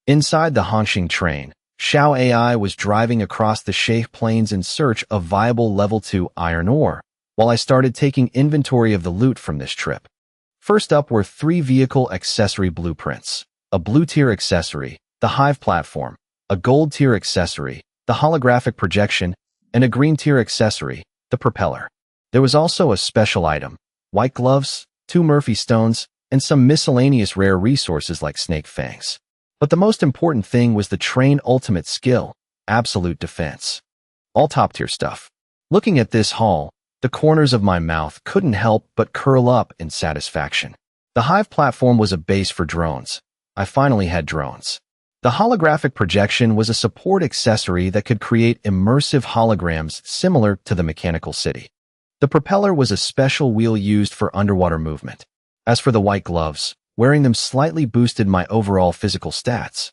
Inside the Hongqing train, Xiao AI was driving across the Sheikh Plains in search of viable level 2 iron ore, while I started taking inventory of the loot from this trip. First up were 3 vehicle accessory blueprints: a blue tier accessory, the Hive platform; a gold tier accessory, the holographic projection; and a green tier accessory, the propeller. There was also a special item: white gloves, 2 Murphy stones, and some miscellaneous rare resources like snake fangs. But the most important thing was the train ultimate skill, absolute defense. All top-tier stuff. Looking at this haul, the corners of my mouth couldn't help but curl up in satisfaction. The Hive platform was a base for drones. I finally had drones. The holographic projection was a support accessory that could create immersive holograms similar to the mechanical city. The propeller was a special wheel used for underwater movement. As for the white gloves, wearing them slightly boosted my overall physical stats.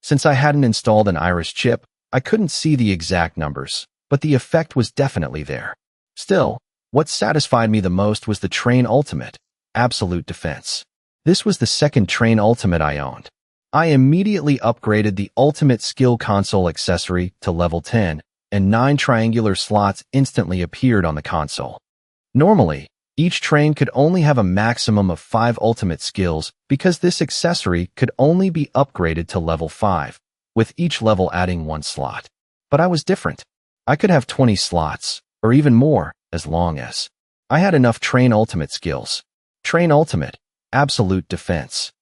Since I hadn't installed an iris chip, I couldn't see the exact numbers, but the effect was definitely there. Still, what satisfied me the most was the train ultimate, absolute defense. This was the second train ultimate I owned. I immediately upgraded the ultimate skill console accessory to level 10, and 9 triangular slots instantly appeared on the console. Normally, each train could only have a maximum of 5 ultimate skills because this accessory could only be upgraded to level 5, with each level adding 1 slot. But I was different. I could have 20 slots, or even more, as long as I had enough train ultimate skills. Train ultimate, absolute defense.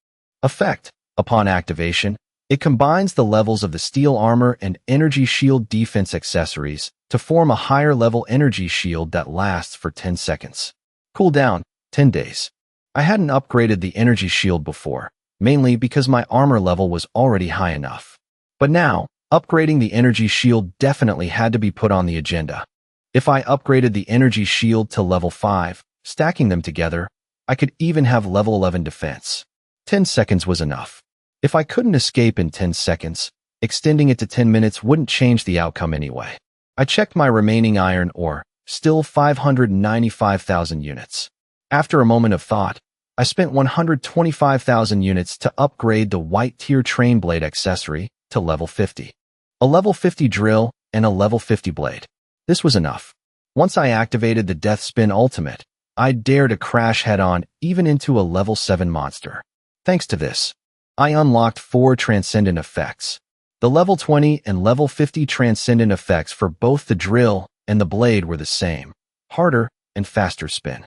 Effect. Upon activation, it combines the levels of the steel armor and energy shield defense accessories to form a higher level energy shield that lasts for 10 seconds. Cooldown, 10 days. I hadn't upgraded the energy shield before, mainly because my armor level was already high enough. But now, upgrading the energy shield definitely had to be put on the agenda. If I upgraded the energy shield to level 5, stacking them together, I could even have level 11 defense. 10 seconds was enough. If I couldn't escape in 10 seconds, extending it to 10 minutes wouldn't change the outcome anyway. I checked my remaining iron ore, still 595,000 units. After a moment of thought, I spent 125,000 units to upgrade the white tier train blade accessory to level 50. A level 50 drill and a level 50 blade. This was enough. Once I activated the Death Spin Ultimate, I'd dare to crash head-on even into a level 7 monster. Thanks to this, I unlocked 4 transcendent effects. The level 20 and level 50 transcendent effects for both the drill and the blade were the same: harder and faster spin.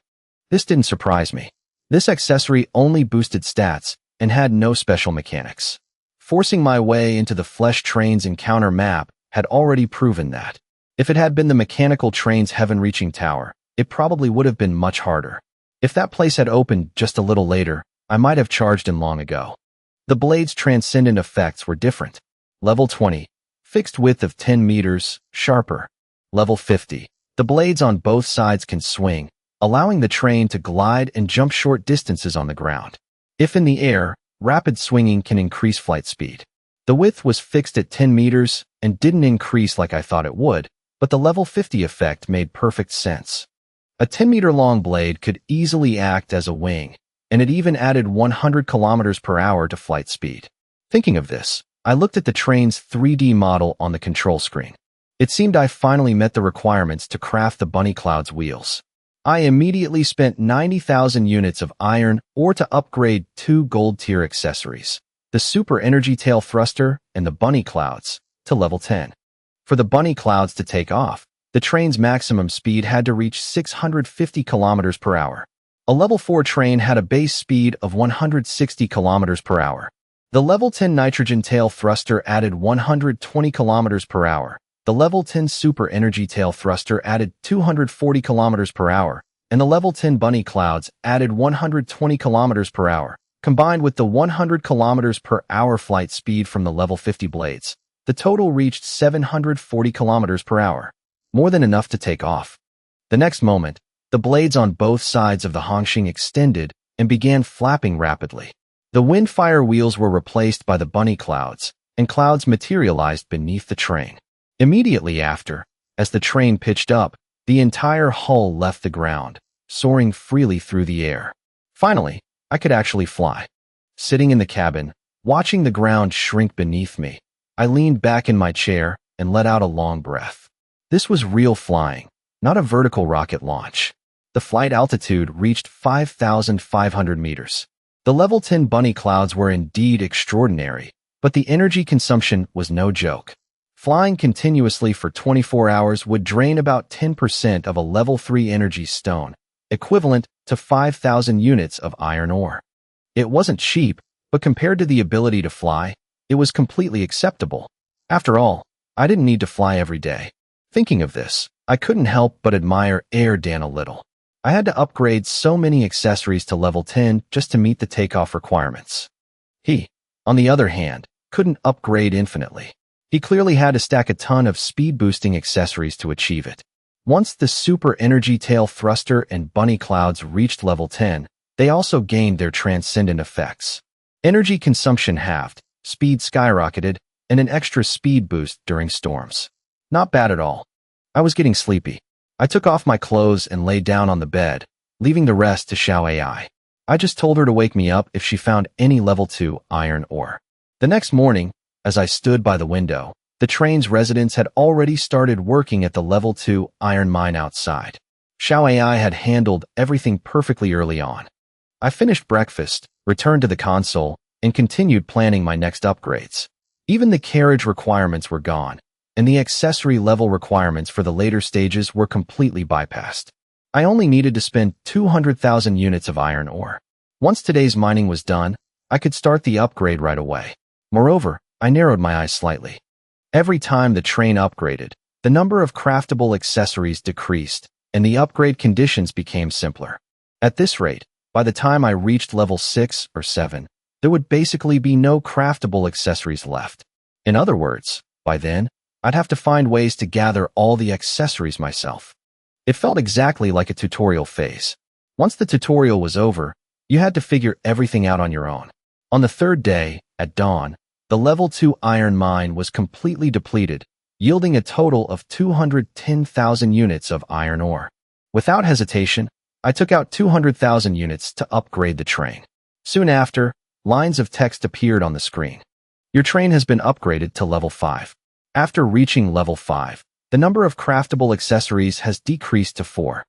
This didn't surprise me. This accessory only boosted stats and had no special mechanics. Forcing my way into the Flesh Train's encounter map had already proven that. If it had been the mechanical train's heaven-reaching tower, it probably would have been much harder. If that place had opened just a little later, I might have charged in long ago. The blade's transcendent effects were different. Level 20, fixed width of 10 meters, sharper. Level 50, the blades on both sides can swing, allowing the train to glide and jump short distances on the ground. If in the air, rapid swinging can increase flight speed. The width was fixed at 10 meters and didn't increase like I thought it would, but the level 50 effect made perfect sense. A 10-meter-long blade could easily act as a wing, and it even added 100 kilometers per hour to flight speed. Thinking of this, I looked at the train's 3D model on the control screen. It seemed I finally met the requirements to craft the Bunny Cloud's wheels. I immediately spent 90,000 units of iron ore to upgrade 2 gold-tier accessories, the Super Energy Tail Thruster and the Bunny Clouds, to level 10. For the Bunny Clouds to take off, the train's maximum speed had to reach 650 kilometers per hour. A level 4 train had a base speed of 160 kilometers per hour. The level 10 Nitrogen Tail Thruster added 120 kilometers per hour. The level 10 Super Energy Tail Thruster added 240 kilometers per hour, and the level 10 Bunny Clouds added 120 kilometers per hour. Combined with the 100 kilometers per hour flight speed from the level 50 blades, the total reached 740 kilometers per hour, more than enough to take off. The next moment, the blades on both sides of the Hongqing extended and began flapping rapidly. The Windfire wheels were replaced by the Bunny Clouds, and clouds materialized beneath the train. Immediately after, as the train pitched up, the entire hull left the ground, soaring freely through the air. Finally, I could actually fly. Sitting in the cabin, Watching the ground shrink beneath me, I leaned back in my chair and let out a long breath. This was real flying, not a vertical rocket launch. The flight altitude reached 5,500 meters. The level 10 bunny clouds were indeed extraordinary, but the energy consumption was no joke. Flying continuously for 24 hours would drain about 10% of a level 3 energy stone, equivalent to 5,000 units of iron ore. It wasn't cheap, but compared to the ability to fly, it was completely acceptable. After all, I didn't need to fly every day. Thinking of this, I couldn't help but admire Air Dan a little. I had to upgrade so many accessories to level 10 just to meet the takeoff requirements. He, on the other hand, couldn't upgrade infinitely. He clearly had to stack a ton of speed-boosting accessories to achieve it. Once the Super Energy Tail Thruster and Bunny Clouds reached level 10, they also gained their transcendent effects. Energy consumption halved, speed skyrocketed, and an extra speed boost during storms. Not bad at all. I was getting sleepy. I took off my clothes and lay down on the bed, leaving the rest to Xiao AI. I just told her to wake me up if she found any level 2 iron ore. The next morning, as I stood by the window, the train's residents had already started working at the level 2 iron mine outside. Xiao AI had handled everything perfectly early on. I finished breakfast, returned to the console, and continued planning my next upgrades. Even the carriage requirements were gone, and the accessory level requirements for the later stages were completely bypassed. I only needed to spend 200,000 units of iron ore. Once today's mining was done, I could start the upgrade right away. Moreover, I narrowed my eyes slightly. Every time the train upgraded, the number of craftable accessories decreased, and the upgrade conditions became simpler. At this rate, by the time I reached level 6 or 7, there would basically be no craftable accessories left. In other words, by then, I'd have to find ways to gather all the accessories myself. It felt exactly like a tutorial phase. Once the tutorial was over, you had to figure everything out on your own. On the third day, at dawn, the level 2 iron mine was completely depleted, yielding a total of 210,000 units of iron ore. Without hesitation, I took out 200,000 units to upgrade the train. Soon after, lines of text appeared on the screen. Your train has been upgraded to level 5. After reaching level 5, the number of craftable accessories has decreased to 4.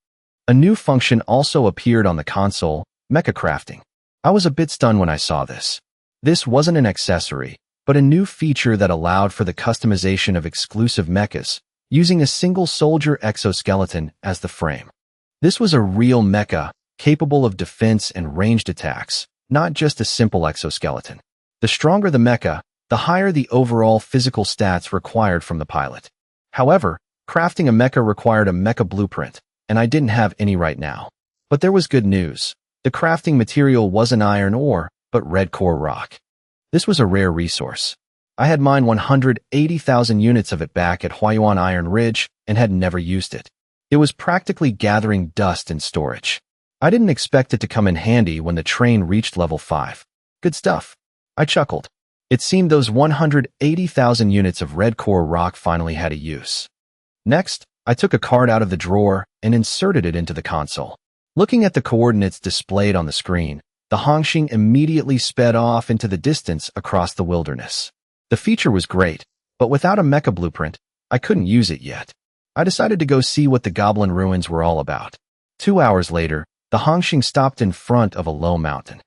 A new function also appeared on the console, mecha crafting. I was a bit stunned when I saw this. This wasn't an accessory, but a new feature that allowed for the customization of exclusive mechas, using a single soldier exoskeleton as the frame. This was a real mecha, capable of defense and ranged attacks, not just a simple exoskeleton. The stronger the mecha, the higher the overall physical stats required from the pilot. However, crafting a mecha required a mecha blueprint, and I didn't have any right now. But there was good news. The crafting material wasn't iron ore, but red core rock. This was a rare resource. I had mined 180,000 units of it back at Huayuan Iron Ridge and had never used it. It was practically gathering dust in storage. I didn't expect it to come in handy when the train reached level 5. Good stuff. I chuckled. It seemed those 180,000 units of red core rock finally had a use. Next, I took a card out of the drawer and inserted it into the console. Looking at the coordinates displayed on the screen, the Hongxing immediately sped off into the distance across the wilderness. The feature was great, but without a mecha blueprint, I couldn't use it yet. I decided to go see what the goblin ruins were all about. 2 hours later, the Hongxing stopped in front of a low mountain.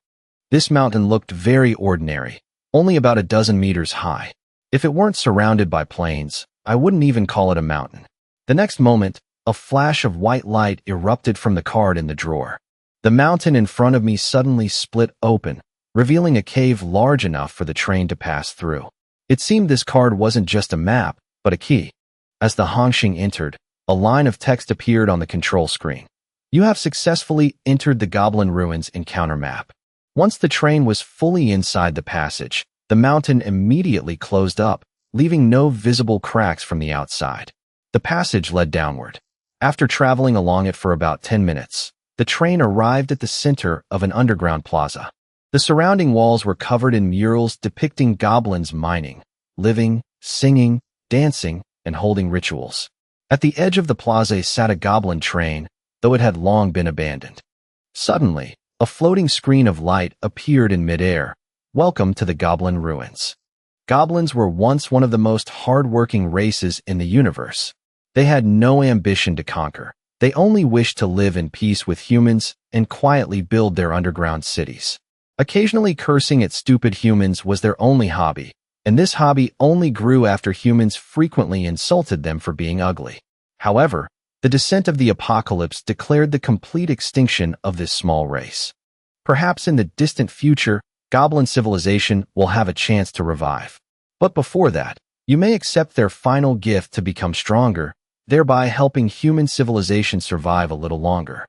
This mountain looked very ordinary, only about a dozen meters high. If it weren't surrounded by plains, I wouldn't even call it a mountain. The next moment, a flash of white light erupted from the card in the drawer. The mountain in front of me suddenly split open, revealing a cave large enough for the train to pass through. It seemed this card wasn't just a map, but a key. As the Hongxing entered, a line of text appeared on the control screen. You have successfully entered the Goblin Ruins encounter map. Once the train was fully inside the passage, the mountain immediately closed up, leaving no visible cracks from the outside. The passage led downward. After traveling along it for about 10 minutes, the train arrived at the center of an underground plaza. The surrounding walls were covered in murals depicting goblins mining, living, singing, dancing, and holding rituals. At the edge of the plaza sat a goblin train, though it had long been abandoned. Suddenly, a floating screen of light appeared in midair, Welcome to the Goblin Ruins. Goblins were once one of the most hard-working races in the universe. They had no ambition to conquer. They only wished to live in peace with humans and quietly build their underground cities. Occasionally cursing at stupid humans was their only hobby, and this hobby only grew after humans frequently insulted them for being ugly. However, the descent of the apocalypse declared the complete extinction of this small race. Perhaps in the distant future, Goblin civilization will have a chance to revive. But before that, you may accept their final gift to become stronger, thereby helping human civilization survive a little longer.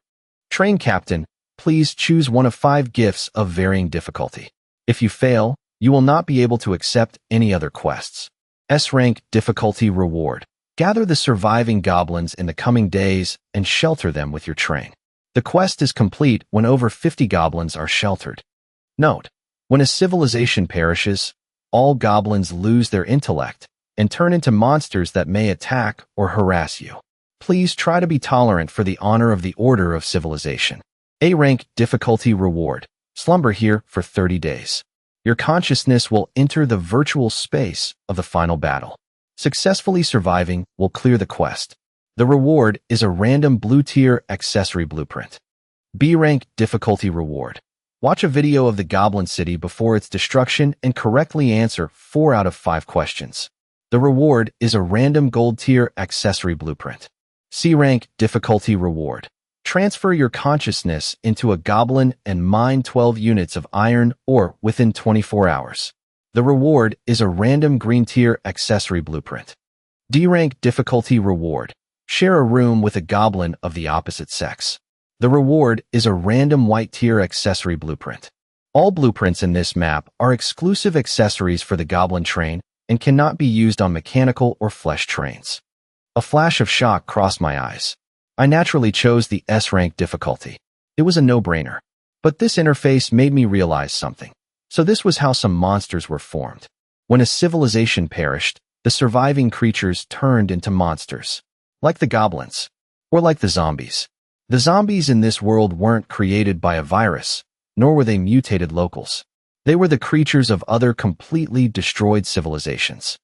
Train Captain, please choose one of 5 gifts of varying difficulty. If you fail, you will not be able to accept any other quests. S-rank difficulty reward. Gather the surviving goblins in the coming days and shelter them with your train. The quest is complete when over 50 goblins are sheltered. Note: when a civilization perishes, all goblins lose their intellect and turn into monsters that may attack or harass you. Please try to be tolerant for the honor of the order of civilization. A-rank difficulty reward. Slumber here for 30 days. Your consciousness will enter the virtual space of the final battle. Successfully surviving will clear the quest. The reward is a random blue-tier accessory blueprint. B-rank difficulty reward. Watch a video of the Goblin City before its destruction and correctly answer 4 out of 5 questions. The reward is a random gold-tier accessory blueprint. C-rank difficulty reward. Transfer your consciousness into a goblin and mine 12 units of iron ore within 24 hours. The reward is a random green-tier accessory blueprint. D-rank difficulty reward. Share a room with a goblin of the opposite sex. The reward is a random white-tier accessory blueprint. All blueprints in this map are exclusive accessories for the goblin train and cannot be used on mechanical or flesh trains. A flash of shock crossed my eyes. I naturally chose the S-rank difficulty. It was a no-brainer. But this interface made me realize something. So this was how some monsters were formed. When a civilization perished, the surviving creatures turned into monsters. Like the goblins. Or like the zombies. The zombies in this world weren't created by a virus, nor were they mutated locals. They were the creatures of other completely destroyed civilizations.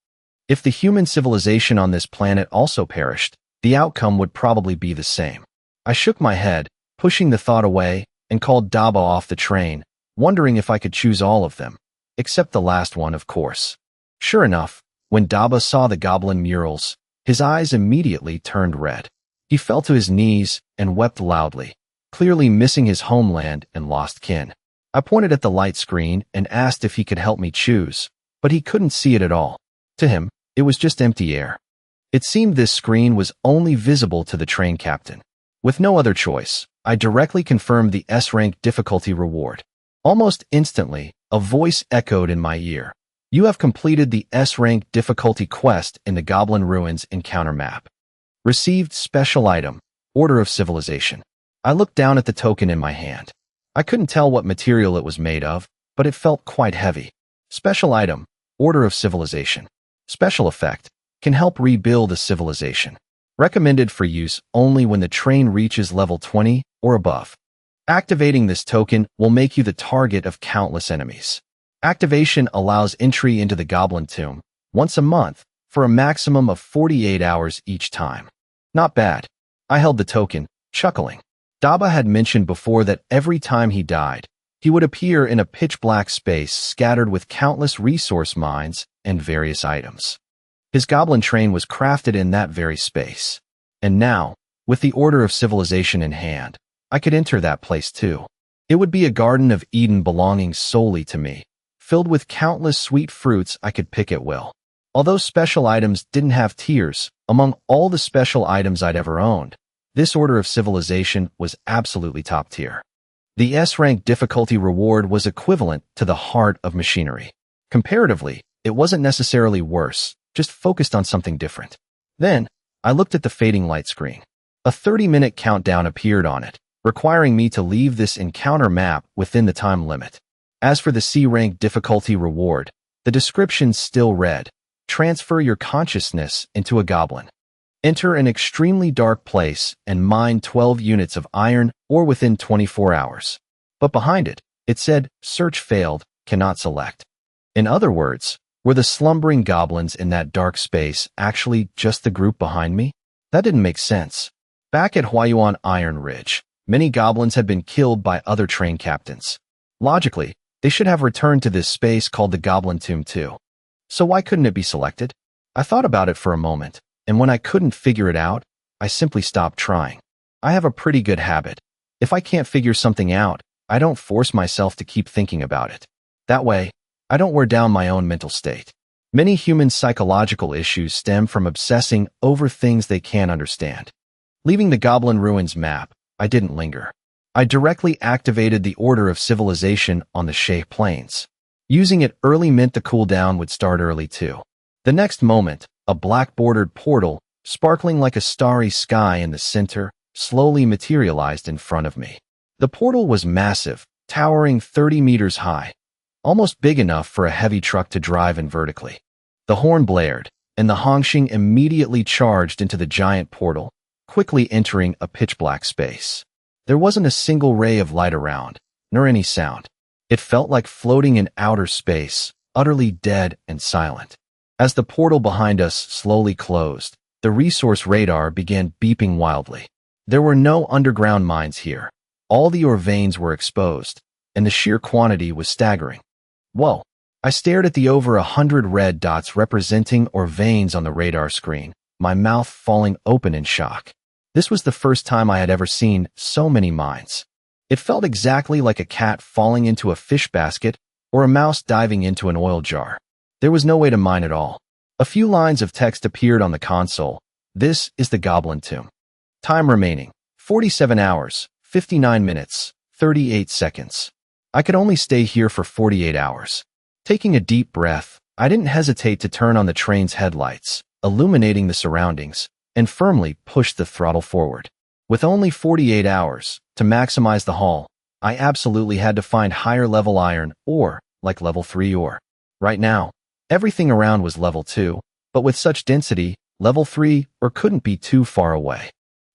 If the human civilization on this planet also perished, the outcome would probably be the same. I shook my head, pushing the thought away, and called Daba off the train, wondering if I could choose all of them, except the last one, of course. Sure enough, when Daba saw the goblin murals, his eyes immediately turned red. He fell to his knees and wept loudly, clearly missing his homeland and lost kin. I pointed at the light screen and asked if he could help me choose, but he couldn't see it at all. To him, it was just empty air. It seemed this screen was only visible to the train captain. With no other choice, I directly confirmed the S-rank difficulty reward. Almost instantly, a voice echoed in my ear. You have completed the S-rank difficulty quest in the Goblin Ruins encounter map. Received special item, Order of Civilization. I looked down at the token in my hand. I couldn't tell what material it was made of, but it felt quite heavy. Special item, Order of Civilization. Special effect, can help rebuild a civilization. Recommended for use only when the train reaches level 20 or above. Activating this token will make you the target of countless enemies. Activation allows entry into the Goblin Tomb once a month for a maximum of 48 hours each time. Not bad. I held the token, chuckling. Daba had mentioned before that every time he died, he would appear in a pitch-black space scattered with countless resource mines and various items. His goblin train was crafted in that very space. And now, with the Order of Civilization in hand, I could enter that place too. It would be a Garden of Eden belonging solely to me, filled with countless sweet fruits I could pick at will. Although special items didn't have tiers, among all the special items I'd ever owned, this Order of Civilization was absolutely top tier. The S-rank difficulty reward was equivalent to the heart of machinery. Comparatively, it wasn't necessarily worse, just focused on something different. Then, I looked at the fading light screen. A 30-minute countdown appeared on it, requiring me to leave this encounter map within the time limit. As for the C-rank difficulty reward, the description still read, transfer your consciousness into a goblin. Enter an extremely dark place and mine 12 units of iron ore within 24 hours. But behind it, it said, search failed, cannot select. In other words, were the slumbering goblins in that dark space actually just the group behind me? That didn't make sense. Back at Huayuan Iron Ridge, many goblins had been killed by other train captains. Logically, they should have returned to this space called the Goblin Tomb too. So why couldn't it be selected? I thought about it for a moment, and when I couldn't figure it out, I simply stopped trying. I have a pretty good habit. If I can't figure something out, I don't force myself to keep thinking about it. That way, I don't wear down my own mental state. Many human psychological issues stem from obsessing over things they can't understand. Leaving the Goblin Ruins map, I didn't linger. I directly activated the Order of Civilization on the Sheh Plains. Using it early meant the cooldown would start early too. The next moment, a black-bordered portal, sparkling like a starry sky in the center, slowly materialized in front of me. The portal was massive, towering 30 meters high, almost big enough for a heavy truck to drive in vertically. The horn blared, and the Hongxing immediately charged into the giant portal, quickly entering a pitch-black space. There wasn't a single ray of light around, nor any sound. It felt like floating in outer space, utterly dead and silent. As the portal behind us slowly closed, the resource radar began beeping wildly. There were no underground mines here. All the ore veins were exposed, and the sheer quantity was staggering. Whoa! I stared at the over 100 red dots representing ore veins on the radar screen, my mouth falling open in shock. This was the first time I had ever seen so many mines. It felt exactly like a cat falling into a fish basket or a mouse diving into an oil jar. There was no way to mine at all. A few lines of text appeared on the console. This is the Goblin Tomb. Time remaining, 47 hours, 59 minutes, 38 seconds. I could only stay here for 48 hours. Taking a deep breath, I didn't hesitate to turn on the train's headlights, illuminating the surroundings, and firmly pushed the throttle forward. With only 48 hours to maximize the haul, I absolutely had to find higher level iron ore, like level 3 ore. Right now, everything around was level 2, but with such density, level 3 ore couldn't be too far away.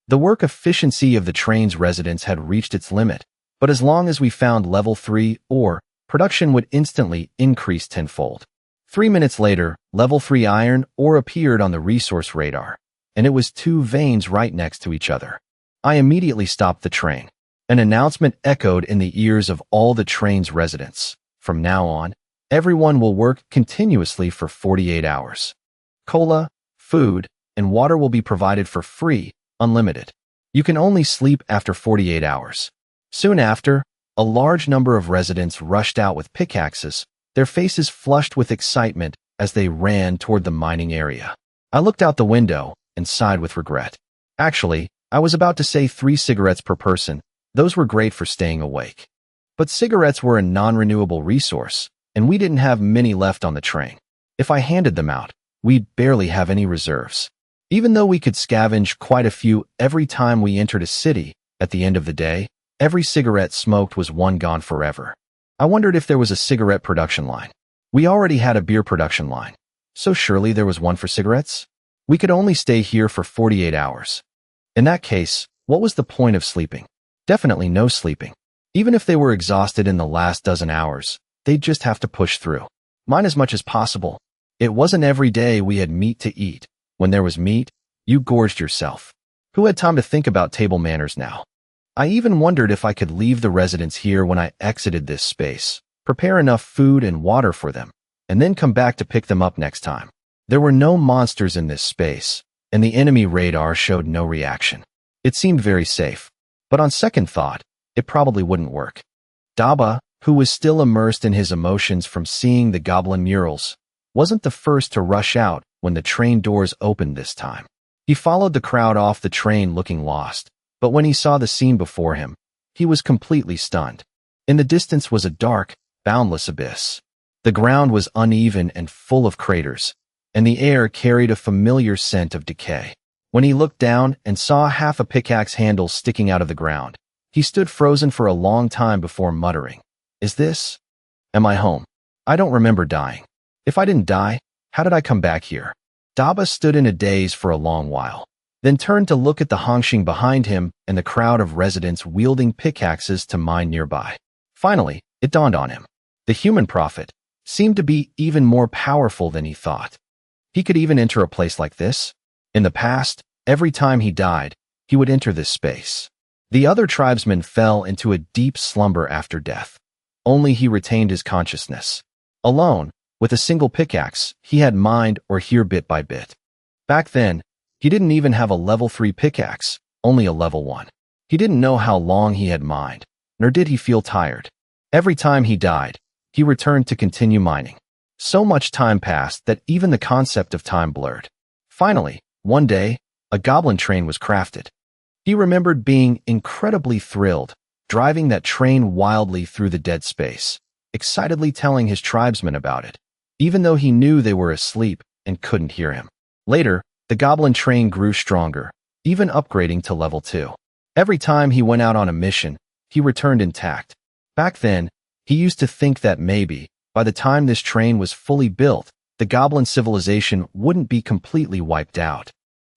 The work efficiency of the train's residents had reached its limit, but as long as we found level 3 ore, production would instantly increase tenfold. 3 minutes later, level 3 iron ore appeared on the resource radar, and it was 2 veins right next to each other. I immediately stopped the train. An announcement echoed in the ears of all the train's residents. From now on, everyone will work continuously for 48 hours. Cola, food, and water will be provided for free, unlimited. You can only sleep after 48 hours. Soon after, a large number of residents rushed out with pickaxes, their faces flushed with excitement as they ran toward the mining area. I looked out the window and sighed with regret. Actually, I was about to say 3 cigarettes per person. Those were great for staying awake. But cigarettes were a non-renewable resource, and we didn't have many left on the train. If I handed them out, we'd barely have any reserves. Even though we could scavenge quite a few every time we entered a city, at the end of the day, every cigarette smoked was one gone forever. I wondered if there was a cigarette production line. We already had a beer production line, so surely there was one for cigarettes? We could only stay here for 48 hours. In that case, what was the point of sleeping? Definitely no sleeping. Even if they were exhausted in the last dozen hours, they'd just have to push through. Mine as much as possible. It wasn't every day we had meat to eat. When there was meat, you gorged yourself. Who had time to think about table manners now? I even wondered if I could leave the residents here when I exited this space, prepare enough food and water for them, and then come back to pick them up next time. There were no monsters in this space, and the enemy radar showed no reaction. It seemed very safe, but on second thought, it probably wouldn't work. Daba, who was still immersed in his emotions from seeing the goblin murals, wasn't the first to rush out when the train doors opened this time. He followed the crowd off the train looking lost, but when he saw the scene before him, he was completely stunned. In the distance was a dark, boundless abyss. The ground was uneven and full of craters, and the air carried a familiar scent of decay. When he looked down and saw half a pickaxe handle sticking out of the ground, he stood frozen for a long time before muttering, "Is this? Am I home? I don't remember dying. If I didn't die, how did I come back here?" Daba stood in a daze for a long while, then turned to look at the Hongxing behind him and the crowd of residents wielding pickaxes to mine nearby. Finally, it dawned on him. The human prophet seemed to be even more powerful than he thought. He could even enter a place like this. In the past, every time he died, he would enter this space. The other tribesmen fell into a deep slumber after death. Only he retained his consciousness. Alone, with a single pickaxe, he had mined or hear bit by bit. Back then, he didn't even have a level 3 pickaxe, only a level 1. He didn't know how long he had mined, nor did he feel tired. Every time he died, he returned to continue mining. So much time passed that even the concept of time blurred. Finally, one day, a goblin train was crafted. He remembered being incredibly thrilled, driving that train wildly through the dead space, excitedly telling his tribesmen about it, even though he knew they were asleep and couldn't hear him. Later, the goblin train grew stronger, even upgrading to level 2. Every time he went out on a mission, he returned intact. Back then, he used to think that maybe, by the time this train was fully built, the goblin civilization wouldn't be completely wiped out.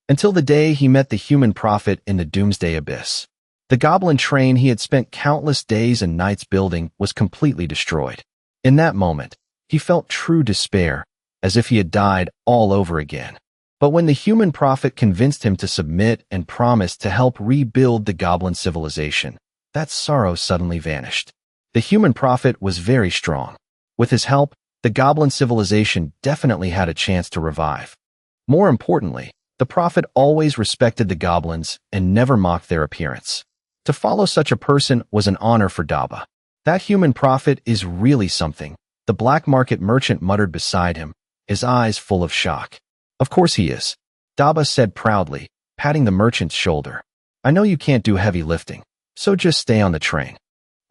Until the day he met the human prophet in the doomsday abyss. The goblin train he had spent countless days and nights building was completely destroyed. In that moment, he felt true despair, as if he had died all over again. But when the human prophet convinced him to submit and promised to help rebuild the goblin civilization, that sorrow suddenly vanished. The human prophet was very strong. With his help, the goblin civilization definitely had a chance to revive. More importantly, the prophet always respected the goblins and never mocked their appearance. To follow such a person was an honor for Daba. That human prophet is really something, the black market merchant muttered beside him, his eyes full of shock. Of course he is, Daba said proudly, patting the merchant's shoulder. I know you can't do heavy lifting, so just stay on the train.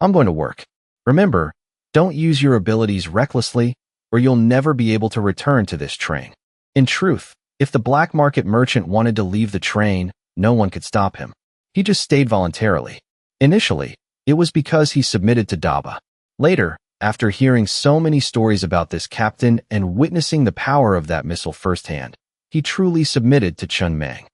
I'm going to work. Remember, don't use your abilities recklessly, or you'll never be able to return to this train. In truth, if the black market merchant wanted to leave the train, no one could stop him. He just stayed voluntarily. Initially, it was because he submitted to Daba. Later, after hearing so many stories about this captain and witnessing the power of that missile firsthand, he truly submitted to Chun Mang.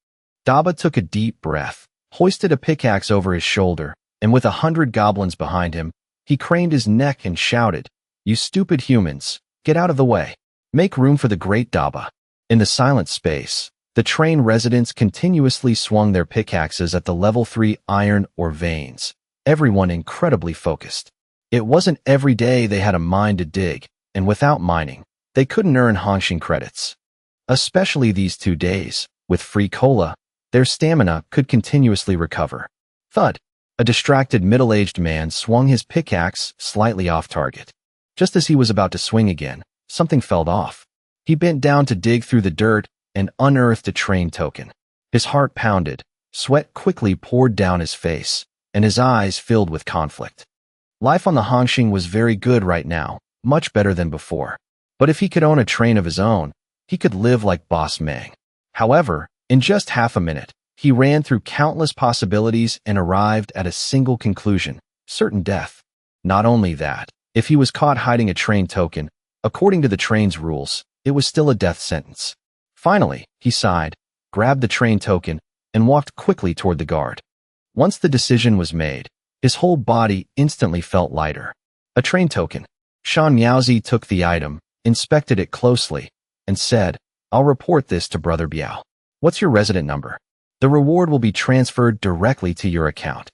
Daba took a deep breath, hoisted a pickaxe over his shoulder, and with 100 goblins behind him, he craned his neck and shouted, "You stupid humans, get out of the way. Make room for the great Daba." In the silent space, the train residents continuously swung their pickaxes at the level 3 iron or veins, everyone incredibly focused. It wasn't every day they had a mine to dig, and without mining, they couldn't earn Hanshin credits. Especially these 2 days, with free cola, their stamina could continuously recover. Thud! A distracted middle-aged man swung his pickaxe slightly off target. Just as he was about to swing again, something fell off. He bent down to dig through the dirt and unearthed a train token. His heart pounded, sweat quickly poured down his face, and his eyes filled with conflict. Life on the Hongxing was very good right now, much better than before. But if he could own a train of his own, he could live like Boss Mang. However, in just half a minute, he ran through countless possibilities and arrived at a single conclusion: certain death. Not only that, if he was caught hiding a train token, according to the train's rules, it was still a death sentence. Finally, he sighed, grabbed the train token, and walked quickly toward the guard. Once the decision was made, his whole body instantly felt lighter. A train token. Shan Miaozi took the item, inspected it closely, and said, "I'll report this to Brother Biao. What's your resident number? The reward will be transferred directly to your account."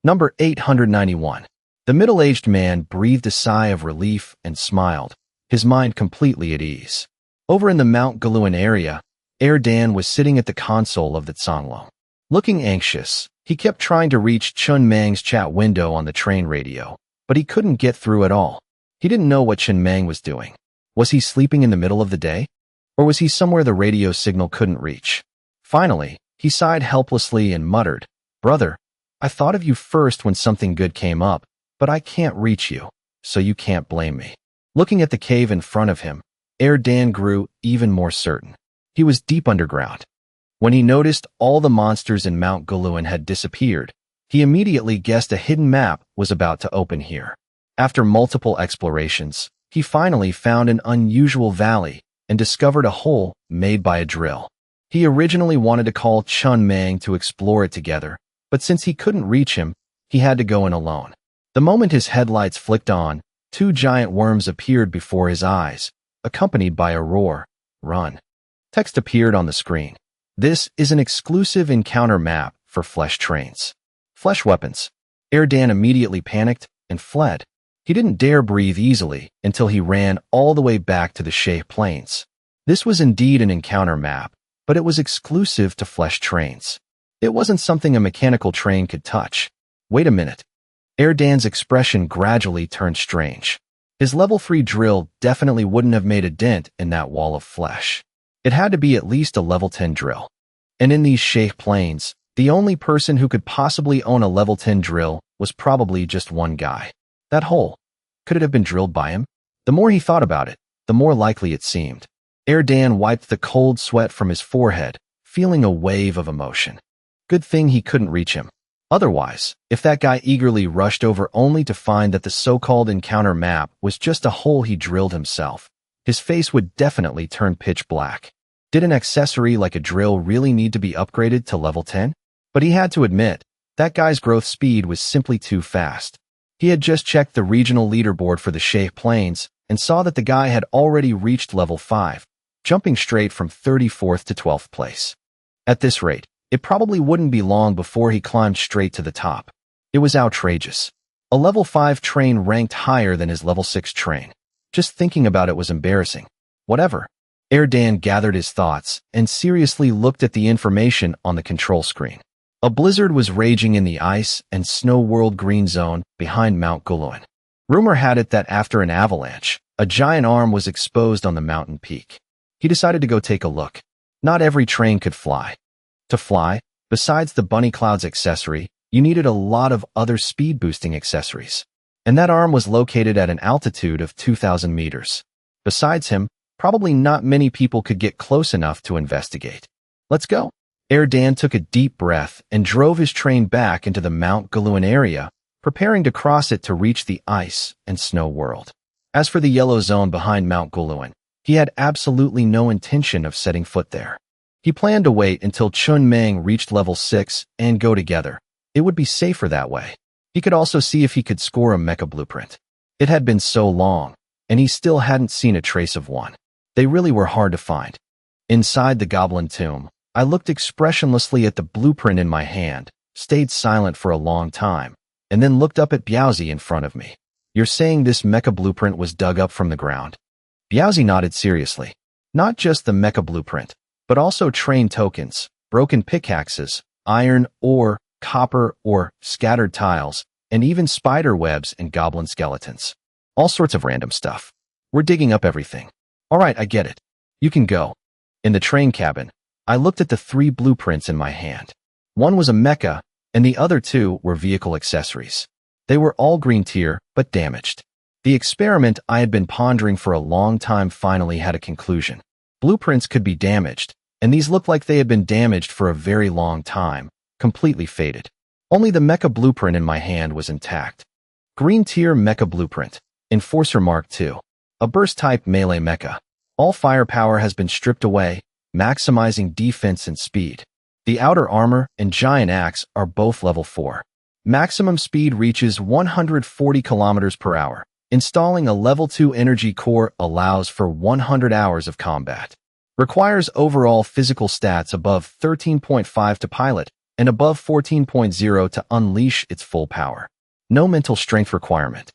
Number 891. The middle-aged man breathed a sigh of relief and smiled, his mind completely at ease. Over in the Mount Galuan area, Dan was sitting at the console of the Zhonglong. Looking anxious, he kept trying to reach Chun Mang's chat window on the train radio, but he couldn't get through at all. He didn't know what Chun Mang was doing. Was he sleeping in the middle of the day? Or was he somewhere the radio signal couldn't reach? Finally, he sighed helplessly and muttered, "Brother, I thought of you first when something good came up, but I can't reach you, so you can't blame me." Looking at the cave in front of him, Dan grew even more certain. He was deep underground. When he noticed all the monsters in Mount Galuan had disappeared, he immediately guessed a hidden map was about to open here. After multiple explorations, he finally found an unusual valley and discovered a hole made by a drill. He originally wanted to call Chun Mang to explore it together, but since he couldn't reach him, he had to go in alone. The moment his headlights flicked on, Two giant worms appeared before his eyes, accompanied by a roar, "Run." Text appeared on the screen. This is an exclusive encounter map for flesh trains. Flesh weapons. Erdan immediately panicked and fled. He didn't dare breathe easily until he ran all the way back to the Sheh Plains. This was indeed an encounter map, but it was exclusive to flesh trains. It wasn't something a mechanical train could touch. Wait a minute. Erdan's expression gradually turned strange. His level 3 drill definitely wouldn't have made a dent in that wall of flesh. It had to be at least a level 10 drill. And in these Sheh Plains, the only person who could possibly own a level 10 drill was probably just one guy. That hole. Could it have been drilled by him? The more he thought about it, the more likely it seemed. Erdan wiped the cold sweat from his forehead, feeling a wave of emotion. Good thing he couldn't reach him. Otherwise, if that guy eagerly rushed over only to find that the so-called encounter map was just a hole he drilled himself, his face would definitely turn pitch black. Did an accessory like a drill really need to be upgraded to level 10? But he had to admit, that guy's growth speed was simply too fast. He had just checked the regional leaderboard for the Sheh Plains and saw that the guy had already reached level 5, jumping straight from 34th to 12th place. At this rate, it probably wouldn't be long before he climbed straight to the top. It was outrageous. A level 5 train ranked higher than his level 6 train. Just thinking about it was embarrassing. Whatever. Erdan gathered his thoughts and seriously looked at the information on the control screen. A blizzard was raging in the ice and snow world green zone behind Mount Guluan. Rumor had it that after an avalanche, a giant arm was exposed on the mountain peak. He decided to go take a look. Not every train could fly. To fly, besides the Bunny Clouds accessory, you needed a lot of other speed-boosting accessories. And that arm was located at an altitude of 2,000 meters. Besides him, probably not many people could get close enough to investigate. Let's go. Erdan took a deep breath and drove his train back into the Mount Guluan area, preparing to cross it to reach the ice and snow world. As for the yellow zone behind Mount Guluan, he had absolutely no intention of setting foot there. He planned to wait until Chun Meng reached level 6 and go together. It would be safer that way. He could also see if he could score a mecha blueprint. It had been so long, and he still hadn't seen a trace of one. They really were hard to find. Inside the goblin tomb, I looked expressionlessly at the blueprint in my hand, stayed silent for a long time, and then looked up at Biaozi in front of me. You're saying this mecha blueprint was dug up from the ground? Biaozi nodded seriously. Not just the mecha blueprint, but also train tokens, broken pickaxes, iron ore, copper ore, scattered tiles, and even spider webs and goblin skeletons. All sorts of random stuff. We're digging up everything. All right, I get it. You can go. In the train cabin, I looked at the 3 blueprints in my hand. One was a mecha, and the other 2 were vehicle accessories. They were all green tier, but damaged. The experiment I had been pondering for a long time finally had a conclusion. Blueprints could be damaged, and these looked like they had been damaged for a very long time, completely faded. Only the mecha blueprint in my hand was intact. Green tier mecha blueprint, Enforcer Mark II, a burst-type melee mecha. All firepower has been stripped away, maximizing defense and speed. The outer armor and giant axe are both level 4. Maximum speed reaches 140 kilometers per hour. Installing a level 2 energy core allows for 100 hours of combat. Requires overall physical stats above 13.5 to pilot and above 14.0 to unleash its full power. No mental strength requirement.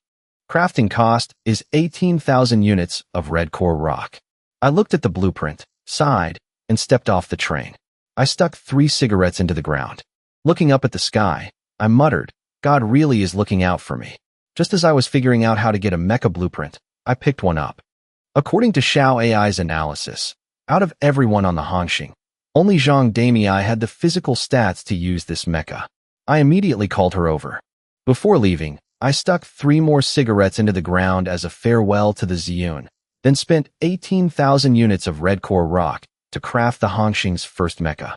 Crafting cost is 18,000 units of red core rock. I looked at the blueprint, sighed, and stepped off the train. I stuck 3 cigarettes into the ground. Looking up at the sky, I muttered, God really is looking out for me. Just as I was figuring out how to get a mecha blueprint, I picked one up. According to Xiao AI's analysis, out of everyone on the Hongxing, only Zhang Damei had the physical stats to use this mecha. I immediately called her over. Before leaving, I stuck 3 more cigarettes into the ground as a farewell to the Ziyun, then spent 18,000 units of red core rock to craft the Hongxing's first mecha.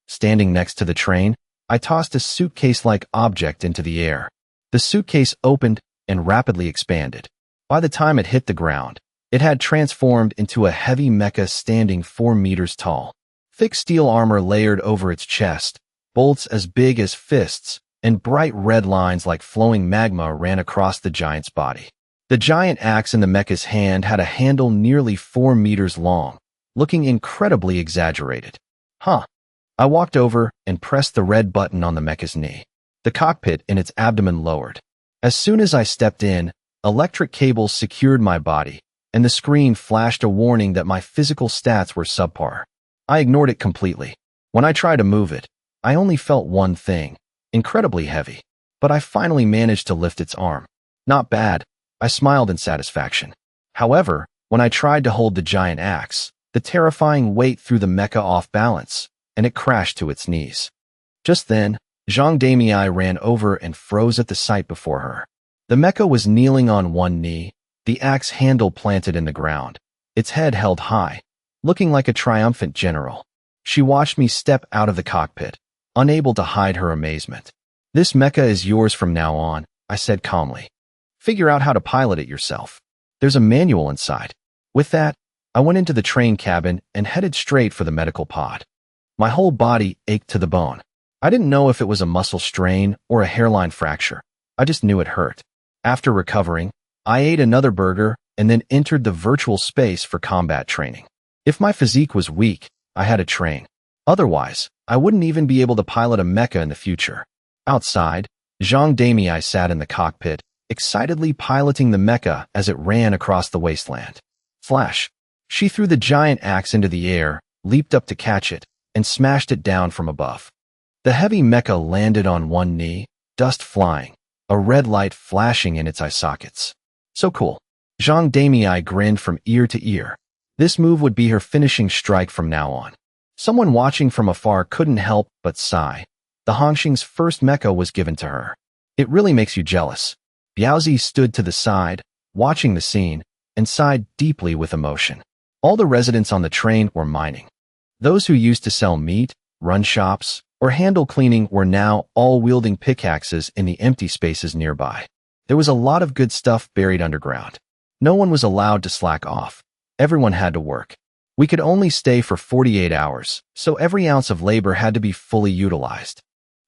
Standing next to the train, I tossed a suitcase-like object into the air. The suitcase opened and rapidly expanded. By the time it hit the ground, it had transformed into a heavy mecha standing 4 meters tall. Thick steel armor layered over its chest, bolts as big as fists, and bright red lines like flowing magma ran across the giant's body. The giant axe in the mecha's hand had a handle nearly 4 meters long, looking incredibly exaggerated. Huh. I walked over and pressed the red button on the mecha's knee. The cockpit in its abdomen lowered. As soon as I stepped in, electric cables secured my body, and the screen flashed a warning that my physical stats were subpar. I ignored it completely. When I tried to move it, I only felt one thing, incredibly heavy. But I finally managed to lift its arm. Not bad. I smiled in satisfaction. However, when I tried to hold the giant axe, the terrifying weight threw the mecha off balance, and it crashed to its knees. Just then, Zhang Damei ran over and froze at the sight before her. The mecha was kneeling on one knee, the axe handle planted in the ground, its head held high, looking like a triumphant general. She watched me step out of the cockpit, unable to hide her amazement. "This mecha is yours from now on," I said calmly. "Figure out how to pilot it yourself. There's a manual inside." With that, I went into the train cabin and headed straight for the medical pod. My whole body ached to the bone. I didn't know if it was a muscle strain or a hairline fracture. I just knew it hurt. After recovering, I ate another burger and then entered the virtual space for combat training. If my physique was weak, I had to train. Otherwise, I wouldn't even be able to pilot a mecha in the future. Outside, Zhang Damei sat in the cockpit, excitedly piloting the mecha as it ran across the wasteland. Flash! She threw the giant axe into the air, leaped up to catch it, and smashed it down from above. The heavy mecha landed on one knee, dust flying, a red light flashing in its eye sockets. So cool. Zhang Damei grinned from ear to ear. This move would be her finishing strike from now on. Someone watching from afar couldn't help but sigh. The Hongxing's first mecha was given to her. It really makes you jealous. Biaozi stood to the side, watching the scene, and sighed deeply with emotion. All the residents on the train were mining. Those who used to sell meat, run shops, or handle cleaning were now all wielding pickaxes in the empty spaces nearby. There was a lot of good stuff buried underground. No one was allowed to slack off. Everyone had to work. We could only stay for 48 hours, so every ounce of labor had to be fully utilized.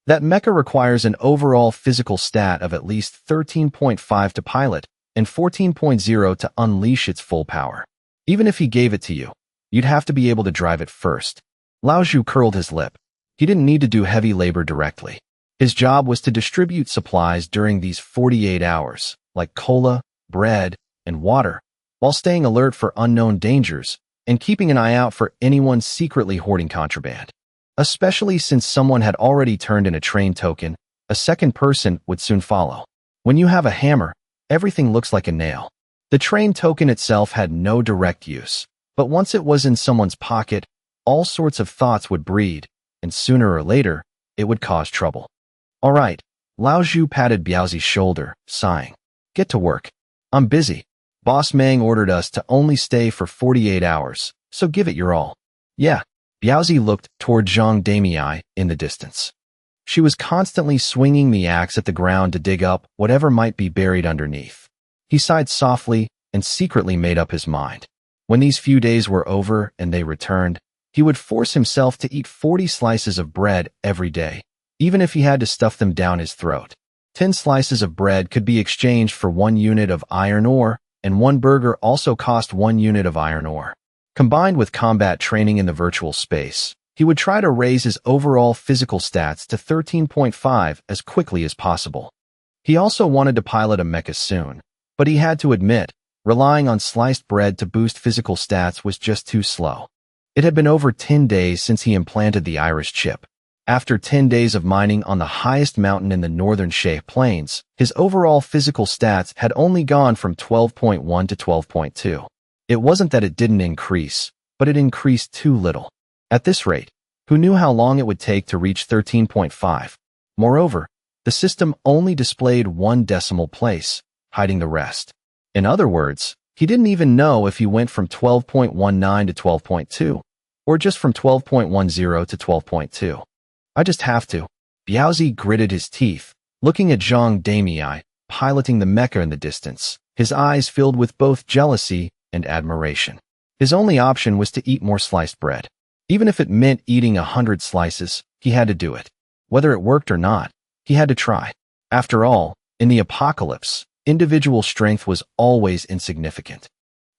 That mecha requires an overall physical stat of at least 13.5 to pilot and 14.0 to unleash its full power. Even if he gave it to you, you'd have to be able to drive it first. Lao Zhu curled his lip. He didn't need to do heavy labor directly. His job was to distribute supplies during these 48 hours, like cola, bread, and water, while staying alert for unknown dangers and keeping an eye out for anyone secretly hoarding contraband. Especially since someone had already turned in a train token, a second person would soon follow. When you have a hammer, everything looks like a nail. The train token itself had no direct use, but once it was in someone's pocket, all sorts of thoughts would breed, and sooner or later, it would cause trouble. "All right," Lao Zhu patted Biaozi's shoulder, sighing. "Get to work. I'm busy. Boss Mang ordered us to only stay for 48 hours, so give it your all." "Yeah." Biaozi looked toward Zhang Damei in the distance. She was constantly swinging the axe at the ground to dig up whatever might be buried underneath. He sighed softly and secretly made up his mind. When these few days were over and they returned, he would force himself to eat 40 slices of bread every day, even if he had to stuff them down his throat. 10 slices of bread could be exchanged for 1 unit of iron ore, and 1 burger also cost 1 unit of iron ore. Combined with combat training in the virtual space, he would try to raise his overall physical stats to 13.5 as quickly as possible. He also wanted to pilot a mecha soon, but he had to admit, relying on sliced bread to boost physical stats was just too slow. It had been over 10 days since he implanted the iris chip. After 10 days of mining on the highest mountain in the northern Shay Plains, his overall physical stats had only gone from 12.1 to 12.2. It wasn't that it didn't increase, but it increased too little. At this rate, who knew how long it would take to reach 13.5? Moreover, the system only displayed 1 decimal place, hiding the rest. In other words, he didn't even know if he went from 12.19 to 12.2, or just from 12.10 to 12.2. "I just have to." Biaozi gritted his teeth, looking at Zhang Damei, piloting the mecha in the distance, his eyes filled with both jealousy and admiration. His only option was to eat more sliced bread. Even if it meant eating 100 slices, he had to do it. Whether it worked or not, he had to try. After all, in the apocalypse, individual strength was always insignificant.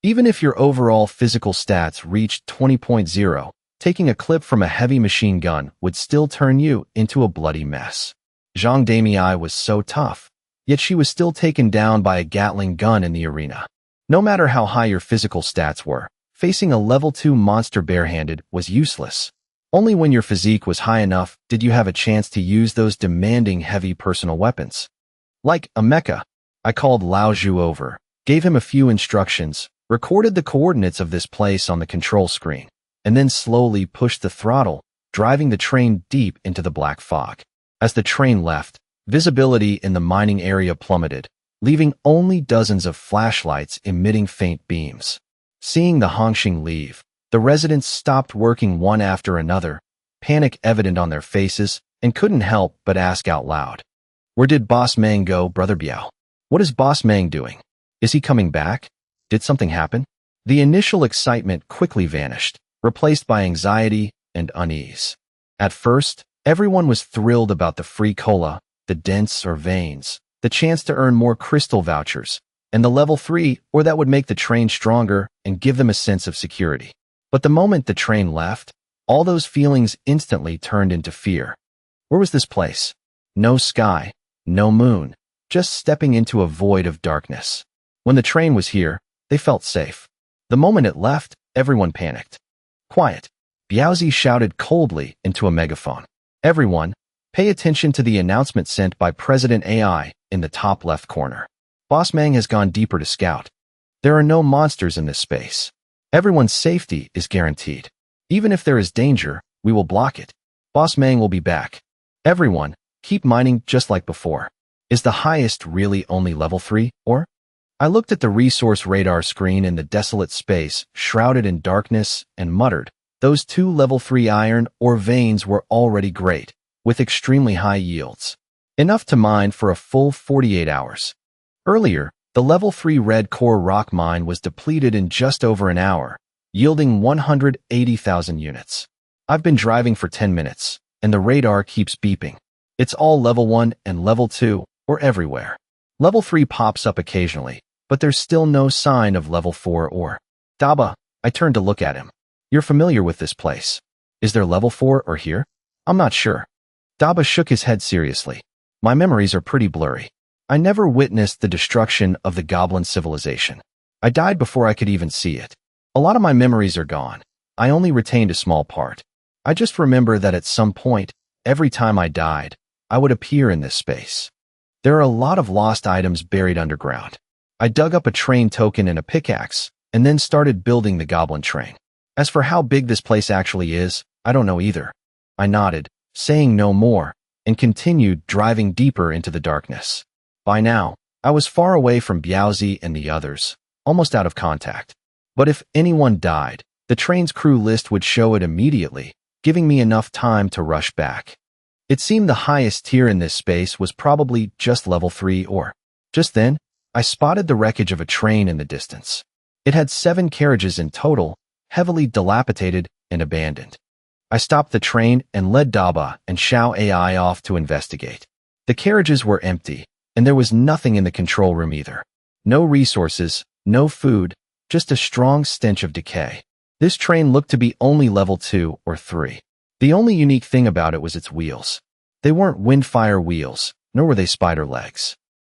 Even if your overall physical stats reached 20.0, taking a clip from a heavy machine gun would still turn you into a bloody mess. Zhang Damei was so tough, yet she was still taken down by a Gatling gun in the arena. No matter how high your physical stats were, facing a level 2 monster barehanded was useless. Only when your physique was high enough did you have a chance to use those demanding heavy personal weapons. Like a mecha, I called Lao Zhu over, gave him a few instructions, recorded the coordinates of this place on the control screen, and then slowly pushed the throttle, driving the train deep into the black fog. As the train left, visibility in the mining area plummeted, leaving only dozens of flashlights emitting faint beams. Seeing the Hongxing leave, the residents stopped working one after another, panic evident on their faces, and couldn't help but ask out loud. Where did Boss Mang go, Brother Biao? What is Boss Mang doing? Is he coming back? Did something happen? The initial excitement quickly vanished, replaced by anxiety and unease. At first, everyone was thrilled about the free cola, the dents or veins, the chance to earn more crystal vouchers, and the level 3 or that would make the train stronger and give them a sense of security. But the moment the train left, all those feelings instantly turned into fear. Where was this place? No sky, no moon, just stepping into a void of darkness. When the train was here, they felt safe. The moment it left, everyone panicked. Quiet, Biaozi shouted coldly into a megaphone. Everyone, pay attention to the announcement sent by President AI in the top left corner. Boss Mang has gone deeper to scout. There are no monsters in this space. Everyone's safety is guaranteed. Even if there is danger, we will block it. Boss Mang will be back. Everyone, keep mining just like before. Is the highest really only level 3, or? I looked at the resource radar screen in the desolate space, shrouded in darkness, and muttered, those 2 level 3 iron ore veins were already great, with extremely high yields. Enough to mine for a full 48 hours. Earlier, the level 3 red core rock mine was depleted in just over an hour, yielding 180,000 units. I've been driving for 10 minutes, and the radar keeps beeping. It's all level 1 and level 2, or everywhere. Level 3 pops up occasionally, but there's still no sign of level 4 or. Daba, I turned to look at him. You're familiar with this place. Is there level 4 or here? I'm not sure. Daba shook his head seriously. My memories are pretty blurry. I never witnessed the destruction of the goblin civilization. I died before I could even see it. A lot of my memories are gone. I only retained a small part. I just remember that at some point, every time I died, I would appear in this space. There are a lot of lost items buried underground. I dug up a train token and a pickaxe, and then started building the goblin train. As for how big this place actually is, I don't know either. I nodded, saying no more, and continued driving deeper into the darkness. By now, I was far away from Biaozi and the others, almost out of contact. But if anyone died, the train's crew list would show it immediately, giving me enough time to rush back. It seemed the highest tier in this space was probably just level 3 or. Just then, I spotted the wreckage of a train in the distance. It had 7 carriages in total, heavily dilapidated and abandoned. I stopped the train and led Daba and Xiao AI off to investigate. The carriages were empty, and there was nothing in the control room either. No resources, no food, just a strong stench of decay. This train looked to be only level 2 or 3. The only unique thing about it was its wheels. They weren't windfire wheels, nor were they spider legs.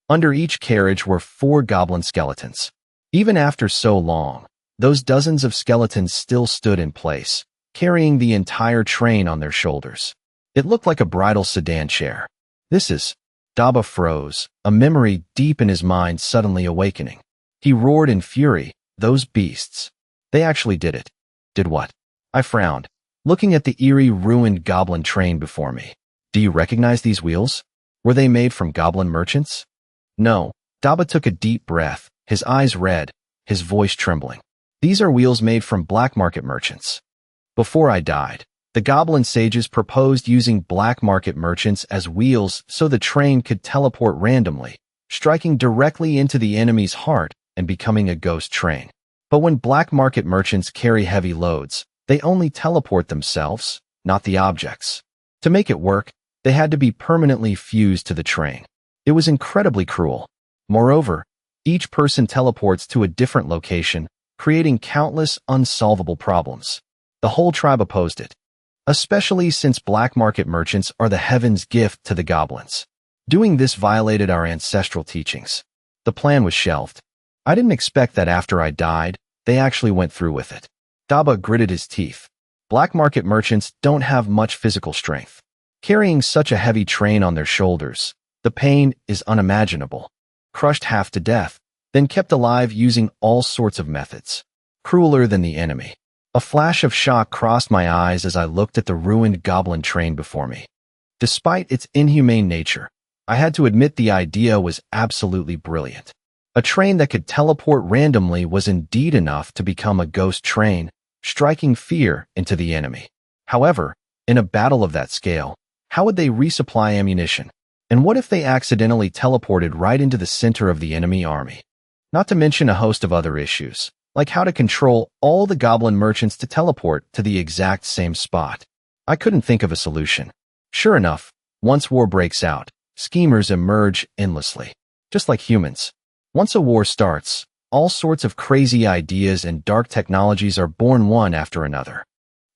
Under each carriage were 4 goblin skeletons. Even after so long, those dozens of skeletons still stood in place, carrying the entire train on their shoulders. It looked like a bridal sedan chair. This is. Daba froze, a memory deep in his mind suddenly awakening. He roared in fury, those beasts. They actually did it. Did what? I frowned, looking at the eerie ruined goblin train before me. Do you recognize these wheels? Were they made from goblin merchants? No. Daba took a deep breath, his eyes red, his voice trembling. These are wheels made from black market merchants. Before I died, the goblin sages proposed using black market merchants as wheels so the train could teleport randomly, striking directly into the enemy's heart and becoming a ghost train. But when black market merchants carry heavy loads, they only teleport themselves, not the objects. To make it work, they had to be permanently fused to the train. It was incredibly cruel. Moreover, each person teleports to a different location, creating countless unsolvable problems. The whole tribe opposed it, especially since black market merchants are the heaven's gift to the goblins. Doing this violated our ancestral teachings. The plan was shelved. I didn't expect that after I died, they actually went through with it. Daba gritted his teeth. Black market merchants don't have much physical strength. Carrying such a heavy train on their shoulders, the pain is unimaginable. Crushed half to death, then kept alive using all sorts of methods. Crueler than the enemy. A flash of shock crossed my eyes as I looked at the ruined goblin train before me. Despite its inhumane nature, I had to admit the idea was absolutely brilliant. A train that could teleport randomly was indeed enough to become a ghost train, striking fear into the enemy. However, in a battle of that scale, how would they resupply ammunition? And what if they accidentally teleported right into the center of the enemy army? Not to mention a host of other issues, like how to control all the goblin merchants to teleport to the exact same spot. I couldn't think of a solution. Sure enough, once war breaks out, schemers emerge endlessly, just like humans. Once a war starts, all sorts of crazy ideas and dark technologies are born one after another.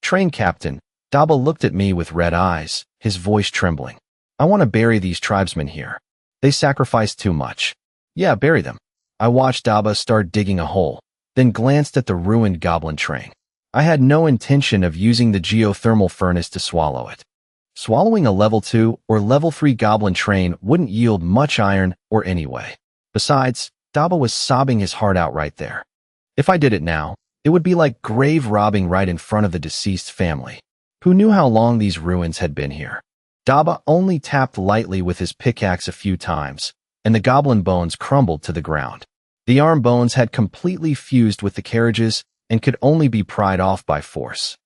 Train captain, Daba looked at me with red eyes, his voice trembling. I want to bury these tribesmen here. They sacrificed too much. Yeah, bury them. I watched Daba start digging a hole, then glanced at the ruined goblin train. I had no intention of using the geothermal furnace to swallow it. Swallowing a level 2 or level 3 goblin train wouldn't yield much iron or anyway. Besides, Daba was sobbing his heart out right there. If I did it now, it would be like grave robbing right in front of the deceased family. Who knew how long these ruins had been here? Daba only tapped lightly with his pickaxe a few times, and the goblin bones crumbled to the ground. The arm bones had completely fused with the carriages and could only be pried off by force.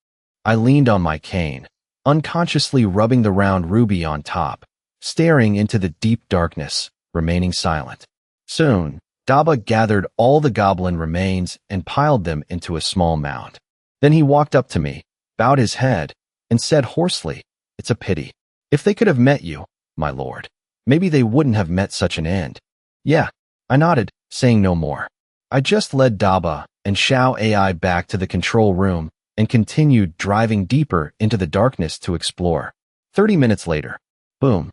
I leaned on my cane, unconsciously rubbing the round ruby on top, staring into the deep darkness, remaining silent. Soon, Daba gathered all the goblin remains and piled them into a small mound. Then he walked up to me, bowed his head, and said hoarsely, "It's a pity. If they could have met you, my lord, maybe they wouldn't have met such an end." Yeah, I nodded, saying no more. I just led Daba and Xiao AI back to the control room and continued driving deeper into the darkness to explore. 30 minutes later, boom.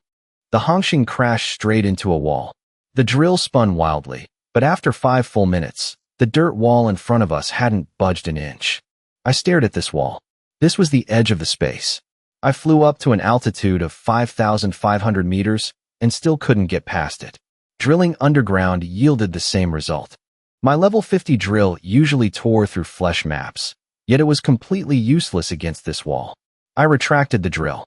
The Hongxing crashed straight into a wall. The drill spun wildly, but after 5 full minutes, the dirt wall in front of us hadn't budged an inch. I stared at this wall. This was the edge of the space. I flew up to an altitude of 5,500 meters and still couldn't get past it. Drilling underground yielded the same result. My level 50 drill usually tore through flesh maps, yet it was completely useless against this wall. I retracted the drill.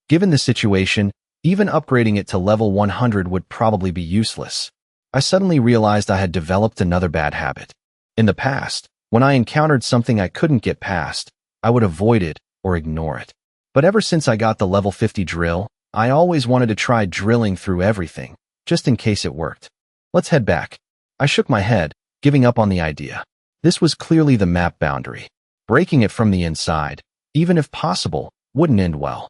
Given the situation, even upgrading it to level 100 would probably be useless. I suddenly realized I had developed another bad habit. In the past, when I encountered something I couldn't get past, I would avoid it or ignore it. But ever since I got the level 50 drill, I always wanted to try drilling through everything, just in case it worked. Let's head back. I shook my head, giving up on the idea. This was clearly the map boundary. Breaking it from the inside, even if possible, wouldn't end well.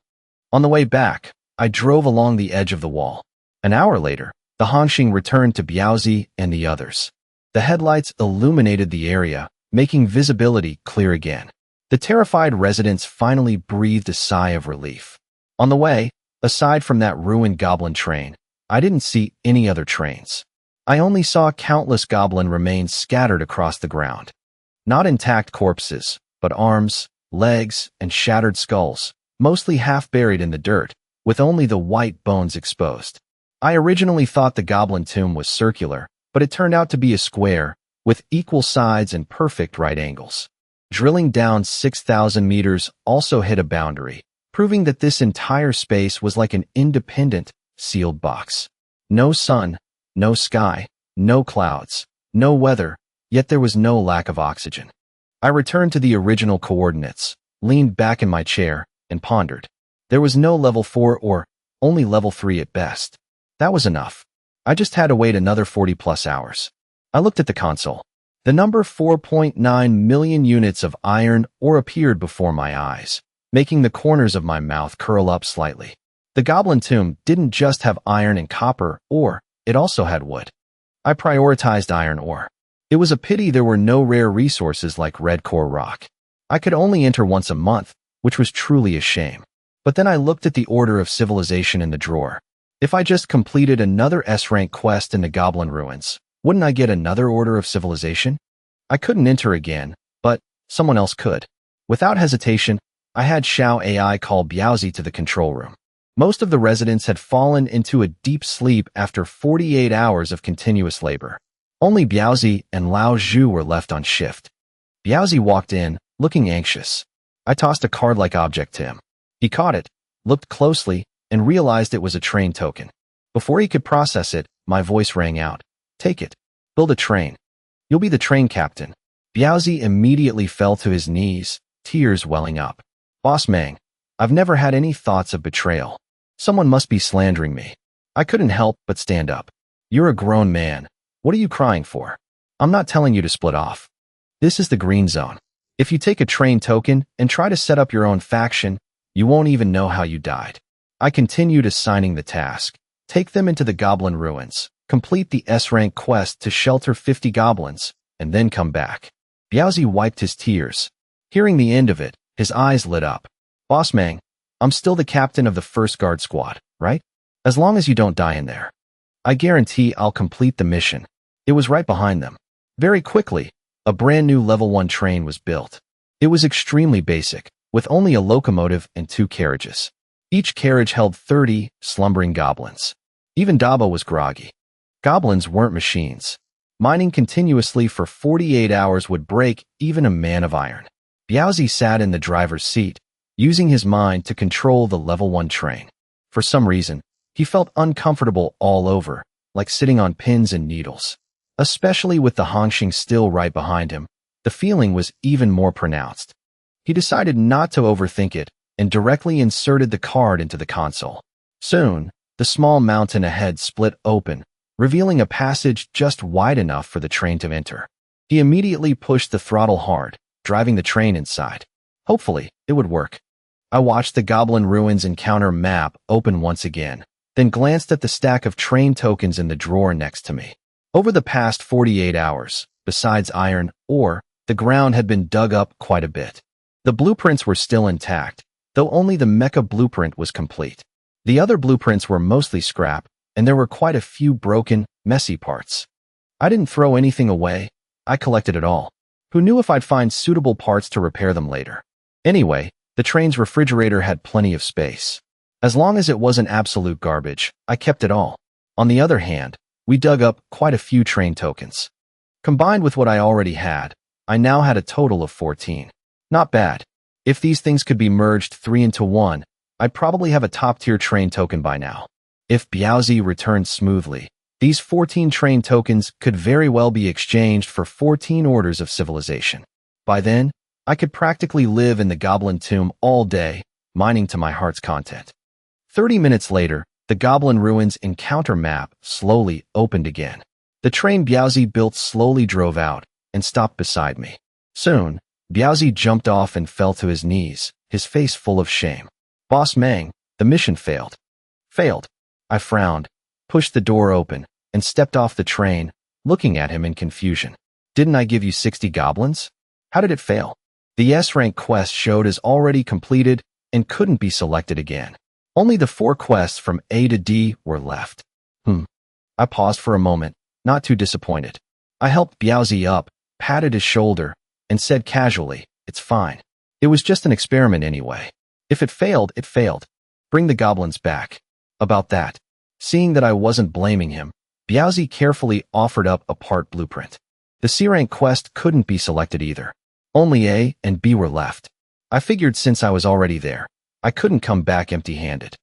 On the way back, I drove along the edge of the wall. An hour later, the Hongxing returned to Biaozi and the others. The headlights illuminated the area, making visibility clear again. The terrified residents finally breathed a sigh of relief. On the way, aside from that ruined goblin train, I didn't see any other trains. I only saw countless goblin remains scattered across the ground. Not intact corpses, but arms, legs, and shattered skulls, mostly half buried in the dirt, with only the white bones exposed. I originally thought the goblin tomb was circular, but it turned out to be a square, with equal sides and perfect right angles. Drilling down 6,000 meters also hit a boundary, proving that this entire space was like an independent, sealed box. No sun, no sky, no clouds, no weather, yet there was no lack of oxygen. I returned to the original coordinates, leaned back in my chair, and pondered. There was no level 4 or only level 3 at best. That was enough. I just had to wait another 40+ hours. I looked at the console. The number 4.9 million units of iron ore appeared before my eyes, making the corners of my mouth curl up slightly. The goblin tomb didn't just have iron and copper ore, it also had wood. I prioritized iron ore. It was a pity there were no rare resources like red core rock. I could only enter once a month, which was truly a shame. But then I looked at the order of civilization in the drawer. If I just completed another S-rank quest in the Goblin Ruins, wouldn't I get another order of civilization? I couldn't enter again, but someone else could. Without hesitation, I had Xiao AI call Biaozi to the control room. Most of the residents had fallen into a deep sleep after 48 hours of continuous labor. Only Biaozi and Lao Zhu were left on shift. Biaozi walked in, looking anxious. I tossed a card-like object to him. He caught it, looked closely, and realized it was a train token. Before he could process it, my voice rang out. Take it. Build a train. You'll be the train captain. Biaozi immediately fell to his knees, tears welling up. Boss Mang, I've never had any thoughts of betrayal. Someone must be slandering me. I couldn't help but stand up. You're a grown man. What are you crying for? I'm not telling you to split off. This is the green zone. If you take a train token and try to set up your own faction, you won't even know how you died. I continued assigning the task. Take them into the Goblin Ruins, complete the S-rank quest to shelter 50 goblins, and then come back. Biaozi wiped his tears. Hearing the end of it, his eyes lit up. Boss Mang, I'm still the captain of the first guard squad, right? As long as you don't die in there. I guarantee I'll complete the mission. It was right behind them. Very quickly, a brand new level 1 train was built. It was extremely basic, with only a locomotive and 2 carriages. Each carriage held 30 slumbering goblins. Even Daba was groggy. Goblins weren't machines. Mining continuously for 48 hours would break even a man of iron. Biaozi sat in the driver's seat, using his mind to control the level 1 train. For some reason, he felt uncomfortable all over, like sitting on pins and needles. Especially with the Hongxing still right behind him, the feeling was even more pronounced. He decided not to overthink it and directly inserted the card into the console. Soon, the small mountain ahead split open, revealing a passage just wide enough for the train to enter. He immediately pushed the throttle hard, driving the train inside. Hopefully, it would work. I watched the Goblin Ruins encounter map open once again, then glanced at the stack of train tokens in the drawer next to me. Over the past 48 hours, besides iron ore, the ground had been dug up quite a bit. The blueprints were still intact, though only the mecha blueprint was complete. The other blueprints were mostly scrap, and there were quite a few broken, messy parts. I didn't throw anything away. I collected it all. Who knew if I'd find suitable parts to repair them later? Anyway, the train's refrigerator had plenty of space. As long as it wasn't absolute garbage, I kept it all. On the other hand, we dug up quite a few train tokens. Combined with what I already had, I now had a total of 14. Not bad. If these things could be merged 3 into 1, I'd probably have a top-tier train token by now. If Biaozi returned smoothly, these 14 train tokens could very well be exchanged for 14 orders of civilization. By then, I could practically live in the Goblin Tomb all day, mining to my heart's content. 30 minutes later, the Goblin Ruins encounter map slowly opened again. The train Biaozi built slowly drove out and stopped beside me. Soon, Biaozi jumped off and fell to his knees, his face full of shame. Boss Mang, the mission failed. Failed. I frowned, pushed the door open, and stepped off the train, looking at him in confusion. Didn't I give you 60 goblins? How did it fail? The S-rank quest showed as already completed and couldn't be selected again. Only the 4 quests from A to D were left. I paused for a moment, not too disappointed. I helped Biaozi up, patted his shoulder, and said casually, "It's fine. It was just an experiment anyway. If it failed, it failed. Bring the goblins back." About that, seeing that I wasn't blaming him, Biaozi carefully offered up a part blueprint. The C-rank quest couldn't be selected either. Only A and B were left. I figured since I was already there, I couldn't come back empty-handed.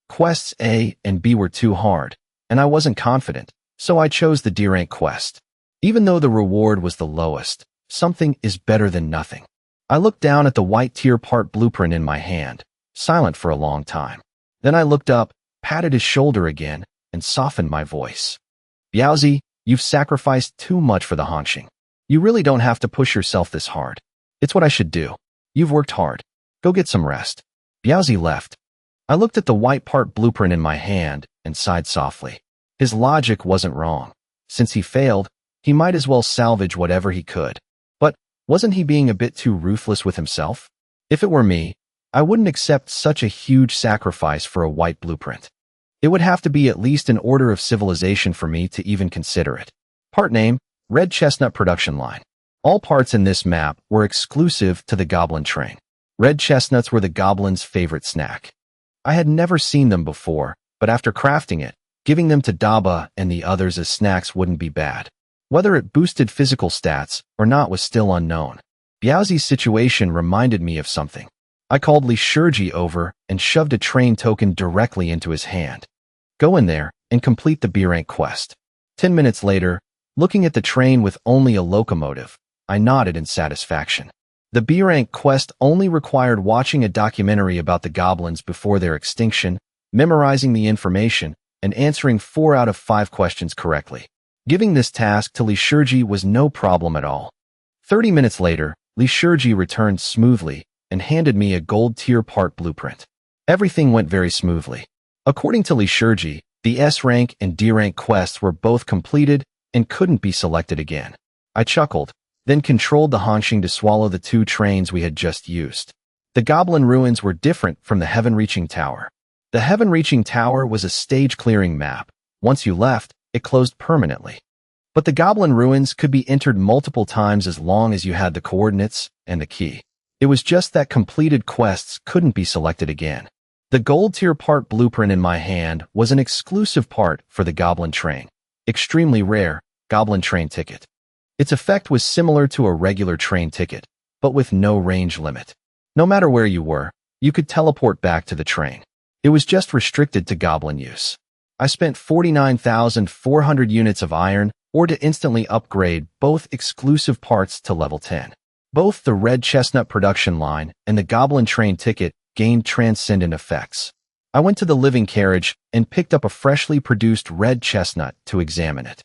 Quests A and B were too hard, and I wasn't confident, so I chose the D-rank quest. Even though the reward was the lowest, something is better than nothing. I looked down at the white tier part blueprint in my hand, silent for a long time. Then I looked up, patted his shoulder again, and softened my voice. Biaozi, you've sacrificed too much for the Hongxing. You really don't have to push yourself this hard. It's what I should do. You've worked hard. Go get some rest. Biaozi left. I looked at the white part blueprint in my hand and sighed softly. His logic wasn't wrong. Since he failed, he might as well salvage whatever he could. But wasn't he being a bit too ruthless with himself? If it were me, I wouldn't accept such a huge sacrifice for a white blueprint. It would have to be at least an order of civilization for me to even consider it. Part name, Red Chestnut Production Line. All parts in this map were exclusive to the goblin train. Red chestnuts were the goblin's favorite snack. I had never seen them before, but after crafting it, giving them to Daba and the others as snacks wouldn't be bad. Whether it boosted physical stats or not was still unknown. Biaozi's situation reminded me of something. I called Li Shurji over and shoved a train token directly into his hand. Go in there and complete the B-rank quest. 10 minutes later, looking at the train with only a locomotive, I nodded in satisfaction. The B-rank quest only required watching a documentary about the goblins before their extinction, memorizing the information, and answering 4 out of 5 questions correctly. Giving this task to Li Shurji was no problem at all. 30 minutes later, Li Shurji returned smoothly and handed me a gold tier part blueprint. Everything went very smoothly. According to Li Shurji, the S-rank and D-rank quests were both completed and couldn't be selected again. I chuckled, then controlled the Hongxing to swallow the 2 trains we had just used. The Goblin Ruins were different from the Heaven-Reaching Tower. The Heaven-Reaching Tower was a stage-clearing map. Once you left, it closed permanently. But the Goblin Ruins could be entered multiple times as long as you had the coordinates and the key. It was just that completed quests couldn't be selected again. The gold tier part blueprint in my hand was an exclusive part for the Goblin Train. Extremely rare, Goblin Train ticket. Its effect was similar to a regular train ticket, but with no range limit. No matter where you were, you could teleport back to the train. It was just restricted to Goblin use. I spent 49,400 units of iron or to instantly upgrade both exclusive parts to level 10. Both the Red Chestnut Production Line and the Goblin Train ticket gained transcendent effects. I went to the living carriage and picked up a freshly produced red chestnut to examine it.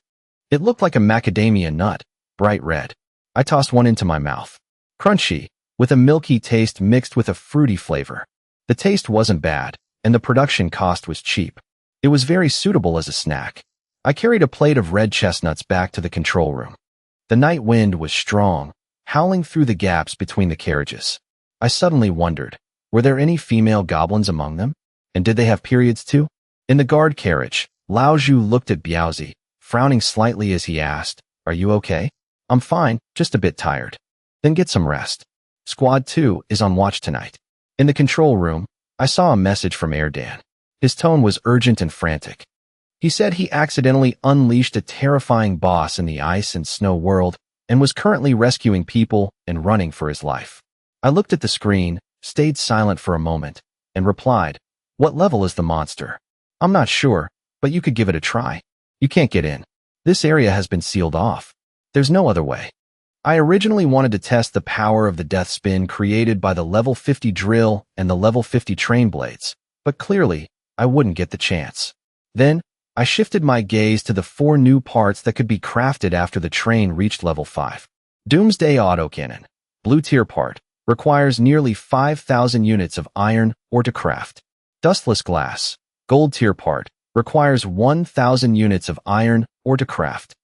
It looked like a macadamia nut, bright red. I tossed one into my mouth. Crunchy, with a milky taste mixed with a fruity flavor. The taste wasn't bad, and the production cost was cheap. It was very suitable as a snack. I carried a plate of red chestnuts back to the control room. The night wind was strong, howling through the gaps between the carriages. I suddenly wondered, were there any female goblins among them? And did they have periods too? In the guard carriage, Lao Zhu looked at Biaozi, frowning slightly as he asked, "Are you okay?" "I'm fine, just a bit tired." "Then get some rest. Squad 2 is on watch tonight." In the control room, I saw a message from Erdan. His tone was urgent and frantic. He said he accidentally unleashed a terrifying boss in the ice and snow world and was currently rescuing people and running for his life. I looked at the screen, stayed silent for a moment, and replied, "What level is the monster?" "I'm not sure, but you could give it a try." "You can't get in. This area has been sealed off. There's no other way." I originally wanted to test the power of the death spin created by the level 50 drill and the level 50 train blades, but clearly, I wouldn't get the chance. Then, I shifted my gaze to the 4 new parts that could be crafted after the train reached level 5. Doomsday Autocannon, blue tier part, requires nearly 5,000 units of iron ore to craft. Dustless Glass, gold tier part, requires 1,000 units of iron ore to craft.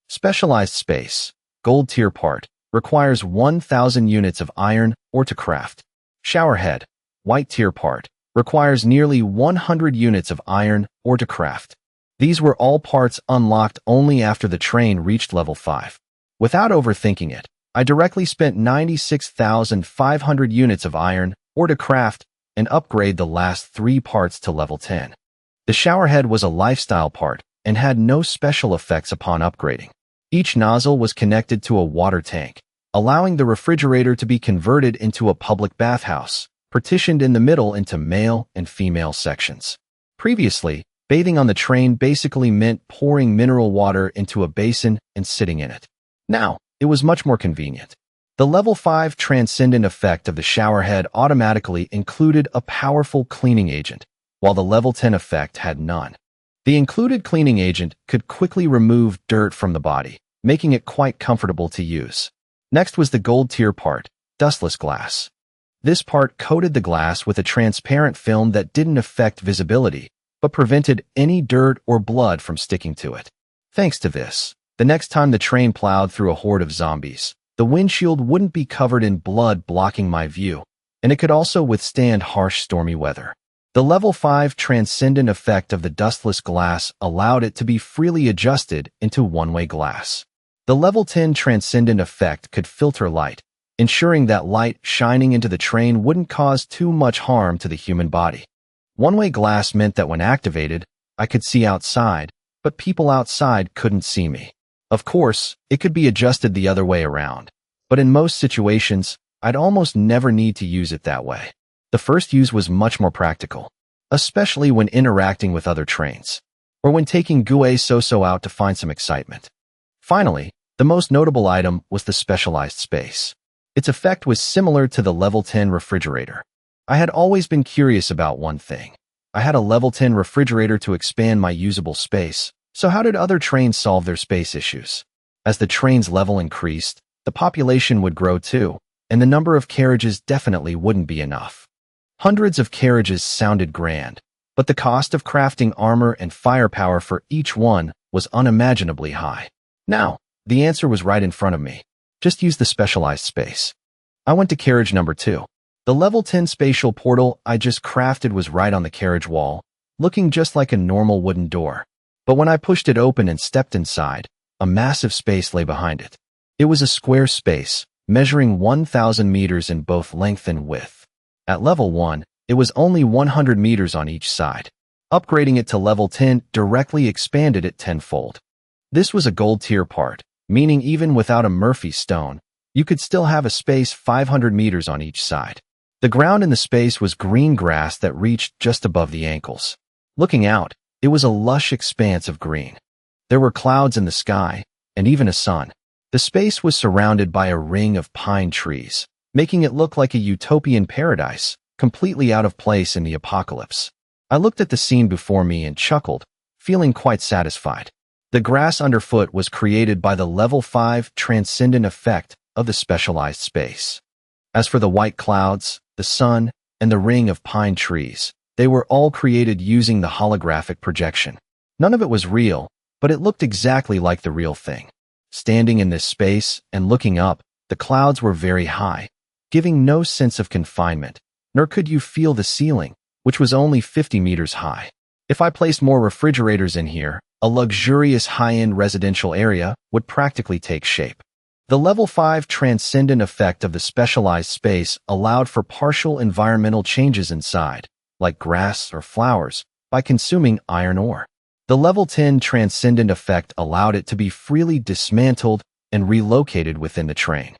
Specialized Space, gold tier part, requires 1,000 units of iron ore to craft. Showerhead, white tier part, requires nearly 100 units of iron ore to craft. These were all parts unlocked only after the train reached level 5. Without overthinking it, I directly spent 96,500 units of iron ore to craft and upgrade the last 3 parts to level 10. The showerhead was a lifestyle part and had no special effects upon upgrading. Each nozzle was connected to a water tank, allowing the refrigerator to be converted into a public bathhouse, partitioned in the middle into male and female sections. Previously, bathing on the train basically meant pouring mineral water into a basin and sitting in it. Now, it was much more convenient. The level 5 transcendent effect of the showerhead automatically included a powerful cleaning agent, while the level 10 effect had none. The included cleaning agent could quickly remove dirt from the body, making it quite comfortable to use. Next was the gold tier part, Dustless Glass. This part coated the glass with a transparent film that didn't affect visibility, but prevented any dirt or blood from sticking to it. Thanks to this, the next time the train plowed through a horde of zombies, the windshield wouldn't be covered in blood blocking my view, and it could also withstand harsh stormy weather. The level 5 transcendent effect of the dustless glass allowed it to be freely adjusted into one-way glass. The level 10 transcendent effect could filter light, ensuring that light shining into the train wouldn't cause too much harm to the human body. One-way glass meant that when activated, I could see outside, but people outside couldn't see me. Of course, it could be adjusted the other way around, but in most situations, I'd almost never need to use it that way. The first use was much more practical, especially when interacting with other trains, or when taking Gue Soso out to find some excitement. Finally, the most notable item was the specialized space. Its effect was similar to the level 10 refrigerator. I had always been curious about one thing. I had a level 10 refrigerator to expand my usable space, so how did other trains solve their space issues? As the train's level increased, the population would grow too, and the number of carriages definitely wouldn't be enough. Hundreds of carriages sounded grand, but the cost of crafting armor and firepower for each one was unimaginably high. Now, the answer was right in front of me. Just use the specialized space. I went to carriage number 2. The level 10 spatial portal I just crafted was right on the carriage wall, looking just like a normal wooden door. But when I pushed it open and stepped inside, a massive space lay behind it. It was a square space, measuring 1,000 meters in both length and width. At level 1, it was only 100 meters on each side. Upgrading it to level 10 directly expanded it tenfold. This was a gold tier part, meaning even without a Murphy stone, you could still have a space 500 meters on each side. The ground in the space was green grass that reached just above the ankles. Looking out, it was a lush expanse of green. There were clouds in the sky, and even a sun. The space was surrounded by a ring of pine trees, making it look like a utopian paradise, completely out of place in the apocalypse. I looked at the scene before me and chuckled, feeling quite satisfied. The grass underfoot was created by the level 5 transcendent effect of the specialized space. As for the white clouds, the sun, and the ring of pine trees, they were all created using the holographic projection. None of it was real, but it looked exactly like the real thing. Standing in this space and looking up, the clouds were very high, giving no sense of confinement, nor could you feel the ceiling, which was only 50 meters high. If I placed more refrigerators in here, a luxurious high-end residential area would practically take shape. The level 5 transcendent effect of the specialized space allowed for partial environmental changes inside, like grass or flowers, by consuming iron ore. The level 10 transcendent effect allowed it to be freely dismantled and relocated within the train.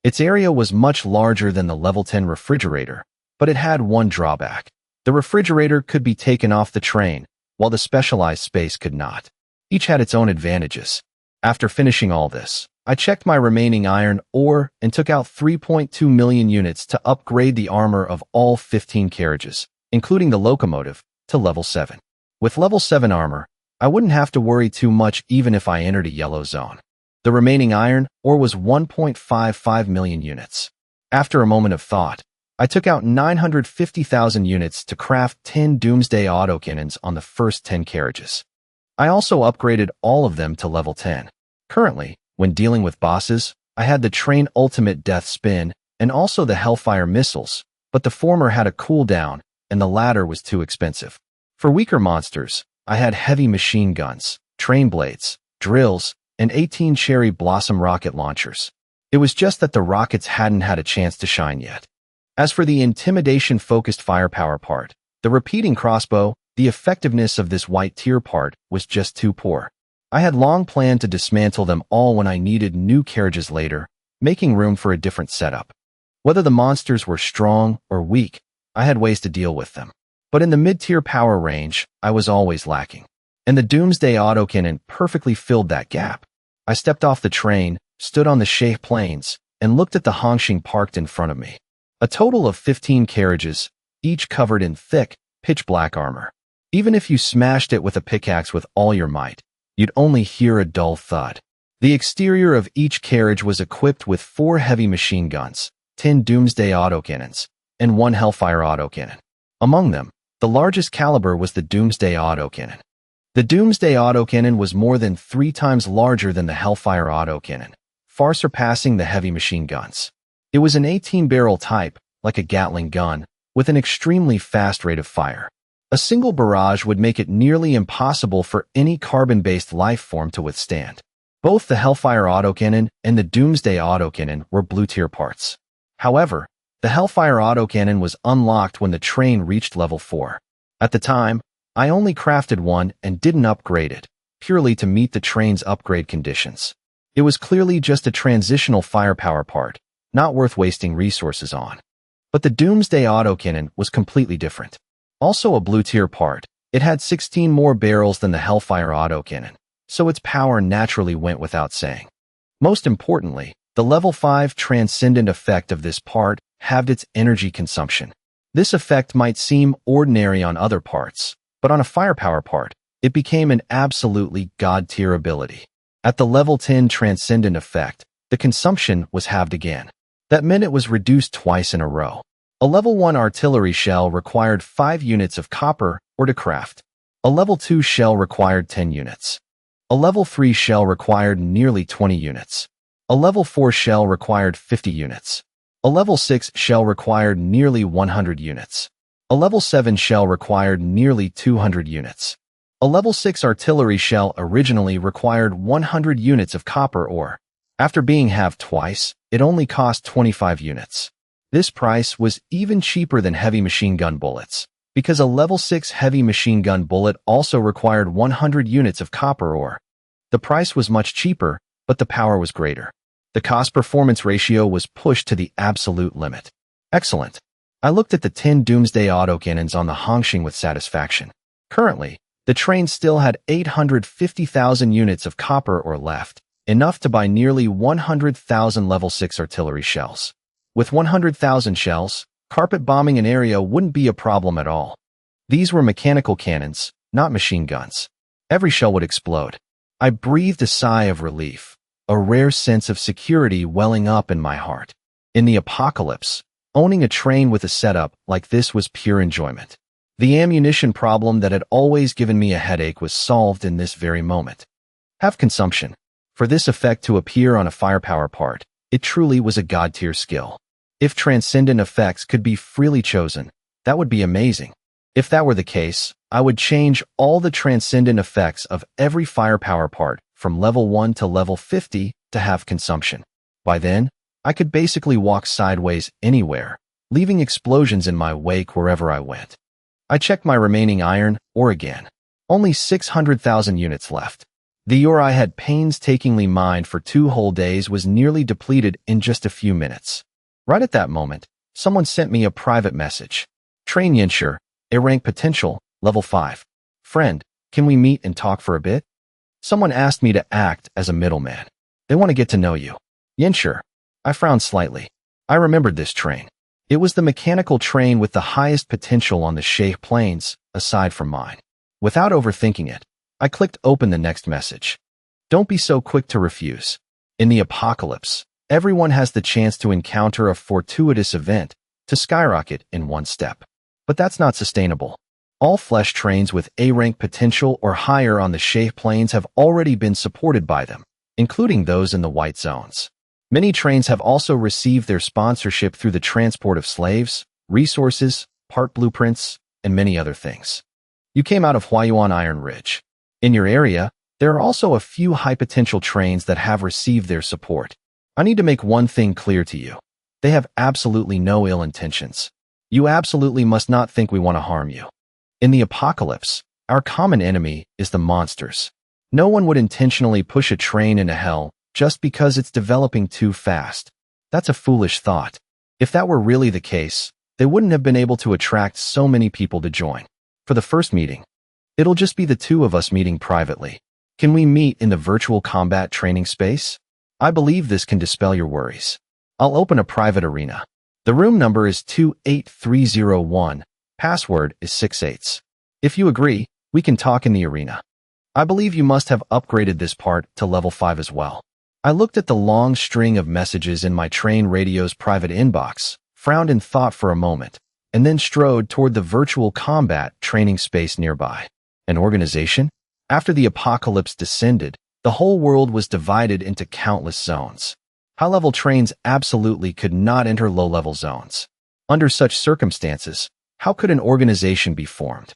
Its area was much larger than the level 10 refrigerator, but it had one drawback. The refrigerator could be taken off the train, while the specialized space could not. Each had its own advantages. After finishing all this, I checked my remaining iron ore and took out 3.2 million units to upgrade the armor of all 15 carriages, including the locomotive, to level 7. With level 7 armor, I wouldn't have to worry too much even if I entered a yellow zone. The remaining iron ore was 1.55 million units. After a moment of thought, I took out 950,000 units to craft 10 doomsday autocannons on the first 10 carriages. I also upgraded all of them to level 10. Currently, when dealing with bosses, I had the train ultimate death spin and also the Hellfire missiles, but the former had a cooldown and the latter was too expensive. For weaker monsters, I had heavy machine guns, train blades, drills, and 18 cherry blossom rocket launchers. It was just that the rockets hadn't had a chance to shine yet. As for the intimidation-focused firepower part, the repeating crossbow, the effectiveness of this white tier part was just too poor. I had long planned to dismantle them all when I needed new carriages later, making room for a different setup. Whether the monsters were strong or weak, I had ways to deal with them. But in the mid-tier power range, I was always lacking. And the Doomsday Autocannon perfectly filled that gap. I stepped off the train, stood on the Sheh Plains, and looked at the Hongxing parked in front of me. A total of 15 carriages, each covered in thick, pitch-black armor. Even if you smashed it with a pickaxe with all your might, you'd only hear a dull thud. The exterior of each carriage was equipped with 4 heavy machine guns, 10 Doomsday Autocannons, and 1 Hellfire Autocannon. Among them, the largest caliber was the Doomsday Autocannon. The Doomsday autocannon was more than 3 times larger than the Hellfire autocannon, far surpassing the heavy machine guns. It was an 18-barrel type, like a Gatling gun, with an extremely fast rate of fire. A single barrage would make it nearly impossible for any carbon-based life form to withstand. Both the Hellfire autocannon and the Doomsday autocannon were blue-tier parts. However, the Hellfire autocannon was unlocked when the train reached level 4. At the time, I only crafted one and didn't upgrade it, purely to meet the train's upgrade conditions. It was clearly just a transitional firepower part, not worth wasting resources on. But the Doomsday autocannon was completely different. Also a blue-tier part, it had 16 more barrels than the Hellfire autocannon, so its power naturally went without saying. Most importantly, the level 5 transcendent effect of this part halved its energy consumption. This effect might seem ordinary on other parts, but on a firepower part, it became an absolutely god-tier ability. At the level 10 transcendent effect, the consumption was halved again. That meant it was reduced twice in a row. A level 1 artillery shell required 5 units of copper or to craft. A level 2 shell required 10 units. A level 3 shell required nearly 20 units. A level 4 shell required 50 units. A level 6 shell required nearly 100 units. A level 7 shell required nearly 200 units. A level 6 artillery shell originally required 100 units of copper ore. After being halved twice, it only cost 25 units. This price was even cheaper than heavy machine gun bullets, because a level 6 heavy machine gun bullet also required 100 units of copper ore. The price was much cheaper, but the power was greater. The cost-performance ratio was pushed to the absolute limit. Excellent. I looked at the 10 Doomsday autocannons on the Hongxing with satisfaction. Currently, the train still had 850,000 units of copper ore left, enough to buy nearly 100,000 level 6 artillery shells. With 100,000 shells, carpet bombing an area wouldn't be a problem at all. These were mechanical cannons, not machine guns. Every shell would explode. I breathed a sigh of relief, a rare sense of security welling up in my heart. In the apocalypse, owning a train with a setup like this was pure enjoyment. The ammunition problem that had always given me a headache was solved in this very moment. Have consumption. For this effect to appear on a firepower part, it truly was a god-tier skill. If transcendent effects could be freely chosen, that would be amazing. If that were the case, I would change all the transcendent effects of every firepower part from level 1 to level 50 to have consumption. By then, I could basically walk sideways anywhere, leaving explosions in my wake wherever I went. I checked my remaining iron ore again. Only 600,000 units left. The ore I had painstakingly mined for 2 whole days was nearly depleted in just a few minutes. Right at that moment, someone sent me a private message. Train Yinshur, A rank potential, level 5. Friend, can we meet and talk for a bit? Someone asked me to act as a middleman. They want to get to know you. Yinshur. I frowned slightly. I remembered this train. It was the mechanical train with the highest potential on the Shay Plains, aside from mine. Without overthinking it, I clicked open the next message. Don't be so quick to refuse. In the apocalypse, everyone has the chance to encounter a fortuitous event, to skyrocket in one step. But that's not sustainable. All flesh trains with A-rank potential or higher on the Shay Plains have already been supported by them, including those in the white zones. Many trains have also received their sponsorship through the transport of slaves, resources, part blueprints, and many other things. You came out of Huayuan Iron Ridge. In your area, there are also a few high-potential trains that have received their support. I need to make one thing clear to you. They have absolutely no ill intentions. You absolutely must not think we want to harm you. In the apocalypse, our common enemy is the monsters. No one would intentionally push a train into hell just because it's developing too fast. That's a foolish thought. If that were really the case, they wouldn't have been able to attract so many people to join. For the first meeting, it'll just be the two of us meeting privately. Can we meet in the virtual combat training space? I believe this can dispel your worries. I'll open a private arena. The room number is 28301. Password is 68. If you agree, we can talk in the arena. I believe you must have upgraded this part to level 5 as well. I looked at the long string of messages in my train radio's private inbox, frowned in thought for a moment, and then strode toward the virtual combat training space nearby. An organization? After the apocalypse descended, the whole world was divided into countless zones. High-level trains absolutely could not enter low-level zones. Under such circumstances, how could an organization be formed?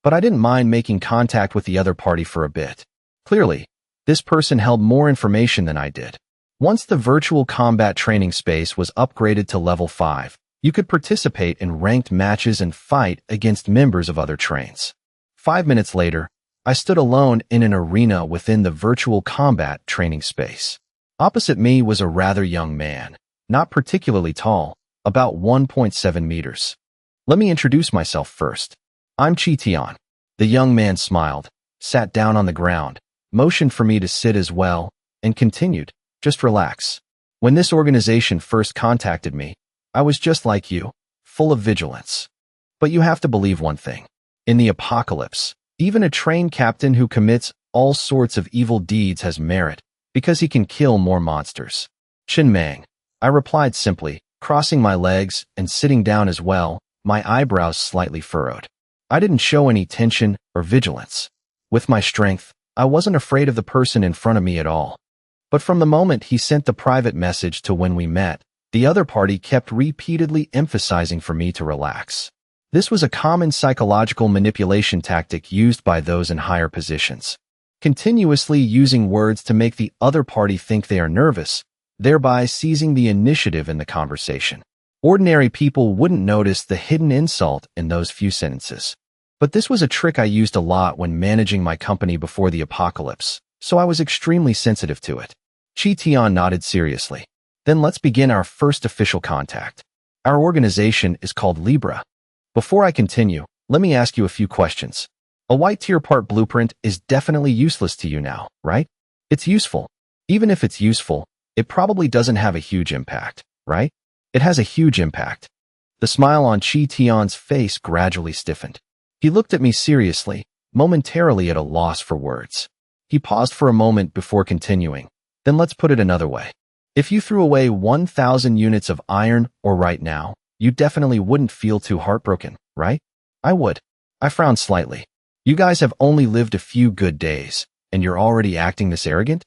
But I didn't mind making contact with the other party for a bit. Clearly, this person held more information than I did. Once the virtual combat training space was upgraded to level 5, you could participate in ranked matches and fight against members of other trains. 5 minutes later, I stood alone in an arena within the virtual combat training space. Opposite me was a rather young man, not particularly tall, about 1.7 meters. Let me introduce myself first. I'm Chi-Tian. The young man smiled, sat down on the ground, motioned for me to sit as well, and continued, just relax. When this organization first contacted me, I was just like you, full of vigilance. But you have to believe one thing. In the apocalypse, even a train captain who commits all sorts of evil deeds has merit, because he can kill more monsters. Chin Mang, I replied simply, crossing my legs and sitting down as well, my eyebrows slightly furrowed. I didn't show any tension or vigilance. With my strength, I wasn't afraid of the person in front of me at all. But from the moment he sent the private message to when we met, the other party kept repeatedly emphasizing for me to relax. This was a common psychological manipulation tactic used by those in higher positions, continuously using words to make the other party think they are nervous, thereby seizing the initiative in the conversation. Ordinary people wouldn't notice the hidden insult in those few sentences. But this was a trick I used a lot when managing my company before the apocalypse, so I was extremely sensitive to it. Chi-Tian nodded seriously. Then let's begin our first official contact. Our organization is called Libra. Before I continue, let me ask you a few questions. A white tier part blueprint is definitely useless to you now, right? It's useful. Even if it's useful, it probably doesn't have a huge impact, right? It has a huge impact. The smile on Chi-Tian's face gradually stiffened. He looked at me seriously, momentarily at a loss for words. He paused for a moment before continuing. Then let's put it another way. If you threw away 1,000 units of iron or right now, you definitely wouldn't feel too heartbroken, right? I would. I frowned slightly. You guys have only lived a few good days, and you're already acting this arrogant?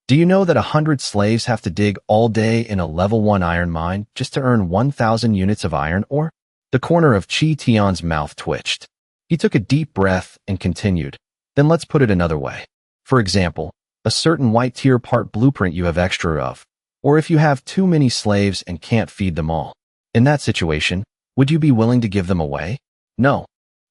Do you know that 100 slaves have to dig all day in a level 1 iron mine just to earn 1,000 units of iron ore? The corner of Chi-Tian's mouth twitched. He took a deep breath and continued. Then let's put it another way. For example, a certain white tier part blueprint you have extra of, or if you have too many slaves and can't feed them all. In that situation, would you be willing to give them away? No.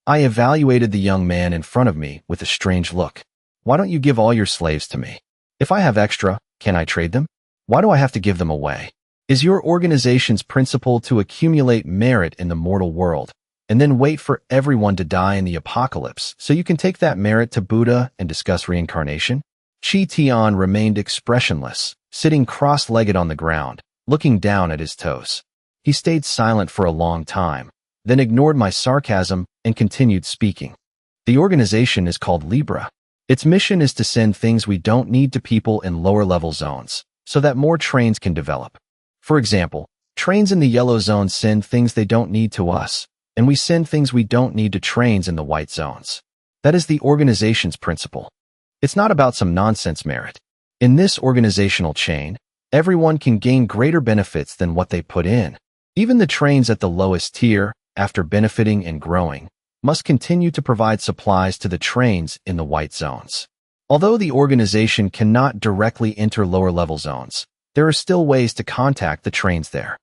I evaluated the young man in front of me with a strange look. Why don't you give all your slaves to me? If I have extra, can I trade them? Why do I have to give them away? Is your organization's principle to accumulate merit in the mortal world, and then wait for everyone to die in the apocalypse so you can take that merit to Buddha and discuss reincarnation? Chi-Tian remained expressionless, sitting cross-legged on the ground, looking down at his toes. He stayed silent for a long time, then ignored my sarcasm and continued speaking. The organization is called Libra. Its mission is to send things we don't need to people in lower-level zones, so that more trains can develop. For example, trains in the yellow zone send things they don't need to us, and we send things we don't need to trains in the white zones. That is the organization's principle. It's not about some nonsense merit. In this organizational chain, everyone can gain greater benefits than what they put in. Even the trains at the lowest tier, after benefiting and growing, must continue to provide supplies to the trains in the white zones. Although the organization cannot directly enter lower-level zones, there are still ways to contact the trains there.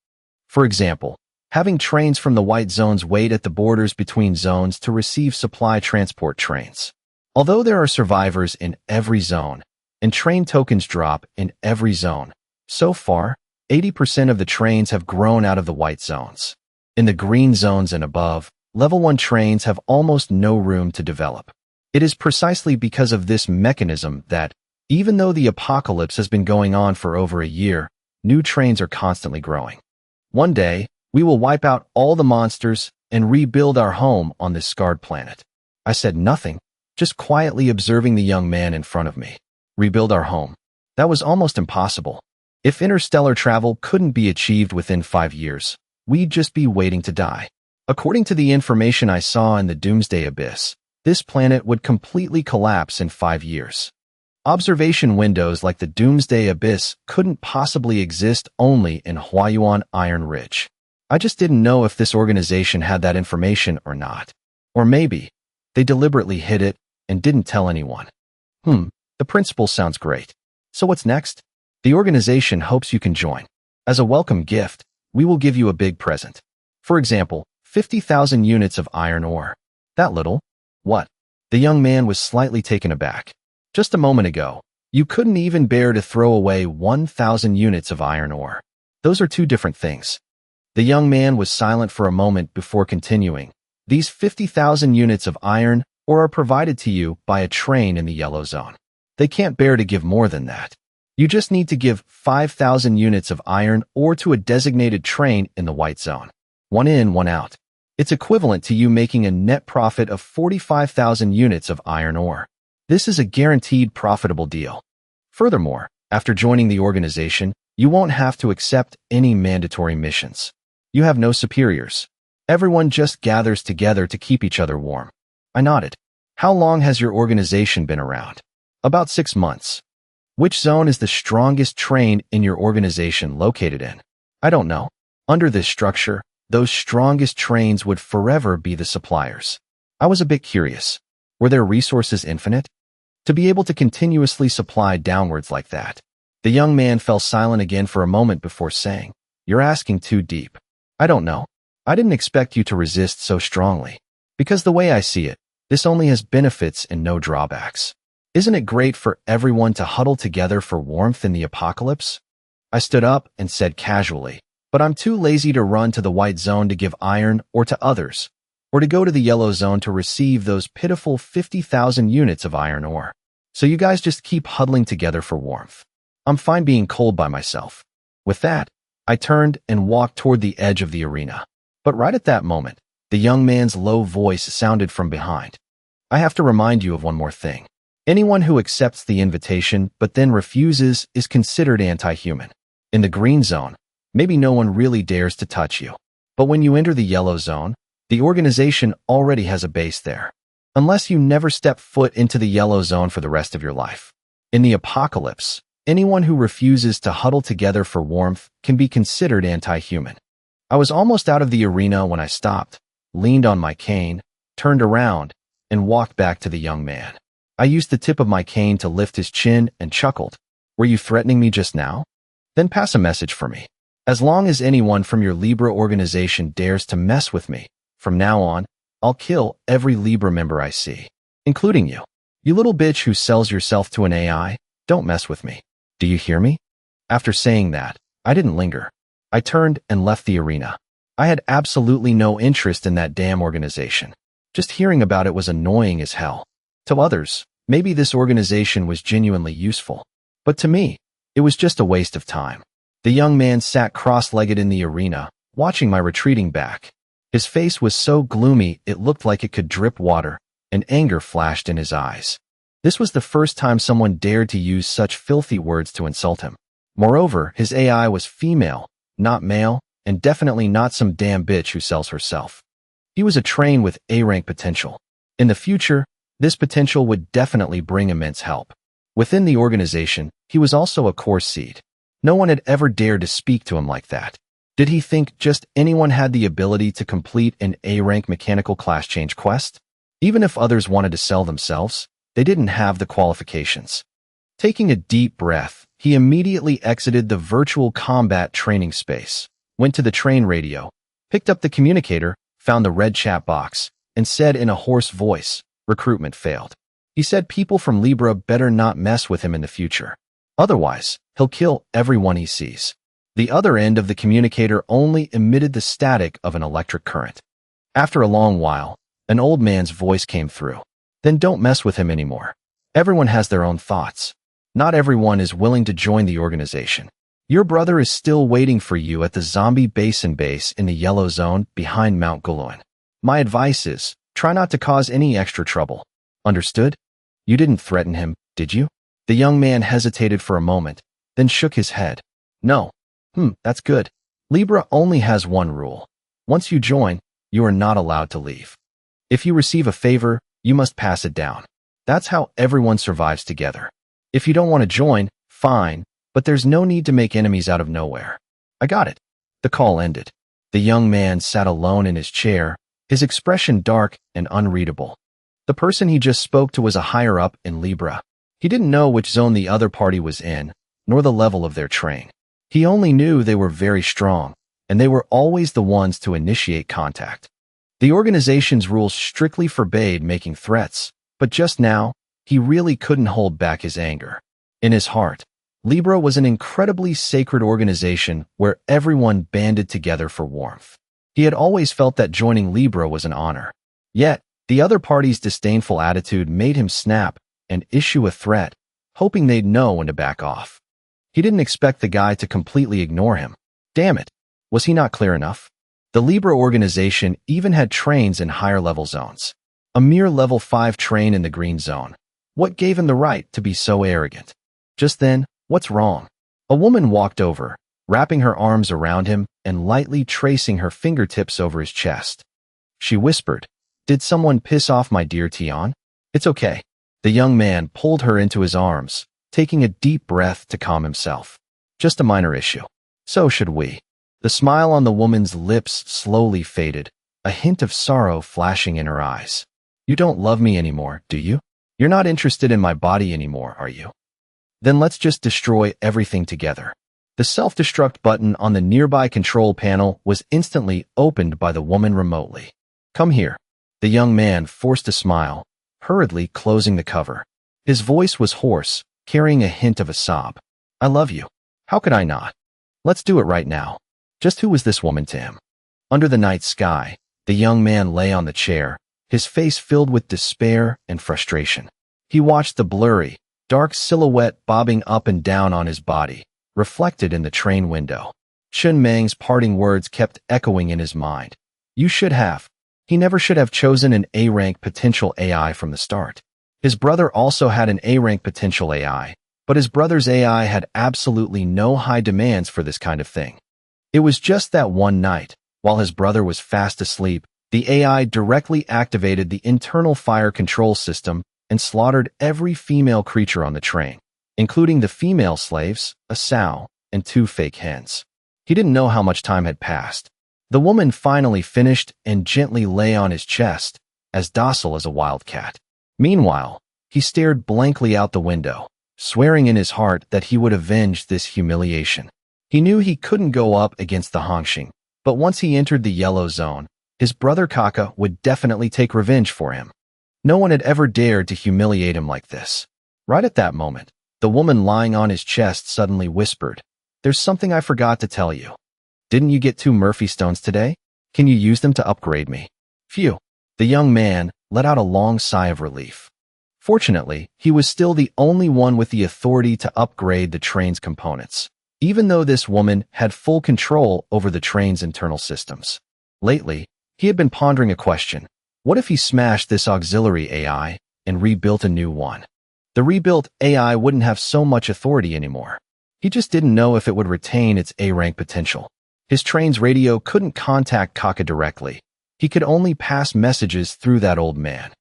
For example, having trains from the white zones wait at the borders between zones to receive supply transport trains. Although there are survivors in every zone, and train tokens drop in every zone, so far, 80% of the trains have grown out of the white zones. In the green zones and above, level 1 trains have almost no room to develop. It is precisely because of this mechanism that, even though the apocalypse has been going on for over a year, new trains are constantly growing. One day, we will wipe out all the monsters and rebuild our home on this scarred planet. I said nothing, just quietly observing the young man in front of me. Rebuild our home. That was almost impossible. If interstellar travel couldn't be achieved within 5 years, we'd just be waiting to die. According to the information I saw in the Doomsday Abyss, this planet would completely collapse in 5 years. Observation windows like the Doomsday Abyss couldn't possibly exist only in Huayuan Iron Ridge. I just didn't know if this organization had that information or not. Or maybe they deliberately hid it and didn't tell anyone. The principle sounds great. So what's next? The organization hopes you can join. As a welcome gift, we will give you a big present. For example, 50,000 units of iron ore. That little? What? The young man was slightly taken aback. Just a moment ago, you couldn't even bear to throw away 1,000 units of iron ore. Those are two different things. The young man was silent for a moment before continuing. These 50,000 units of iron ore are provided to you by a train in the yellow zone. They can't bear to give more than that. You just need to give 5,000 units of iron ore to a designated train in the white zone. One in, one out. It's equivalent to you making a net profit of 45,000 units of iron ore. This is a guaranteed profitable deal. Furthermore, after joining the organization, you won't have to accept any mandatory missions. You have no superiors. Everyone just gathers together to keep each other warm. I nodded. How long has your organization been around? About 6 months. Which zone is the strongest train in your organization located in? I don't know. Under this structure, those strongest trains would forever be the suppliers. I was a bit curious. Were their resources infinite? To be able to continuously supply downwards like that. The young man fell silent again for a moment before saying, "You're asking too deep. I don't know. I didn't expect you to resist so strongly. Because the way I see it, this only has benefits and no drawbacks. Isn't it great for everyone to huddle together for warmth in the apocalypse?" I stood up and said casually, "But I'm too lazy to run to the white zone to give iron or to others, or to go to the yellow zone to receive those pitiful 50,000 units of iron ore. So you guys just keep huddling together for warmth. I'm fine being cold by myself." With that, I turned and walked toward the edge of the arena. But right at that moment, the young man's low voice sounded from behind. "I have to remind you of one more thing. Anyone who accepts the invitation but then refuses is considered anti-human. In the green zone, maybe no one really dares to touch you. But when you enter the yellow zone, the organization already has a base there. Unless you never step foot into the yellow zone for the rest of your life. In the apocalypse, anyone who refuses to huddle together for warmth can be considered anti-human." I was almost out of the arena when I stopped, leaned on my cane, turned around, and walked back to the young man. I used the tip of my cane to lift his chin and chuckled. "Were you threatening me just now? Then pass a message for me. As long as anyone from your Libra organization dares to mess with me, from now on, I'll kill every Libra member I see, including you. You little bitch who sells yourself to an AI, don't mess with me. Do you hear me?" After saying that, I didn't linger. I turned and left the arena. I had absolutely no interest in that damn organization. Just hearing about it was annoying as hell. To others, maybe this organization was genuinely useful. But to me, it was just a waste of time. The young man sat cross-legged in the arena, watching my retreating back. His face was so gloomy it looked like it could drip water, and anger flashed in his eyes. This was the first time someone dared to use such filthy words to insult him. Moreover, his AI was female, not male, and definitely not some damn bitch who sells herself. He was a train with A-rank potential. In the future, this potential would definitely bring immense help. Within the organization, he was also a core seed. No one had ever dared to speak to him like that. Did he think just anyone had the ability to complete an A-rank mechanical class change quest? Even if others wanted to sell themselves, they didn't have the qualifications. Taking a deep breath, he immediately exited the virtual combat training space, went to the train radio, picked up the communicator, found the red chat box, and said in a hoarse voice, "Recruitment failed." He said people from Libra better not mess with him in the future. Otherwise, he'll kill everyone he sees. The other end of the communicator only emitted the static of an electric current. After a long while, an old man's voice came through. "Then don't mess with him anymore. Everyone has their own thoughts. Not everyone is willing to join the organization. Your brother is still waiting for you at the zombie basin base in the yellow zone behind Mount Guluan. My advice is, try not to cause any extra trouble. Understood? You didn't threaten him, did you?" The young man hesitated for a moment, then shook his head. "No." That's good. Libra only has one rule. Once you join, you are not allowed to leave. If you receive a favor, You must pass it down. That's how everyone survives together. If you don't want to join, fine, but there's no need to make enemies out of nowhere. I got it. The call ended. The young man sat alone in his chair, his expression dark and unreadable. The person he just spoke to was a higher-up in Libra. He didn't know which zone the other party was in, nor the level of their train. He only knew they were very strong, and they were always the ones to initiate contact. The organization's rules strictly forbade making threats, but just now, he really couldn't hold back his anger. In his heart, Libra was an incredibly sacred organization where everyone banded together for warmth. He had always felt that joining Libra was an honor. Yet, the other party's disdainful attitude made him snap and issue a threat, hoping they'd know when to back off. He didn't expect the guy to completely ignore him. Damn it, was he not clear enough? The Libra organization even had trains in higher-level zones. A mere level 5 train in the green zone. What gave him the right to be so arrogant? Just then, what's wrong? A woman walked over, wrapping her arms around him and lightly tracing her fingertips over his chest. She whispered, "Did someone piss off my dear Tian?" "It's okay." The young man pulled her into his arms, taking a deep breath to calm himself. "Just a minor issue. So should we." The smile on the woman's lips slowly faded, a hint of sorrow flashing in her eyes. "You don't love me anymore, do you? You're not interested in my body anymore, are you? Then let's just destroy everything together." The self-destruct button on the nearby control panel was instantly opened by the woman remotely. "Come here." The young man forced a smile, hurriedly closing the cover. His voice was hoarse, carrying a hint of a sob. "I love you. How could I not? Let's do it right now." Just who was this woman to him? Under the night sky, the young man lay on the chair, his face filled with despair and frustration. He watched the blurry, dark silhouette bobbing up and down on his body, reflected in the train window. Chun Meng's parting words kept echoing in his mind. You should have. He never should have chosen an A-rank potential AI from the start. His brother also had an A-rank potential AI, but his brother's AI had absolutely no high demands for this kind of thing. It was just that one night, while his brother was fast asleep, the AI directly activated the internal fire control system and slaughtered every female creature on the train, including the female slaves, a sow, and 2 fake hens. He didn't know how much time had passed. The woman finally finished and gently lay on his chest, as docile as a wildcat. Meanwhile, he stared blankly out the window, swearing in his heart that he would avenge this humiliation. He knew he couldn't go up against the Hongxing, but once he entered the yellow zone, his brother Kaka would definitely take revenge for him. No one had ever dared to humiliate him like this. Right at that moment, the woman lying on his chest suddenly whispered, "There's something I forgot to tell you. Didn't you get 2 Murphy stones today? Can you use them to upgrade me?" Phew. The young man let out a long sigh of relief. Fortunately, he was still the only one with the authority to upgrade the train's components, even though this woman had full control over the train's internal systems. Lately, he had been pondering a question. What if he smashed this auxiliary AI and rebuilt a new one? The rebuilt AI wouldn't have so much authority anymore. He just didn't know if it would retain its A-rank potential. His train's radio couldn't contact Kaka directly. He could only pass messages through that old man.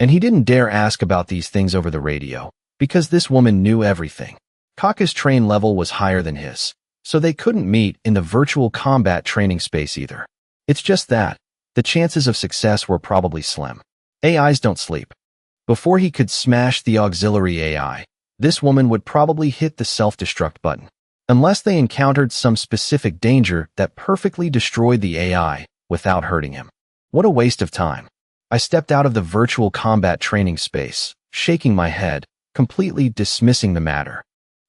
And he didn't dare ask about these things over the radio, because this woman knew everything. Kaka's train level was higher than his, so they couldn't meet in the virtual combat training space either. It's just that the chances of success were probably slim. AIs don't sleep. Before he could smash the auxiliary AI, this woman would probably hit the self-destruct button, unless they encountered some specific danger that perfectly destroyed the AI without hurting him. What a waste of time. I stepped out of the virtual combat training space, shaking my head, completely dismissing the matter.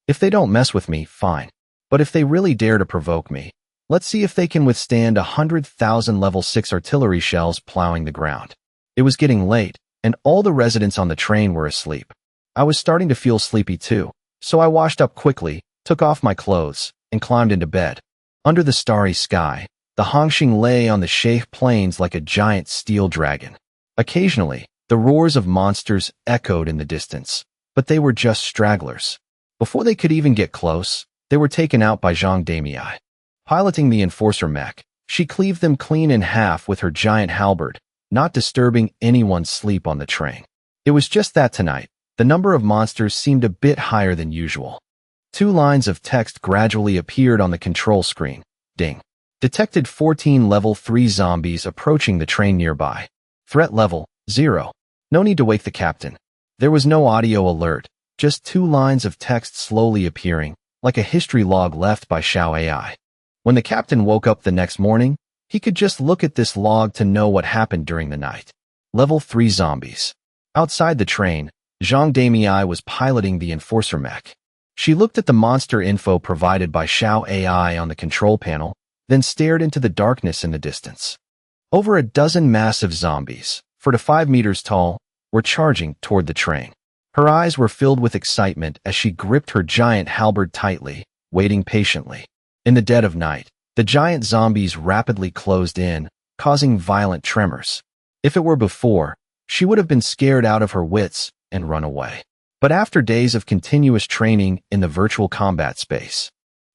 If they don't mess with me, fine. But if they really dare to provoke me, let's see if they can withstand 100,000 level 6 artillery shells plowing the ground. It was getting late, and all the residents on the train were asleep. I was starting to feel sleepy too, so I washed up quickly, took off my clothes, and climbed into bed. Under the starry sky, the Hongxing lay on the Shafe plains like a giant steel dragon. Occasionally, the roars of monsters echoed in the distance, but they were just stragglers. Before they could even get close, they were taken out by Zhang Damei. Piloting the enforcer mech, she cleaved them clean in half with her giant halberd, not disturbing anyone's sleep on the train. It was just that tonight, the number of monsters seemed a bit higher than usual. 2 lines of text gradually appeared on the control screen. Ding. Detected 14 level 3 zombies approaching the train nearby. Threat level 0. No need to wake the captain. There was no audio alert, just 2 lines of text slowly appearing, like a history log left by Xiao AI. When the captain woke up the next morning, he could just look at this log to know what happened during the night. Level 3 zombies. Outside the train, Zhang Damei was piloting the enforcer mech. She looked at the monster info provided by Xiao AI on the control panel, then stared into the darkness in the distance. Over a dozen massive zombies, 4 to 5 meters tall, were charging toward the train. Her eyes were filled with excitement as she gripped her giant halberd tightly, waiting patiently. In the dead of night, the giant zombies rapidly closed in, causing violent tremors. If it were before, she would have been scared out of her wits and run away. But after days of continuous training in the virtual combat space,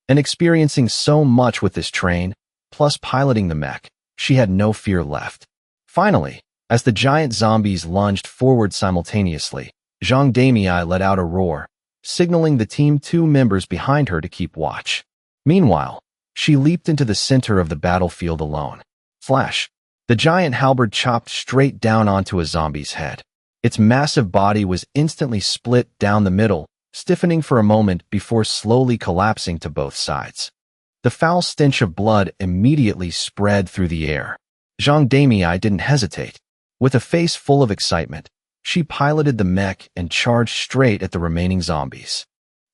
and experiencing so much with this train, plus piloting the mech, she had no fear left. Finally, as the giant zombies lunged forward simultaneously, Zhang Damei let out a roar, signaling the Team 2 members behind her to keep watch. Meanwhile, she leaped into the center of the battlefield alone. Flash! The giant halberd chopped straight down onto a zombie's head. Its massive body was instantly split down the middle, stiffening for a moment before slowly collapsing to both sides. The foul stench of blood immediately spread through the air. Zhang Damei didn't hesitate. With a face full of excitement, she piloted the mech and charged straight at the remaining zombies.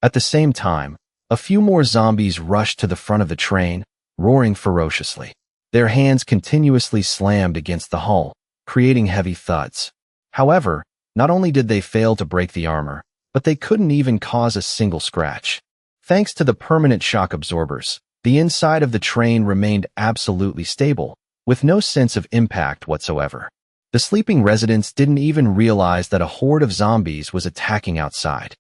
At the same time, a few more zombies rushed to the front of the train, roaring ferociously. Their hands continuously slammed against the hull, creating heavy thuds. However, not only did they fail to break the armor, but they couldn't even cause a single scratch. Thanks to the permanent shock absorbers, the inside of the train remained absolutely stable, with no sense of impact whatsoever. The sleeping residents didn't even realize that a horde of zombies was attacking outside.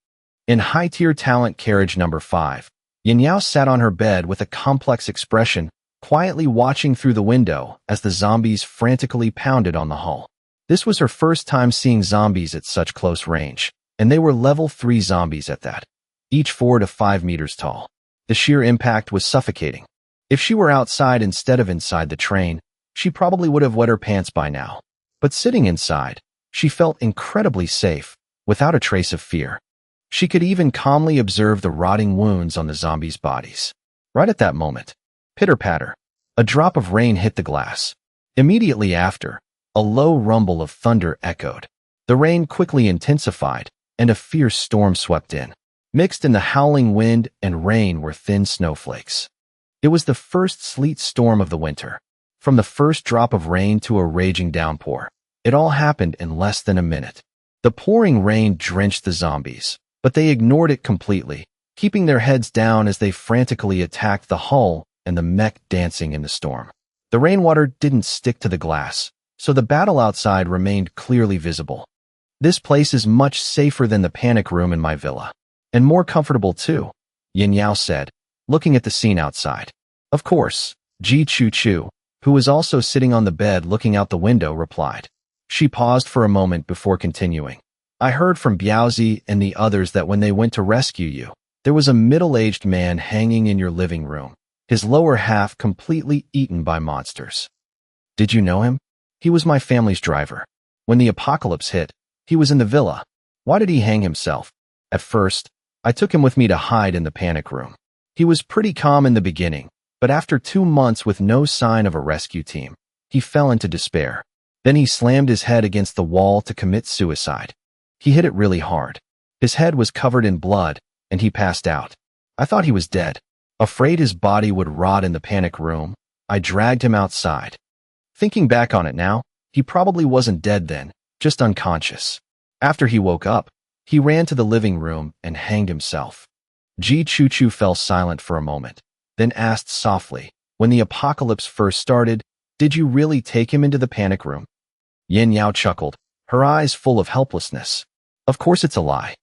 In high-tier talent carriage number 5, Yin Yao sat on her bed with a complex expression, quietly watching through the window as the zombies frantically pounded on the hull. This was her first time seeing zombies at such close range, and they were level 3 zombies at that, each 4 to 5 meters tall. The sheer impact was suffocating. If she were outside instead of inside the train, she probably would have wet her pants by now. But sitting inside, she felt incredibly safe, without a trace of fear. She could even calmly observe the rotting wounds on the zombies' bodies. Right at that moment, pitter-patter, a drop of rain hit the glass. Immediately after, a low rumble of thunder echoed. The rain quickly intensified, and a fierce storm swept in. Mixed in the howling wind and rain were thin snowflakes. It was the first sleet storm of the winter. From the first drop of rain to a raging downpour, it all happened in less than a minute. The pouring rain drenched the zombies, but they ignored it completely, keeping their heads down as they frantically attacked the hull and the mech dancing in the storm. The rainwater didn't stick to the glass, so the battle outside remained clearly visible. This place is much safer than the panic room in my villa. And more comfortable too, Yin Yao said, looking at the scene outside. Of course, Ji Chu Chu, who was also sitting on the bed looking out the window, replied. She paused for a moment before continuing. I heard from Biaozi and the others that when they went to rescue you, there was a middle-aged man hanging in your living room, his lower half completely eaten by monsters. Did you know him? He was my family's driver. When the apocalypse hit, he was in the villa. Why did he hang himself? At first, I took him with me to hide in the panic room. He was pretty calm in the beginning, but after 2 months with no sign of a rescue team, he fell into despair. Then he slammed his head against the wall to commit suicide. He hit it really hard. His head was covered in blood, and he passed out. I thought he was dead. Afraid his body would rot in the panic room, I dragged him outside. Thinking back on it now, he probably wasn't dead then, just unconscious. After he woke up, he ran to the living room and hanged himself. Ji Chu Chu fell silent for a moment, then asked softly, when the apocalypse first started, did you really take him into the panic room? Yin Yao chuckled, her eyes full of helplessness. Of course it's a lie.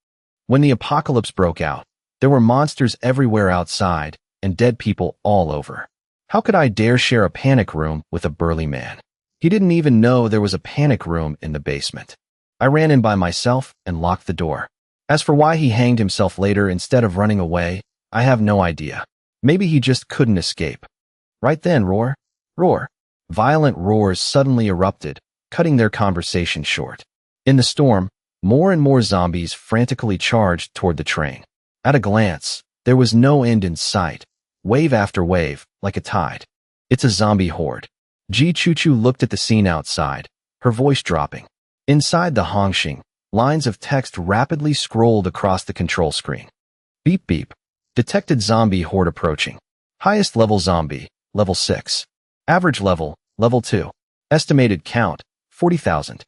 When the apocalypse broke out, there were monsters everywhere outside and dead people all over. How could I dare share a panic room with a burly man? He didn't even know there was a panic room in the basement. I ran in by myself and locked the door. As for why he hanged himself later instead of running away, I have no idea. Maybe he just couldn't escape. Right then, roar, roar. Violent roars suddenly erupted, cutting their conversation short. In the storm, more and more zombies frantically charged toward the train. At a glance, there was no end in sight, wave after wave, like a tide. It's a zombie horde. Ji Chuchu looked at the scene outside, her voice dropping. Inside the Hongxing, lines of text rapidly scrolled across the control screen. Beep beep. Detected zombie horde approaching. Highest level zombie, level 6. Average level, level 2. Estimated count, 40,000.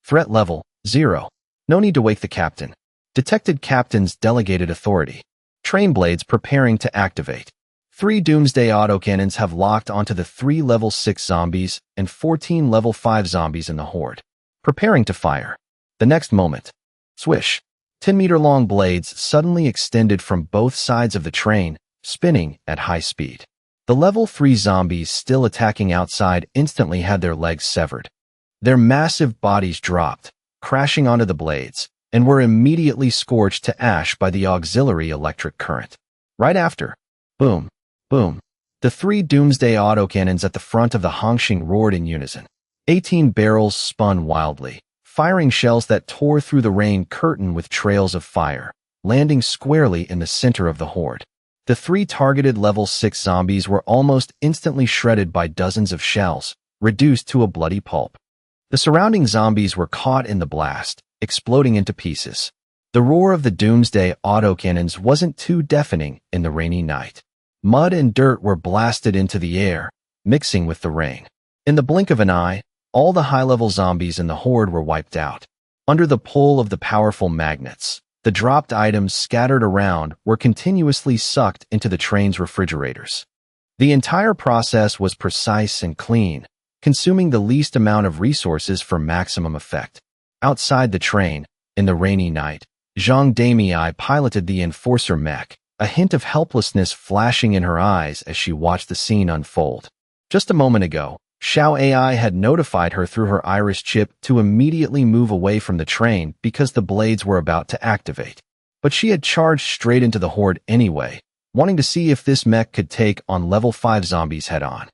Threat level, 0. No need to wake the captain. Detected captain's delegated authority. Train blades preparing to activate. 3 doomsday autocannons have locked onto the 3 level 6 zombies and 14 level 5 zombies in the horde. Preparing to fire. The next moment. Swish. 10-meter-long blades suddenly extended from both sides of the train, spinning at high speed. The level 3 zombies still attacking outside instantly had their legs severed. Their massive bodies dropped, crashing onto the blades, and were immediately scorched to ash by the auxiliary electric current. Right after, boom, boom, the 3 doomsday autocannons at the front of the Hongxing roared in unison. 18 barrels spun wildly, firing shells that tore through the rain curtain with trails of fire, landing squarely in the center of the horde. The 3 targeted level 6 zombies were almost instantly shredded by dozens of shells, reduced to a bloody pulp. The surrounding zombies were caught in the blast, exploding into pieces. The roar of the doomsday autocannons wasn't too deafening in the rainy night. Mud and dirt were blasted into the air, mixing with the rain. In the blink of an eye, all the high-level zombies in the horde were wiped out. Under the pull of the powerful magnets, the dropped items scattered around were continuously sucked into the train's refrigerators. The entire process was precise and clean, consuming the least amount of resources for maximum effect. Outside the train, in the rainy night, Zhang Damei piloted the Enforcer mech, a hint of helplessness flashing in her eyes as she watched the scene unfold. Just a moment ago, Xiao AI had notified her through her iris chip to immediately move away from the train because the blades were about to activate. But she had charged straight into the horde anyway, wanting to see if this mech could take on level 5 zombies head-on.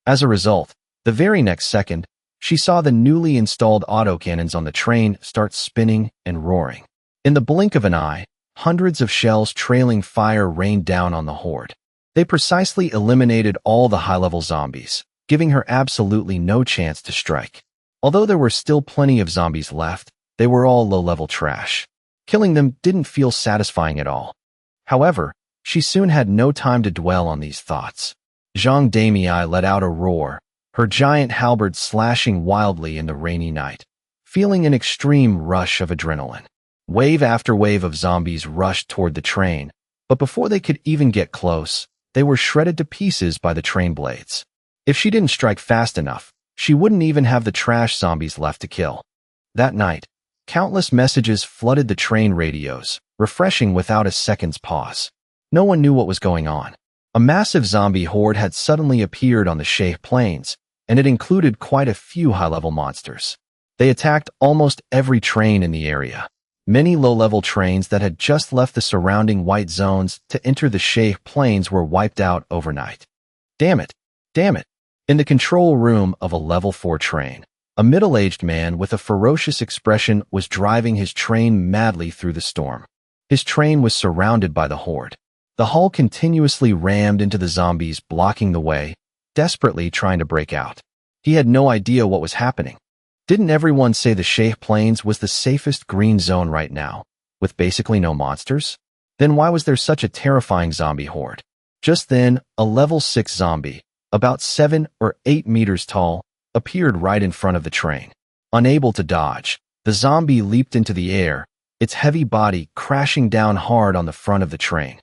As a result, the very next second, she saw the newly installed autocannons on the train start spinning and roaring. In the blink of an eye, hundreds of shells trailing fire rained down on the horde. They precisely eliminated all the high-level zombies, giving her absolutely no chance to strike. Although there were still plenty of zombies left, they were all low-level trash. Killing them didn't feel satisfying at all. However, she soon had no time to dwell on these thoughts. Zhang Damei let out a roar, her giant halberd slashing wildly in the rainy night, feeling an extreme rush of adrenaline. Wave after wave of zombies rushed toward the train, but before they could even get close, they were shredded to pieces by the train blades. If she didn't strike fast enough, she wouldn't even have the trash zombies left to kill. That night, countless messages flooded the train radios, refreshing without a second's pause. No one knew what was going on. A massive zombie horde had suddenly appeared on the Sheikh Plains, and it included quite a few high-level monsters. They attacked almost every train in the area. Many low-level trains that had just left the surrounding white zones to enter the Sheikh Plains were wiped out overnight. Damn it! Damn it! In the control room of a level 4 train, a middle-aged man with a ferocious expression was driving his train madly through the storm. His train was surrounded by the horde. The hull continuously rammed into the zombies, blocking the way, desperately trying to break out. He had no idea what was happening. Didn't everyone say the Sheikh Plains was the safest green zone right now, with basically no monsters? Then why was there such a terrifying zombie horde? Just then, a level 6 zombie, about 7 or 8 meters tall, appeared right in front of the train. Unable to dodge, the zombie leaped into the air, its heavy body crashing down hard on the front of the train.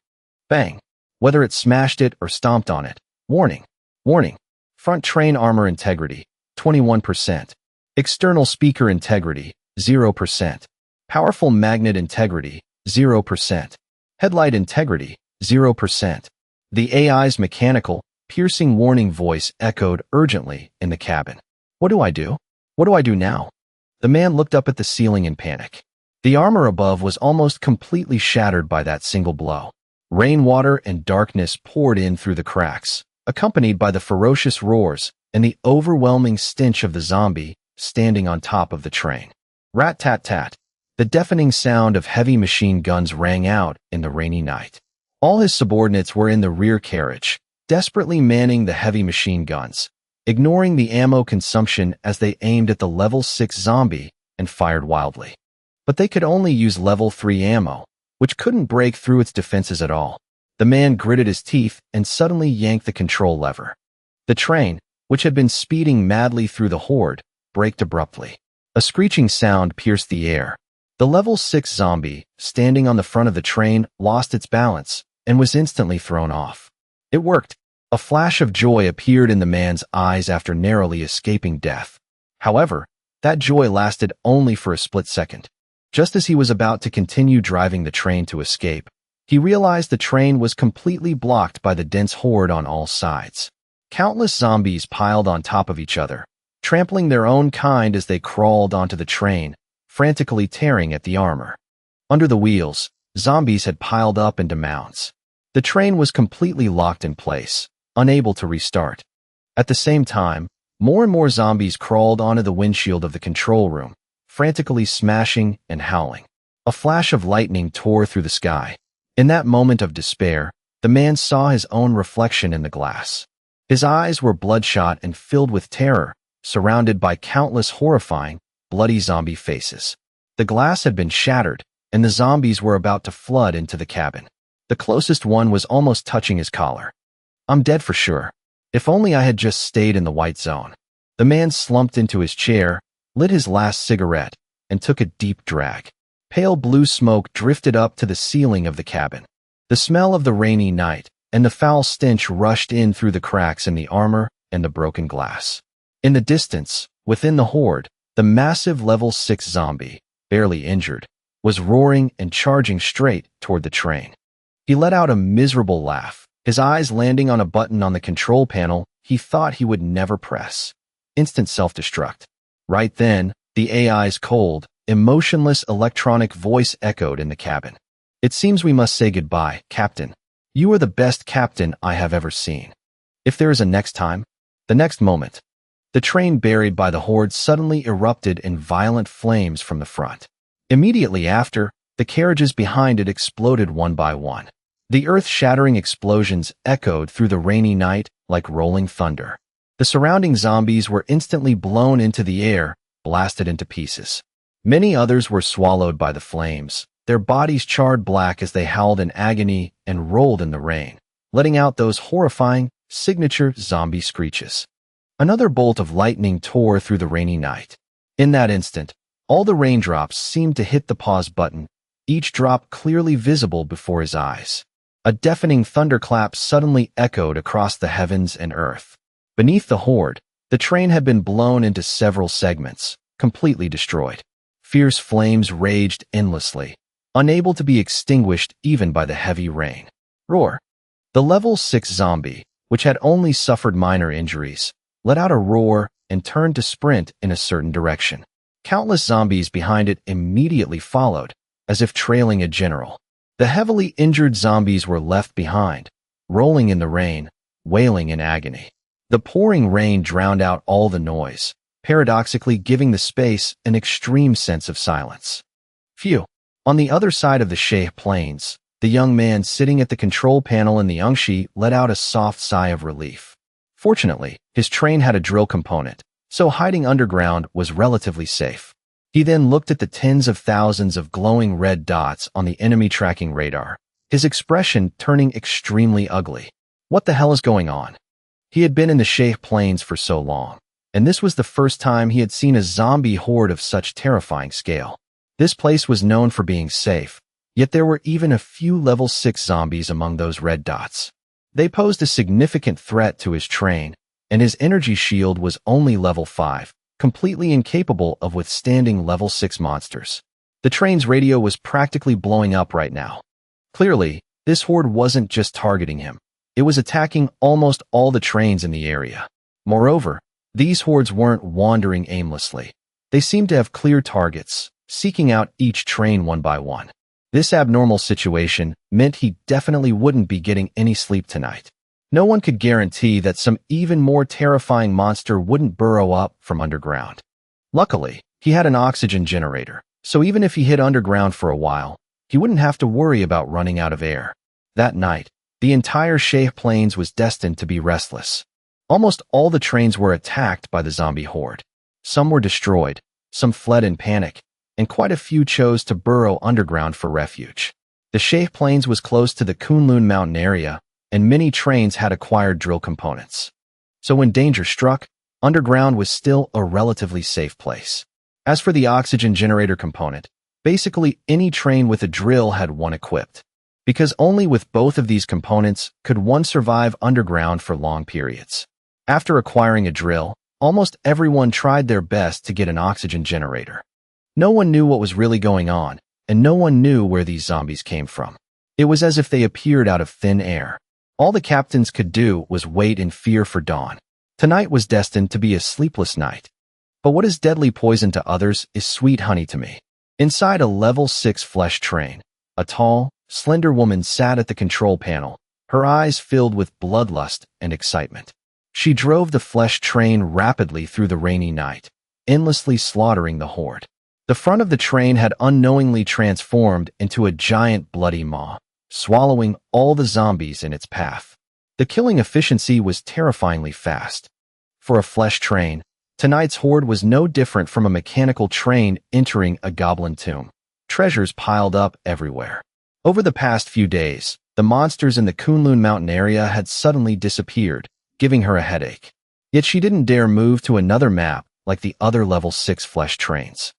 Bang! Whether it smashed it or stomped on it. Warning! Warning! Front train armor integrity, 21%. External speaker integrity, 0%. Powerful magnet integrity, 0%. Headlight integrity, 0%. The AI's mechanical, piercing warning voice echoed urgently in the cabin. What do I do? What do I do now? The man looked up at the ceiling in panic. The armor above was almost completely shattered by that single blow. Rainwater and darkness poured in through the cracks, accompanied by the ferocious roars and the overwhelming stench of the zombie standing on top of the train. Rat-tat-tat. The deafening sound of heavy machine guns rang out in the rainy night. All his subordinates were in the rear carriage, desperately manning the heavy machine guns, ignoring the ammo consumption as they aimed at the level 6 zombie and fired wildly. But they could only use level 3 ammo, which couldn't break through its defenses at all. The man gritted his teeth and suddenly yanked the control lever. The train, which had been speeding madly through the horde, braked abruptly. A screeching sound pierced the air. The level 6 zombie, standing on the front of the train, lost its balance and was instantly thrown off. It worked. A flash of joy appeared in the man's eyes after narrowly escaping death. However, that joy lasted only for a split second. Just as he was about to continue driving the train to escape, he realized the train was completely blocked by the dense horde on all sides. Countless zombies piled on top of each other, trampling their own kind as they crawled onto the train, frantically tearing at the armor. Under the wheels, zombies had piled up into mounds. The train was completely locked in place, unable to restart. At the same time, more and more zombies crawled onto the windshield of the control room, frantically smashing and howling. A flash of lightning tore through the sky. In that moment of despair, the man saw his own reflection in the glass. His eyes were bloodshot and filled with terror, surrounded by countless horrifying, bloody zombie faces. The glass had been shattered, and the zombies were about to flood into the cabin. The closest one was almost touching his collar. I'm dead for sure. If only I had just stayed in the white zone. The man slumped into his chair, lit his last cigarette, and took a deep drag. Pale blue smoke drifted up to the ceiling of the cabin. The smell of the rainy night and the foul stench rushed in through the cracks in the armor and the broken glass. In the distance, within the horde, the massive level 6 zombie, barely injured, was roaring and charging straight toward the train. He let out a miserable laugh, his eyes landing on a button on the control panel he thought he would never press. Instant self-destruct. Right then, the AI's cold, emotionless electronic voice echoed in the cabin. It seems we must say goodbye, Captain. You are the best captain I have ever seen. If there is a next time, the next moment. The train buried by the horde suddenly erupted in violent flames from the front. Immediately after, the carriages behind it exploded one by one. The earth-shattering explosions echoed through the rainy night like rolling thunder. The surrounding zombies were instantly blown into the air, blasted into pieces. Many others were swallowed by the flames, their bodies charred black as they howled in agony and rolled in the rain, letting out those horrifying, signature zombie screeches. Another bolt of lightning tore through the rainy night. In that instant, all the raindrops seemed to hit the pause button, each drop clearly visible before his eyes. A deafening thunderclap suddenly echoed across the heavens and earth. Beneath the horde, the train had been blown into several segments, completely destroyed. Fierce flames raged endlessly, unable to be extinguished even by the heavy rain. Roar. The level 6 zombie, which had only suffered minor injuries, let out a roar and turned to sprint in a certain direction. Countless zombies behind it immediately followed, as if trailing a general. The heavily injured zombies were left behind, rolling in the rain, wailing in agony. The pouring rain drowned out all the noise, paradoxically giving the space an extreme sense of silence. Phew. On the other side of the Sheh Plains, the young man sitting at the control panel in the Yangshi let out a soft sigh of relief. Fortunately, his train had a drill component, so hiding underground was relatively safe. He then looked at the tens of thousands of glowing red dots on the enemy tracking radar, his expression turning extremely ugly. What the hell is going on? He had been in the Sheh Plains for so long, and this was the first time he had seen a zombie horde of such terrifying scale. This place was known for being safe, yet there were even a few level 6 zombies among those red dots. They posed a significant threat to his train, and his energy shield was only level 5, completely incapable of withstanding level 6 monsters. The train's radio was practically blowing up right now. Clearly, this horde wasn't just targeting him. It was attacking almost all the trains in the area. Moreover, These hordes weren't wandering aimlessly. They seemed to have clear targets, seeking out each train one by one. This abnormal situation meant he definitely wouldn't be getting any sleep tonight. No one could guarantee that some even more terrifying monster wouldn't burrow up from underground. Luckily, he had an oxygen generator, so even if he hid underground for a while, he wouldn't have to worry about running out of air. That night, the entire Sheh Plains was destined to be restless. Almost all the trains were attacked by the zombie horde. Some were destroyed, some fled in panic, and quite a few chose to burrow underground for refuge. The Sheh Plains was close to the Kunlun mountain area, and many trains had acquired drill components. So when danger struck, underground was still a relatively safe place. As for the oxygen generator component, basically any train with a drill had one equipped, because only with both of these components could one survive underground for long periods. After acquiring a drill, almost everyone tried their best to get an oxygen generator. No one knew what was really going on, and no one knew where these zombies came from. It was as if they appeared out of thin air. All the captains could do was wait in fear for dawn. Tonight was destined to be a sleepless night. But what is deadly poison to others is sweet honey to me. Inside a level 6 flesh train, a tall, slender woman sat at the control panel, her eyes filled with bloodlust and excitement. She drove the flesh train rapidly through the rainy night, endlessly slaughtering the horde. The front of the train had unknowingly transformed into a giant bloody maw, swallowing all the zombies in its path. The killing efficiency was terrifyingly fast. For a flesh train, tonight's horde was no different from a mechanical train entering a goblin tomb. Treasures piled up everywhere. Over the past few days, the monsters in the Kunlun mountain area had suddenly disappeared, giving her a headache. Yet she didn't dare move to another map like the other level 6 flesh trains.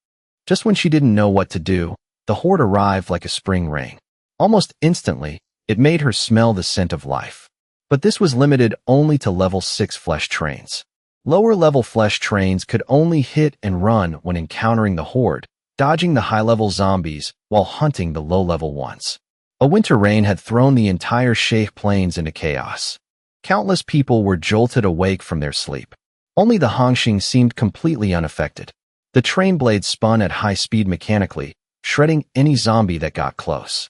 Just when she didn't know what to do, the horde arrived like a spring rain. Almost instantly, it made her smell the scent of life. But this was limited only to level 6 flesh trains. Lower-level flesh trains could only hit and run when encountering the horde, dodging the high-level zombies while hunting the low-level ones. A winter rain had thrown the entire Sheh Plains into chaos. Countless people were jolted awake from their sleep. Only the Hongxing seemed completely unaffected. The train blades spun at high speed mechanically, shredding any zombie that got close.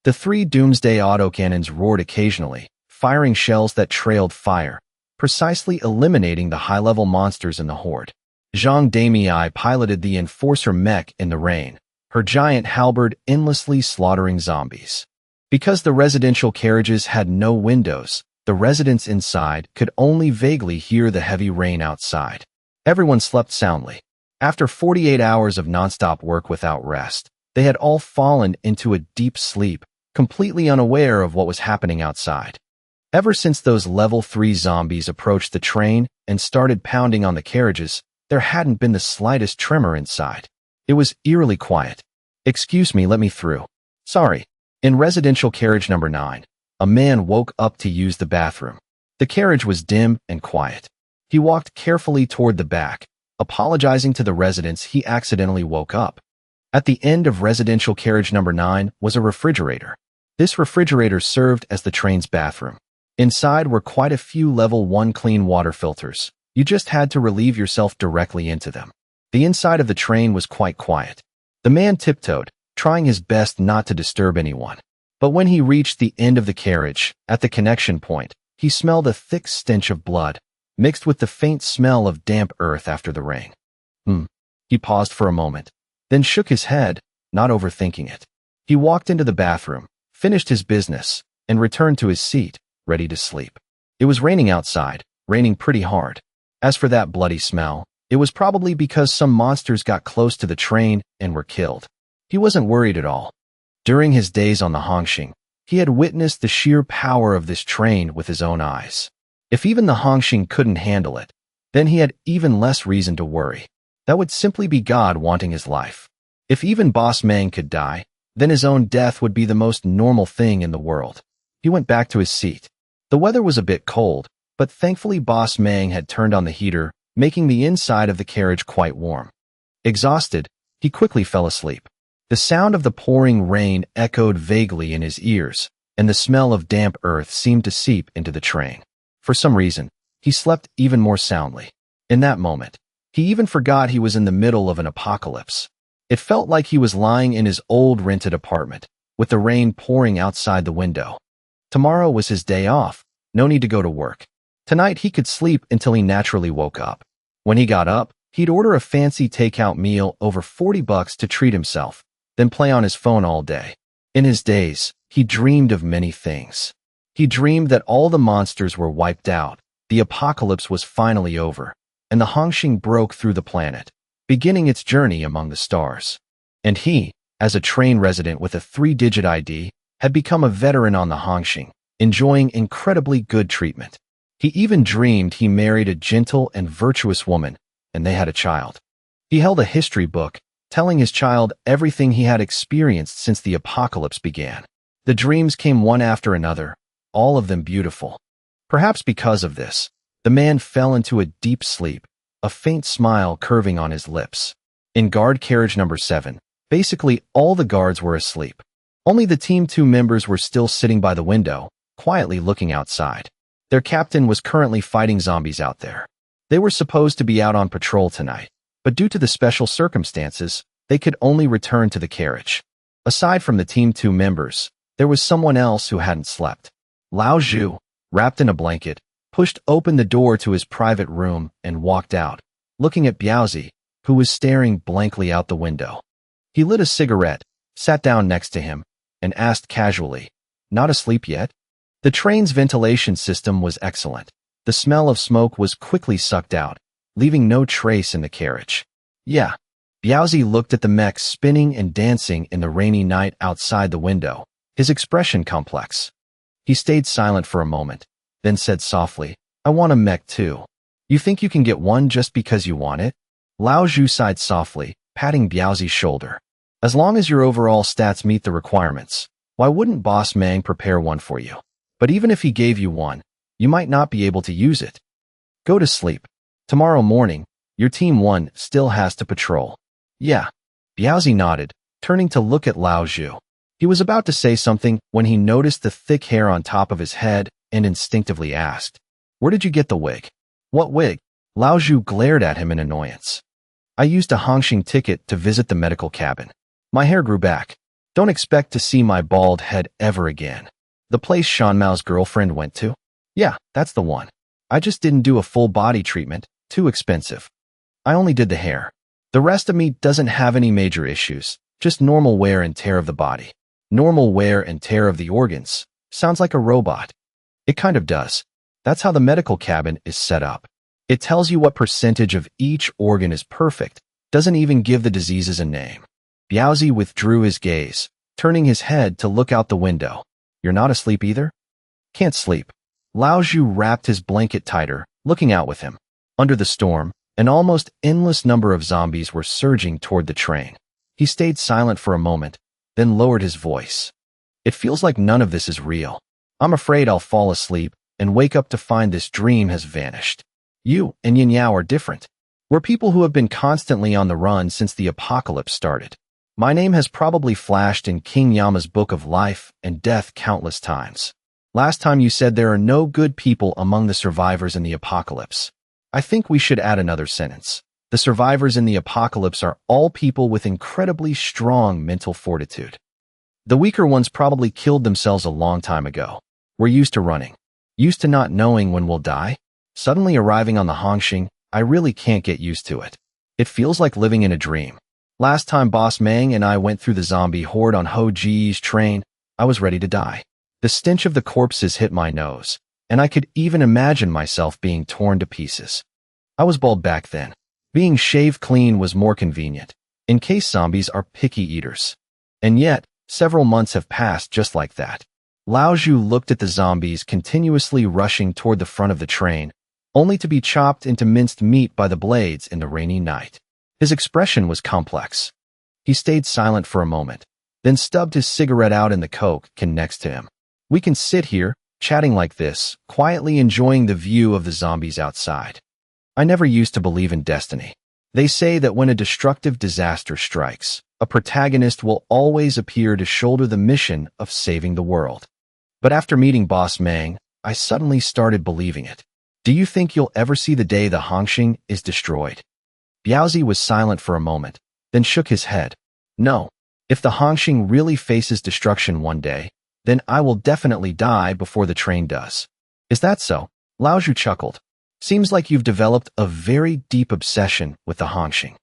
The 3 doomsday autocannons roared occasionally, firing shells that trailed fire, precisely eliminating the high-level monsters in the horde. Zhang Damei piloted the Enforcer mech in the rain, her giant halberd endlessly slaughtering zombies. Because the residential carriages had no windows, the residents inside could only vaguely hear the heavy rain outside. Everyone slept soundly. After 48 hours of nonstop work without rest, they had all fallen into a deep sleep, completely unaware of what was happening outside. Ever since those level 3 zombies approached the train and started pounding on the carriages, there hadn't been the slightest tremor inside. It was eerily quiet. "Excuse me, let me through." "Sorry." In residential carriage number 9, a man woke up to use the bathroom. The carriage was dim and quiet. He walked carefully toward the back, apologizing to the residents he accidentally woke up. At the end of residential carriage number 9 was a refrigerator. This refrigerator served as the train's bathroom. Inside were quite a few level 1 clean water filters. You just had to relieve yourself directly into them. The inside of the train was quite quiet. The man tiptoed, trying his best not to disturb anyone. But when he reached the end of the carriage, at the connection point, he smelled a thick stench of blood, mixed with the faint smell of damp earth after the rain. He paused for a moment, then shook his head, not overthinking it. He walked into the bathroom, finished his business, and returned to his seat, ready to sleep. It was raining outside, raining pretty hard. As for that bloody smell, it was probably because some monsters got close to the train and were killed. He wasn't worried at all. During his days on the Hongxing, he had witnessed the sheer power of this train with his own eyes. If even the Hongxing couldn't handle it, then he had even less reason to worry. That would simply be God wanting his life. If even Boss Mang could die, then his own death would be the most normal thing in the world. He went back to his seat. The weather was a bit cold, but thankfully Boss Mang had turned on the heater, making the inside of the carriage quite warm. Exhausted, he quickly fell asleep. The sound of the pouring rain echoed vaguely in his ears, and the smell of damp earth seemed to seep into the train. For some reason, he slept even more soundly. In that moment, he even forgot he was in the middle of an apocalypse. It felt like he was lying in his old rented apartment, with the rain pouring outside the window. Tomorrow was his day off, no need to go to work. Tonight he could sleep until he naturally woke up. When he got up, he'd order a fancy takeout meal over $40 to treat himself, then play on his phone all day. In his days, he dreamed of many things. He dreamed that all the monsters were wiped out, the apocalypse was finally over, and the Hongxing broke through the planet, beginning its journey among the stars. And he, as a train resident with a 3-digit ID, had become a veteran on the Hongxing, enjoying incredibly good treatment. He even dreamed he married a gentle and virtuous woman, and they had a child. He held a history book, telling his child everything he had experienced since the apocalypse began. The dreams came one after another, all of them beautiful. Perhaps because of this, the man fell into a deep sleep, a faint smile curving on his lips. In guard carriage number 7, basically all the guards were asleep. Only the Team 2 members were still sitting by the window, quietly looking outside. Their captain was currently fighting zombies out there. They were supposed to be out on patrol tonight, but due to the special circumstances, they could only return to the carriage. Aside from the Team 2 members, there was someone else who hadn't slept. Lao Zhu, wrapped in a blanket, pushed open the door to his private room and walked out, looking at Biaozi, who was staring blankly out the window. He lit a cigarette, sat down next to him, and asked casually, "Not asleep yet?" The train's ventilation system was excellent. The smell of smoke was quickly sucked out, leaving no trace in the carriage. Yeah. Biaozi looked at the mech spinning and dancing in the rainy night outside the window, his expression complex. He stayed silent for a moment, then said softly, "I want a mech too. You think you can get one just because you want it?" Lao Zhu sighed softly, patting Biaozi's shoulder. "As long as your overall stats meet the requirements, why wouldn't Boss Mang prepare one for you? But even if he gave you one, you might not be able to use it. Go to sleep. Tomorrow morning, your Team 1 still has to patrol." "Yeah." Biaozi nodded, turning to look at Lao Zhu. He was about to say something when he noticed the thick hair on top of his head and instinctively asked, "Where did you get the wig?" "What wig?" Lao Zhu glared at him in annoyance. "I used a Hongxing ticket to visit the medical cabin. My hair grew back. Don't expect to see my bald head ever again." "The place Shanmao's girlfriend went to?" "Yeah, that's the one. I just didn't do a full body treatment, too expensive. I only did the hair. The rest of me doesn't have any major issues, just normal wear and tear of the body." "Normal wear and tear of the organs. Sounds like a robot." "It kind of does. That's how the medical cabin is set up. It tells you what percentage of each organ is perfect, doesn't even give the diseases a name." Biaozi withdrew his gaze, turning his head to look out the window. "You're not asleep either?" "Can't sleep." Lao Zhu wrapped his blanket tighter, looking out with him. Under the storm, an almost endless number of zombies were surging toward the train. He stayed silent for a moment, then lowered his voice. "It feels like none of this is real. I'm afraid I'll fall asleep and wake up to find this dream has vanished. You and Yin Yao are different. We're people who have been constantly on the run since the apocalypse started. My name has probably flashed in King Yama's Book of Life and Death countless times. Last time you said there are no good people among the survivors in the apocalypse. I think we should add another sentence. The survivors in the apocalypse are all people with incredibly strong mental fortitude. The weaker ones probably killed themselves a long time ago. We're used to running. Used to not knowing when we'll die. Suddenly arriving on the Hongxing, I really can't get used to it. It feels like living in a dream. Last time Boss Mang and I went through the zombie horde on Ho Ji's train, I was ready to die. The stench of the corpses hit my nose, and I could even imagine myself being torn to pieces. I was bald back then. Being shaved clean was more convenient, in case zombies are picky eaters. And yet, several months have passed just like that. Lao Zhu looked at the zombies continuously rushing toward the front of the train, only to be chopped into minced meat by the blades in the rainy night. His expression was complex. He stayed silent for a moment, then stubbed his cigarette out in the coke can next to him. "We can sit here, chatting like this, quietly enjoying the view of the zombies outside. I never used to believe in destiny. They say that when a destructive disaster strikes, a protagonist will always appear to shoulder the mission of saving the world. But after meeting Boss Mang, I suddenly started believing it. Do you think you'll ever see the day the Hongxing is destroyed? Biaozi was silent for a moment, then shook his head. No. If the Hongxing really faces destruction one day, then I will definitely die before the train does. Is that so? Lao Zhu chuckled. Seems like you've developed a very deep obsession with the Hongxing.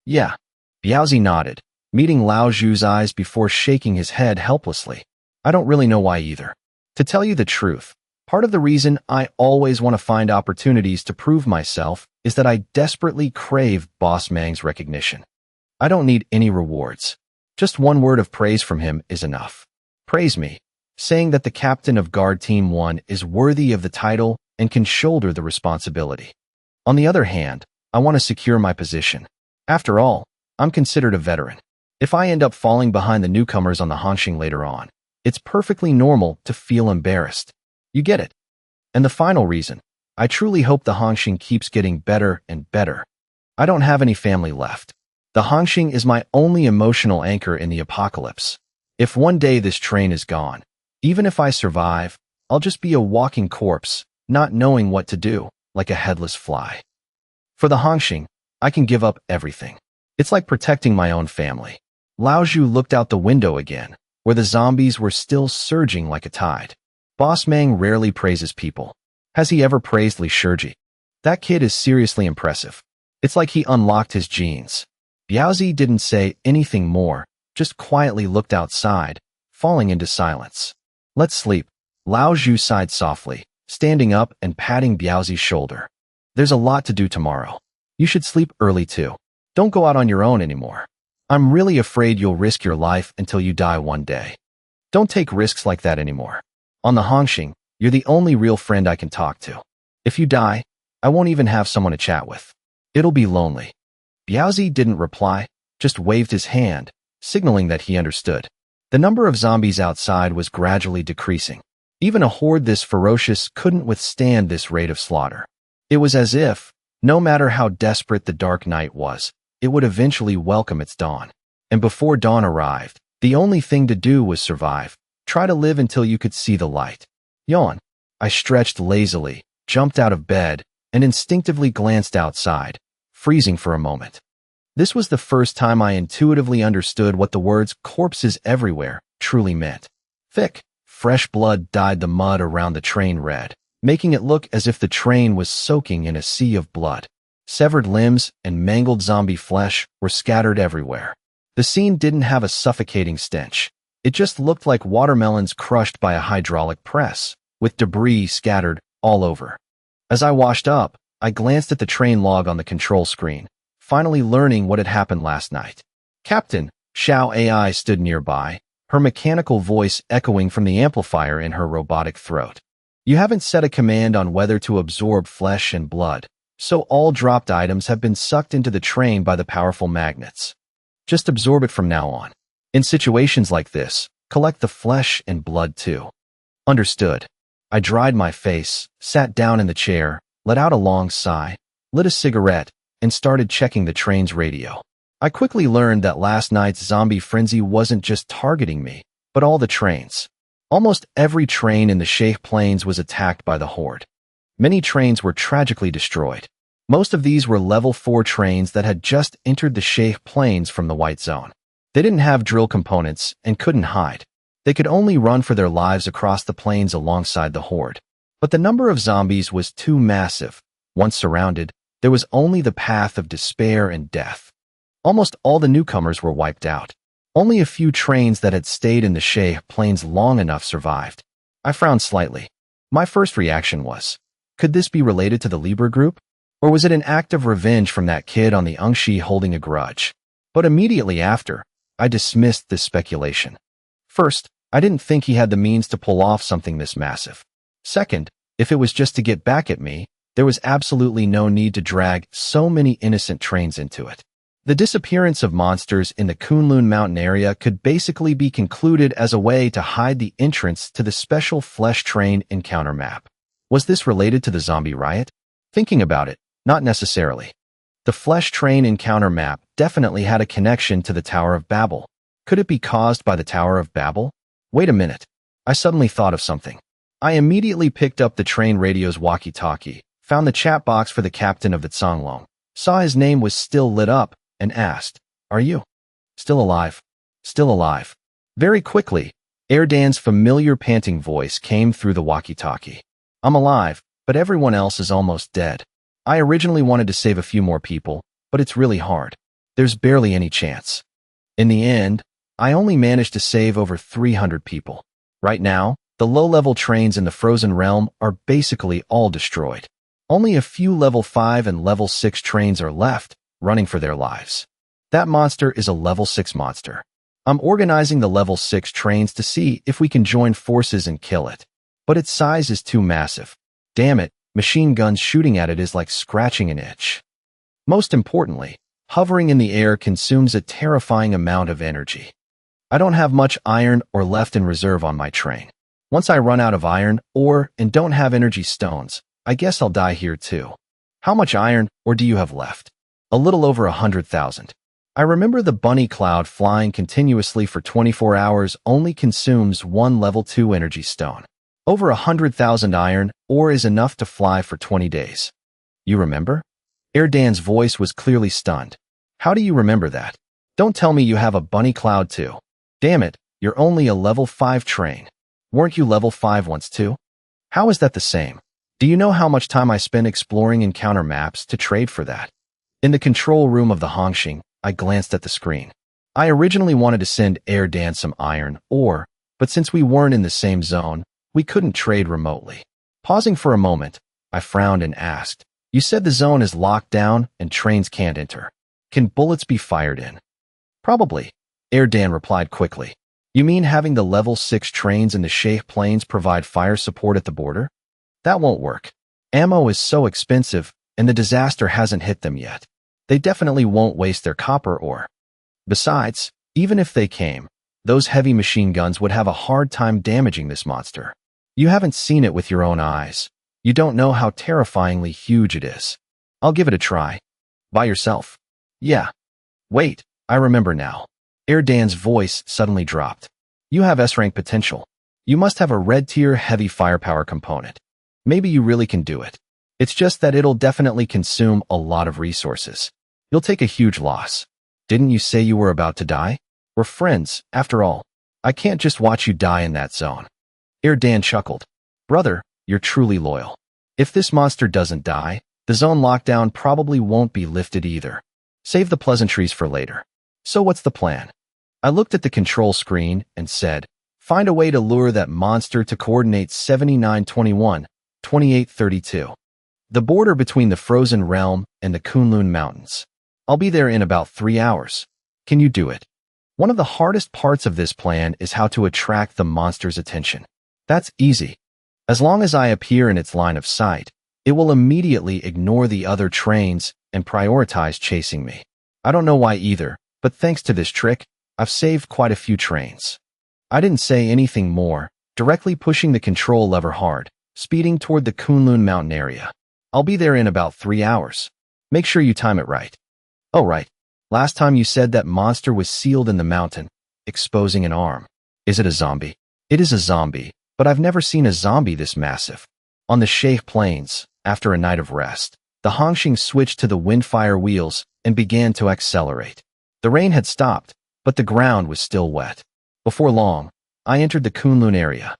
Yeah. Biaozi nodded, meeting Lao Zhu's eyes before shaking his head helplessly. I don't really know why either. To tell you the truth, part of the reason I always want to find opportunities to prove myself is that I desperately crave Boss Mang's recognition. I don't need any rewards. Just one word of praise from him is enough. Praise me, saying that the captain of Guard Team 1 is worthy of the title and can shoulder the responsibility. On the other hand, I want to secure my position. After all, I'm considered a veteran. If I end up falling behind the newcomers on the Hongxing later on, it's perfectly normal to feel embarrassed. You get it. And the final reason, I truly hope the Hongxing keeps getting better and better. I don't have any family left. The Hongxing is my only emotional anchor in the apocalypse. If one day this train is gone, even if I survive, I'll just be a walking corpse, not knowing what to do, like a headless fly. For the Hongxing, I can give up everything. It's like protecting my own family. Lao Zhu looked out the window again, where the zombies were still surging like a tide. Boss Mang rarely praises people. Has he ever praised Li Shiji? That kid is seriously impressive. It's like he unlocked his genes. Biaozi didn't say anything more, just quietly looked outside, falling into silence. Let's sleep. Lao Zhu sighed softly, standing up and patting Biaozi's shoulder. There's a lot to do tomorrow. You should sleep early too. Don't go out on your own anymore. I'm really afraid you'll risk your life until you die one day. Don't take risks like that anymore. On the Hongxing, you're the only real friend I can talk to. If you die, I won't even have someone to chat with. It'll be lonely. Biaozi didn't reply, just waved his hand, signaling that he understood. The number of zombies outside was gradually decreasing. Even a horde this ferocious couldn't withstand this rate of slaughter. It was as if, no matter how desperate the dark night was, it would eventually welcome its dawn. And before dawn arrived, the only thing to do was survive. Try to live until you could see the light. Yawn. I stretched lazily, jumped out of bed, and instinctively glanced outside, freezing for a moment. This was the first time I intuitively understood what the words "corpses everywhere" truly meant. Thick, fresh blood dyed the mud around the train red, making it look as if the train was soaking in a sea of blood. Severed limbs and mangled zombie flesh were scattered everywhere. The scene didn't have a suffocating stench. It just looked like watermelons crushed by a hydraulic press, with debris scattered all over. As I washed up, I glanced at the train log on the control screen, finally learning what had happened last night. Captain Xiao AI stood nearby, her mechanical voice echoing from the amplifier in her robotic throat. You haven't set a command on whether to absorb flesh and blood, so all dropped items have been sucked into the train by the powerful magnets. Just absorb it from now on. In situations like this, collect the flesh and blood too. Understood. I dried my face, sat down in the chair, let out a long sigh, lit a cigarette, and started checking the train's radio. I quickly learned that last night's zombie frenzy wasn't just targeting me, but all the trains. Almost every train in the Sheikh Plains was attacked by the horde. Many trains were tragically destroyed. Most of these were level 4 trains that had just entered the Sheikh Plains from the White Zone. They didn't have drill components and couldn't hide. They could only run for their lives across the plains alongside the horde. But the number of zombies was too massive. Once surrounded, there was only the path of despair and death. Almost all the newcomers were wiped out. Only a few trains that had stayed in the Sheikh Plains long enough survived. I frowned slightly. My first reaction was, could this be related to the Libra group? Or was it an act of revenge from that kid on the Ungshi holding a grudge? But immediately after, I dismissed this speculation. First, I didn't think he had the means to pull off something this massive. Second, if it was just to get back at me, there was absolutely no need to drag so many innocent trains into it. The disappearance of monsters in the Kunlun Mountain area could basically be concluded as a way to hide the entrance to the special flesh train encounter map. Was this related to the zombie riot? Thinking about it, not necessarily. The flesh train encounter map definitely had a connection to the Tower of Babel. Could it be caused by the Tower of Babel? Wait a minute. I suddenly thought of something. I immediately picked up the train radio's walkie-talkie, found the chat box for the captain of the Tsanglong, saw his name was still lit up, and asked, "Are you still alive?" "Still alive." Very quickly, Erdan's familiar panting voice came through the walkie-talkie. "I'm alive, but everyone else is almost dead. I originally wanted to save a few more people, but it's really hard. There's barely any chance." In the end, I only managed to save over 300 people. Right now, the low-level trains in the Frozen Realm are basically all destroyed. Only a few level 5 and level 6 trains are left, running for their lives. That monster is a level 6 monster. I'm organizing the level 6 trains to see if we can join forces and kill it. But its size is too massive. Damn it, machine guns shooting at it is like scratching an itch. Most importantly, hovering in the air consumes a terrifying amount of energy. I don't have much iron or left in reserve on my train. Once I run out of iron ore and don't have energy stones, I guess I'll die here too. How much iron ore do you have left? A little over 100,000. I remember the bunny cloud flying continuously for 24 hours only consumes one level 2 energy stone. Over 100,000 iron ore is enough to fly for 20 days. You remember? Erdan's voice was clearly stunned. How do you remember that? Don't tell me you have a bunny cloud too. Damn it, you're only a level 5 train. Weren't you level 5 once too? How is that the same? Do you know how much time I spend exploring encounter maps to trade for that? In the control room of the Hongxing, I glanced at the screen. I originally wanted to send Erdan some iron ore, but since we weren't in the same zone, we couldn't trade remotely. Pausing for a moment, I frowned and asked, "You said the zone is locked down and trains can't enter. Can bullets be fired in?" "Probably," Erdan replied quickly. "You mean having the level 6 trains in the Sheikh Plains provide fire support at the border? That won't work. Ammo is so expensive, and the disaster hasn't hit them yet. They definitely won't waste their copper ore. Besides, even if they came, those heavy machine guns would have a hard time damaging this monster. You haven't seen it with your own eyes. You don't know how terrifyingly huge it is. I'll give it a try." "By yourself?" "Yeah." "Wait, I remember now." Erdan's voice suddenly dropped. "You have S-rank potential. You must have a red-tier heavy firepower component. Maybe you really can do it. It's just that it'll definitely consume a lot of resources. You'll take a huge loss. Didn't you say you were about to die? We're friends, after all. I can't just watch you die in that zone." Erdan chuckled. "Brother, you're truly loyal. If this monster doesn't die, the zone lockdown probably won't be lifted either. Save the pleasantries for later. So what's the plan?" I looked at the control screen and said, "Find a way to lure that monster to coordinates 7921, 2832. The border between the Frozen Realm and the Kunlun Mountains. I'll be there in about 3 hours. Can you do it?" One of the hardest parts of this plan is how to attract the monster's attention. That's easy. As long as I appear in its line of sight, it will immediately ignore the other trains and prioritize chasing me. I don't know why either, but thanks to this trick, I've saved quite a few trains. I didn't say anything more, directly pushing the control lever hard, speeding toward the Kunlun Mountain area. I'll be there in about 3 hours. Make sure you time it right. Oh right, last time you said that monster was sealed in the mountain, exposing an arm. Is it a zombie? It is a zombie, but I've never seen a zombie this massive. On the Sheikh Plains, after a night of rest, the Hongxing switched to the windfire wheels and began to accelerate. The rain had stopped, but the ground was still wet. Before long, I entered the Kunlun area.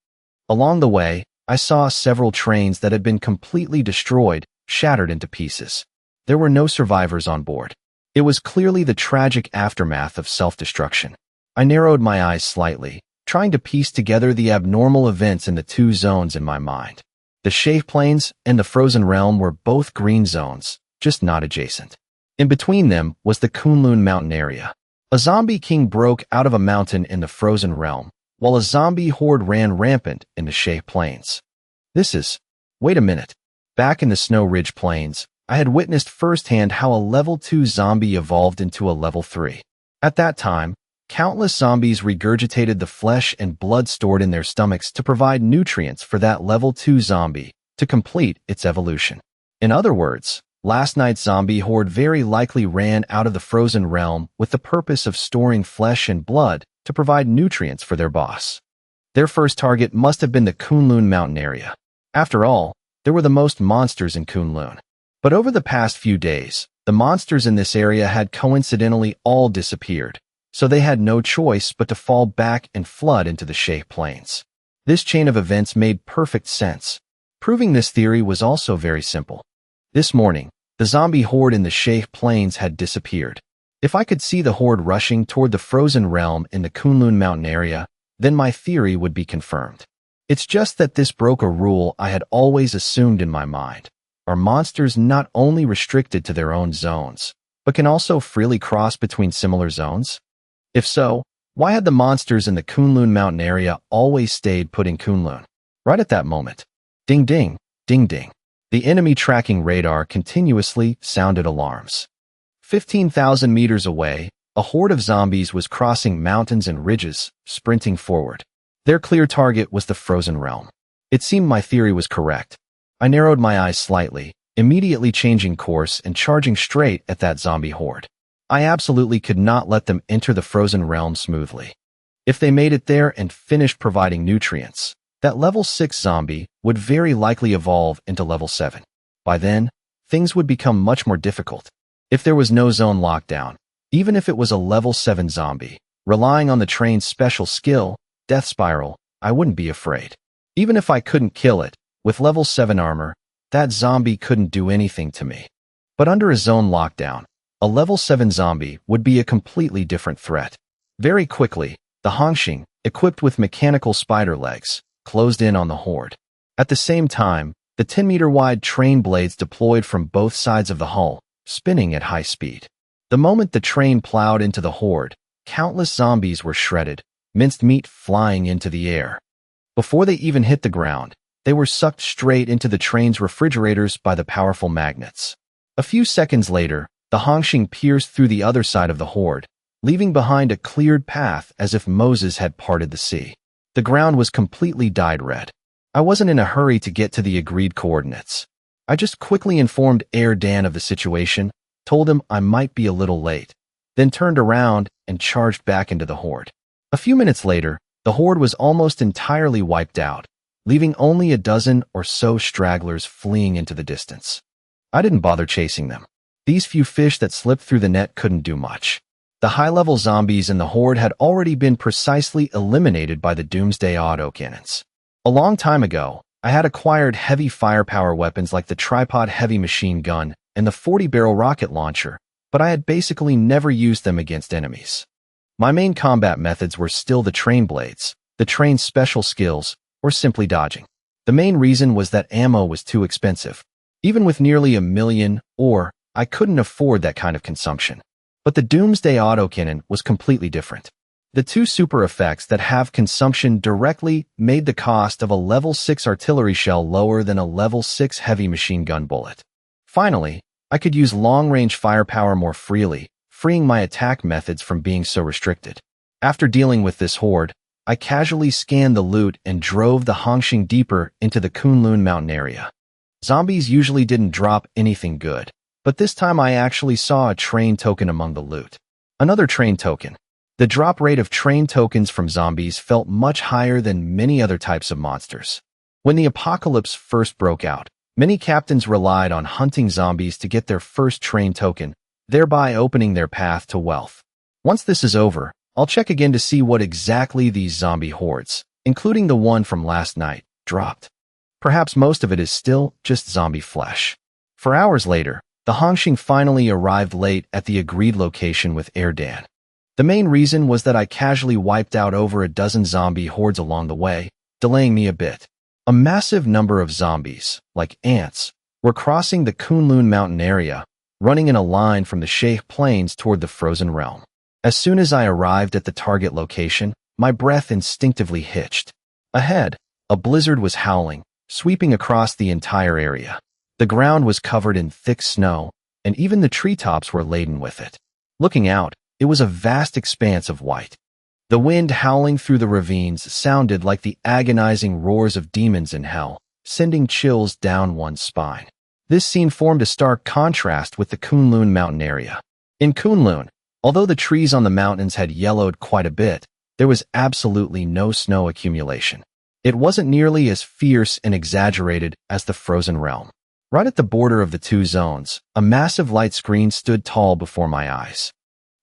Along the way, I saw several trains that had been completely destroyed, shattered into pieces. There were no survivors on board. It was clearly the tragic aftermath of self-destruction. I narrowed my eyes slightly, trying to piece together the abnormal events in the two zones in my mind. The Sheikh Plains and the Frozen Realm were both green zones, just not adjacent. In between them was the Kunlun Mountain area. A zombie king broke out of a mountain in the Frozen Realm, while a zombie horde ran rampant in the Sheikh Plains. Wait a minute. Back in the Snow Ridge Plains, I had witnessed firsthand how a level 2 zombie evolved into a level 3. At that time, countless zombies regurgitated the flesh and blood stored in their stomachs to provide nutrients for that level 2 zombie to complete its evolution. In other words, last night's zombie horde very likely ran out of the Frozen Realm with the purpose of storing flesh and blood to provide nutrients for their boss. Their first target must have been the Kunlun Mountain area. After all, there were the most monsters in Kunlun. But over the past few days, the monsters in this area had coincidentally all disappeared, so they had no choice but to fall back and flood into the Sheikh Plains. This chain of events made perfect sense. Proving this theory was also very simple. This morning, the zombie horde in the Sheikh Plains had disappeared. If I could see the horde rushing toward the frozen realm in the Kunlun mountain area, then my theory would be confirmed. It's just that this broke a rule I had always assumed in my mind. Are monsters not only restricted to their own zones, but can also freely cross between similar zones? If so, why had the monsters in the Kunlun mountain area always stayed put in Kunlun? Right at that moment. Ding ding, ding ding. The enemy tracking radar continuously sounded alarms. 15,000 meters away, a horde of zombies was crossing mountains and ridges, sprinting forward. Their clear target was the frozen realm. It seemed my theory was correct. I narrowed my eyes slightly, immediately changing course and charging straight at that zombie horde. I absolutely could not let them enter the frozen realm smoothly. If they made it there and finished providing nutrients, that level 6 zombie would very likely evolve into level 7. By then, things would become much more difficult. If there was no zone lockdown, even if it was a level 7 zombie, relying on the train's special skill, Death Spiral, I wouldn't be afraid. Even if I couldn't kill it, with level 7 armor, that zombie couldn't do anything to me. But under a zone lockdown, a level 7 zombie would be a completely different threat. Very quickly, the Hongxing, equipped with mechanical spider legs, closed in on the horde. At the same time, the 10-meter-wide train blades deployed from both sides of the hull, spinning at high speed. The moment the train plowed into the horde, countless zombies were shredded, minced meat flying into the air. Before they even hit the ground, they were sucked straight into the train's refrigerators by the powerful magnets. A few seconds later, the Hongxing pierced through the other side of the horde, leaving behind a cleared path as if Moses had parted the sea. The ground was completely dyed red. I wasn't in a hurry to get to the agreed coordinates. I just quickly informed Air Dan of the situation, told him I might be a little late, then turned around and charged back into the horde. A few minutes later, the horde was almost entirely wiped out, leaving only a dozen or so stragglers fleeing into the distance. I didn't bother chasing them. These few fish that slipped through the net couldn't do much. The high-level zombies in the horde had already been precisely eliminated by the Doomsday autocannons. A long time ago, I had acquired heavy firepower weapons like the tripod heavy machine gun and the 40-barrel rocket launcher, but I had basically never used them against enemies. My main combat methods were still the train blades, the train's special skills, or simply dodging. The main reason was that ammo was too expensive. Even with nearly 1 million ore, I couldn't afford that kind of consumption. But the Doomsday autocannon was completely different. The two super effects that have consumption directly made the cost of a level 6 artillery shell lower than a level 6 heavy machine gun bullet. Finally, I could use long-range firepower more freely, freeing my attack methods from being so restricted. After dealing with this horde, I casually scanned the loot and drove the Hongxing deeper into the Kunlun mountain area. Zombies usually didn't drop anything good, but this time I actually saw a train token among the loot. Another train token. The drop rate of train tokens from zombies felt much higher than many other types of monsters. When the apocalypse first broke out, many captains relied on hunting zombies to get their first train token, thereby opening their path to wealth. Once this is over, I'll check again to see what exactly these zombie hordes, including the one from last night, dropped. Perhaps most of it is still just zombie flesh. For hours later, the Hongxing finally arrived late at the agreed location with Air Dan. The main reason was that I casually wiped out over a dozen zombie hordes along the way, delaying me a bit. A massive number of zombies, like ants, were crossing the Kunlun mountain area, running in a line from the Sheikh Plains toward the frozen realm. As soon as I arrived at the target location, my breath instinctively hitched. Ahead, a blizzard was howling, sweeping across the entire area. The ground was covered in thick snow, and even the treetops were laden with it. Looking out, it was a vast expanse of white. The wind howling through the ravines sounded like the agonizing roars of demons in hell, sending chills down one's spine. This scene formed a stark contrast with the Kunlun mountain area. In Kunlun, although the trees on the mountains had yellowed quite a bit, there was absolutely no snow accumulation. It wasn't nearly as fierce and exaggerated as the frozen realm. Right at the border of the two zones, a massive light screen stood tall before my eyes.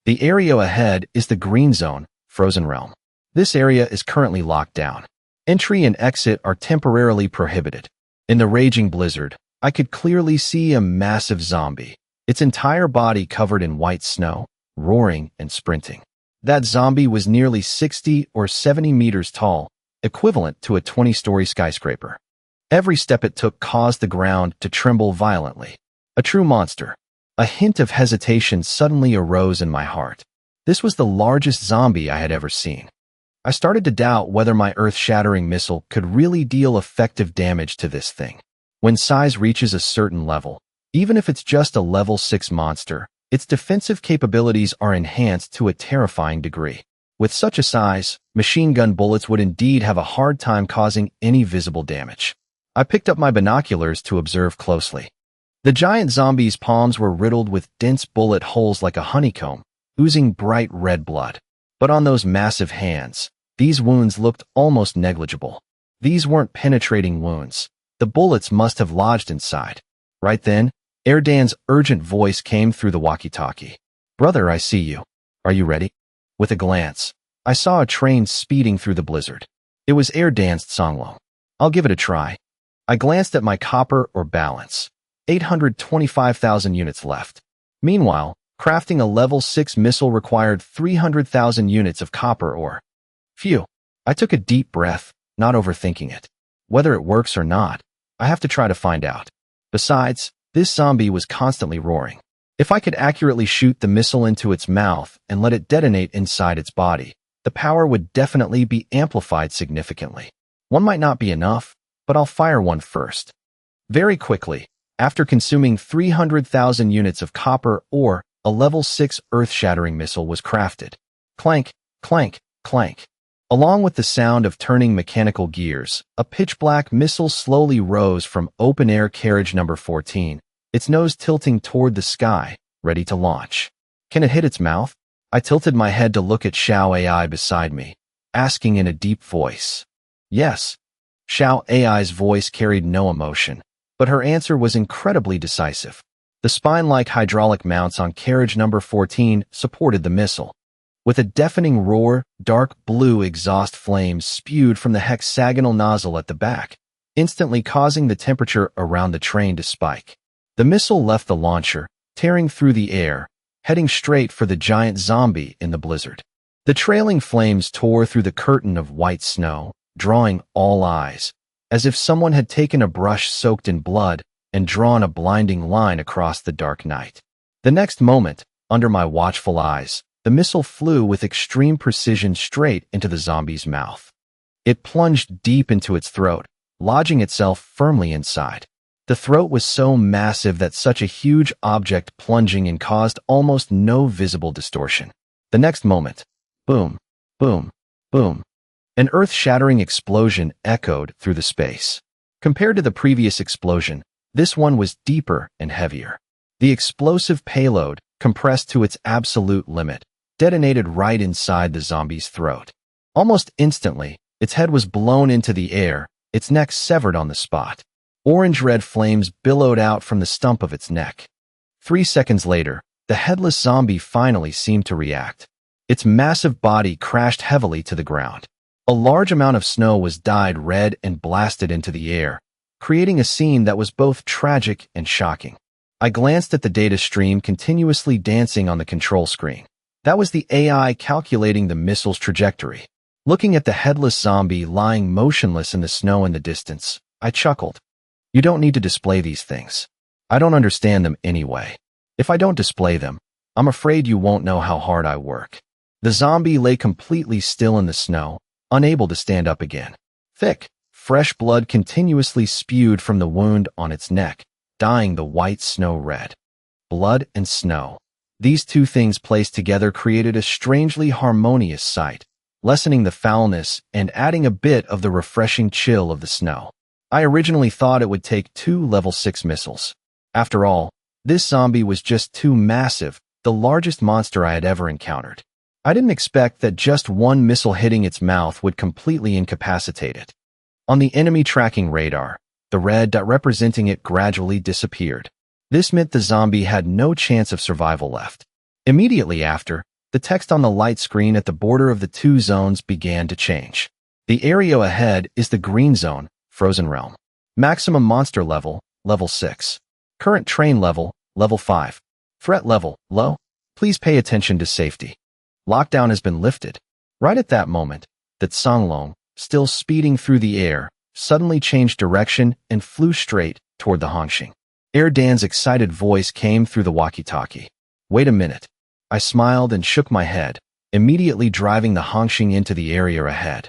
The area ahead is the green zone, frozen realm. This area is currently locked down. Entry and exit are temporarily prohibited. In the raging blizzard, I could clearly see a massive zombie, its entire body covered in white snow, roaring and sprinting. That zombie was nearly 60 or 70 meters tall, equivalent to a 20-story skyscraper. Every step it took caused the ground to tremble violently. A true monster. A hint of hesitation suddenly arose in my heart. This was the largest zombie I had ever seen. I started to doubt whether my earth-shattering missile could really deal effective damage to this thing. When size reaches a certain level, even if it's just a level 6 monster, its defensive capabilities are enhanced to a terrifying degree. With such a size, machine gun bullets would indeed have a hard time causing any visible damage. I picked up my binoculars to observe closely. The giant zombie's palms were riddled with dense bullet holes like a honeycomb, oozing bright red blood. But on those massive hands, these wounds looked almost negligible. These weren't penetrating wounds. The bullets must have lodged inside. Right then, Erdan's urgent voice came through the walkie-talkie. "Brother, I see you. Are you ready?" With a glance, I saw a train speeding through the blizzard. It was Erdan's Songlong. "I'll give it a try." I glanced at my copper or balance. 825,000 units left. Meanwhile, crafting a level 6 missile required 300,000 units of copper ore. Phew. I took a deep breath, not overthinking it. Whether it works or not, I have to try to find out. Besides, this zombie was constantly roaring. If I could accurately shoot the missile into its mouth and let it detonate inside its body, the power would definitely be amplified significantly. One might not be enough, but I'll fire one first. Very quickly, after consuming 300,000 units of copper ore, a level 6 earth-shattering missile was crafted. Clank, clank, clank. Along with the sound of turning mechanical gears, a pitch-black missile slowly rose from open-air carriage number 14, its nose tilting toward the sky, ready to launch. Can it hit its mouth? I tilted my head to look at Xiao AI beside me, asking in a deep voice. Yes. Xiao AI's voice carried no emotion, but her answer was incredibly decisive. The spine-like hydraulic mounts on carriage number 14 supported the missile. With a deafening roar, dark blue exhaust flames spewed from the hexagonal nozzle at the back, instantly causing the temperature around the train to spike. The missile left the launcher, tearing through the air, heading straight for the giant zombie in the blizzard. The trailing flames tore through the curtain of white snow, drawing all eyes, as if someone had taken a brush soaked in blood and drawn a blinding line across the dark night. The next moment, under my watchful eyes, the missile flew with extreme precision straight into the zombie's mouth. It plunged deep into its throat, lodging itself firmly inside. The throat was so massive that such a huge object plunging in caused almost no visible distortion. The next moment, boom, boom, boom. An earth-shattering explosion echoed through the space. Compared to the previous explosion, this one was deeper and heavier. The explosive payload, compressed to its absolute limit, detonated right inside the zombie's throat. Almost instantly, its head was blown into the air, its neck severed on the spot. Orange-red flames billowed out from the stump of its neck. 3 seconds later, the headless zombie finally seemed to react. Its massive body crashed heavily to the ground. A large amount of snow was dyed red and blasted into the air, creating a scene that was both tragic and shocking. I glanced at the data stream continuously dancing on the control screen. That was the AI calculating the missile's trajectory. Looking at the headless zombie lying motionless in the snow in the distance, I chuckled. You don't need to display these things. I don't understand them anyway. If I don't display them, I'm afraid you won't know how hard I work. The zombie lay completely still in the snow, unable to stand up again. Thick, fresh blood continuously spewed from the wound on its neck, dyeing the white snow red. Blood and snow. These two things placed together created a strangely harmonious sight, lessening the foulness and adding a bit of the refreshing chill of the snow. I originally thought it would take 2 level 6 missiles. After all, this zombie was just too massive, the largest monster I had ever encountered. I didn't expect that just one missile hitting its mouth would completely incapacitate it. On the enemy tracking radar, the red dot representing it gradually disappeared. This meant the zombie had no chance of survival left. Immediately after, the text on the light screen at the border of the two zones began to change. The area ahead is the green zone, Frozen Realm. Maximum monster level, level 6. Current train level, level 5. Threat level, low. Please pay attention to safety. Lockdown has been lifted. Right at that moment, that Songlong, still speeding through the air, suddenly changed direction and flew straight toward the Hongxing. Dan's excited voice came through the walkie-talkie. Wait a minute. I smiled and shook my head, immediately driving the Hongxing into the area ahead.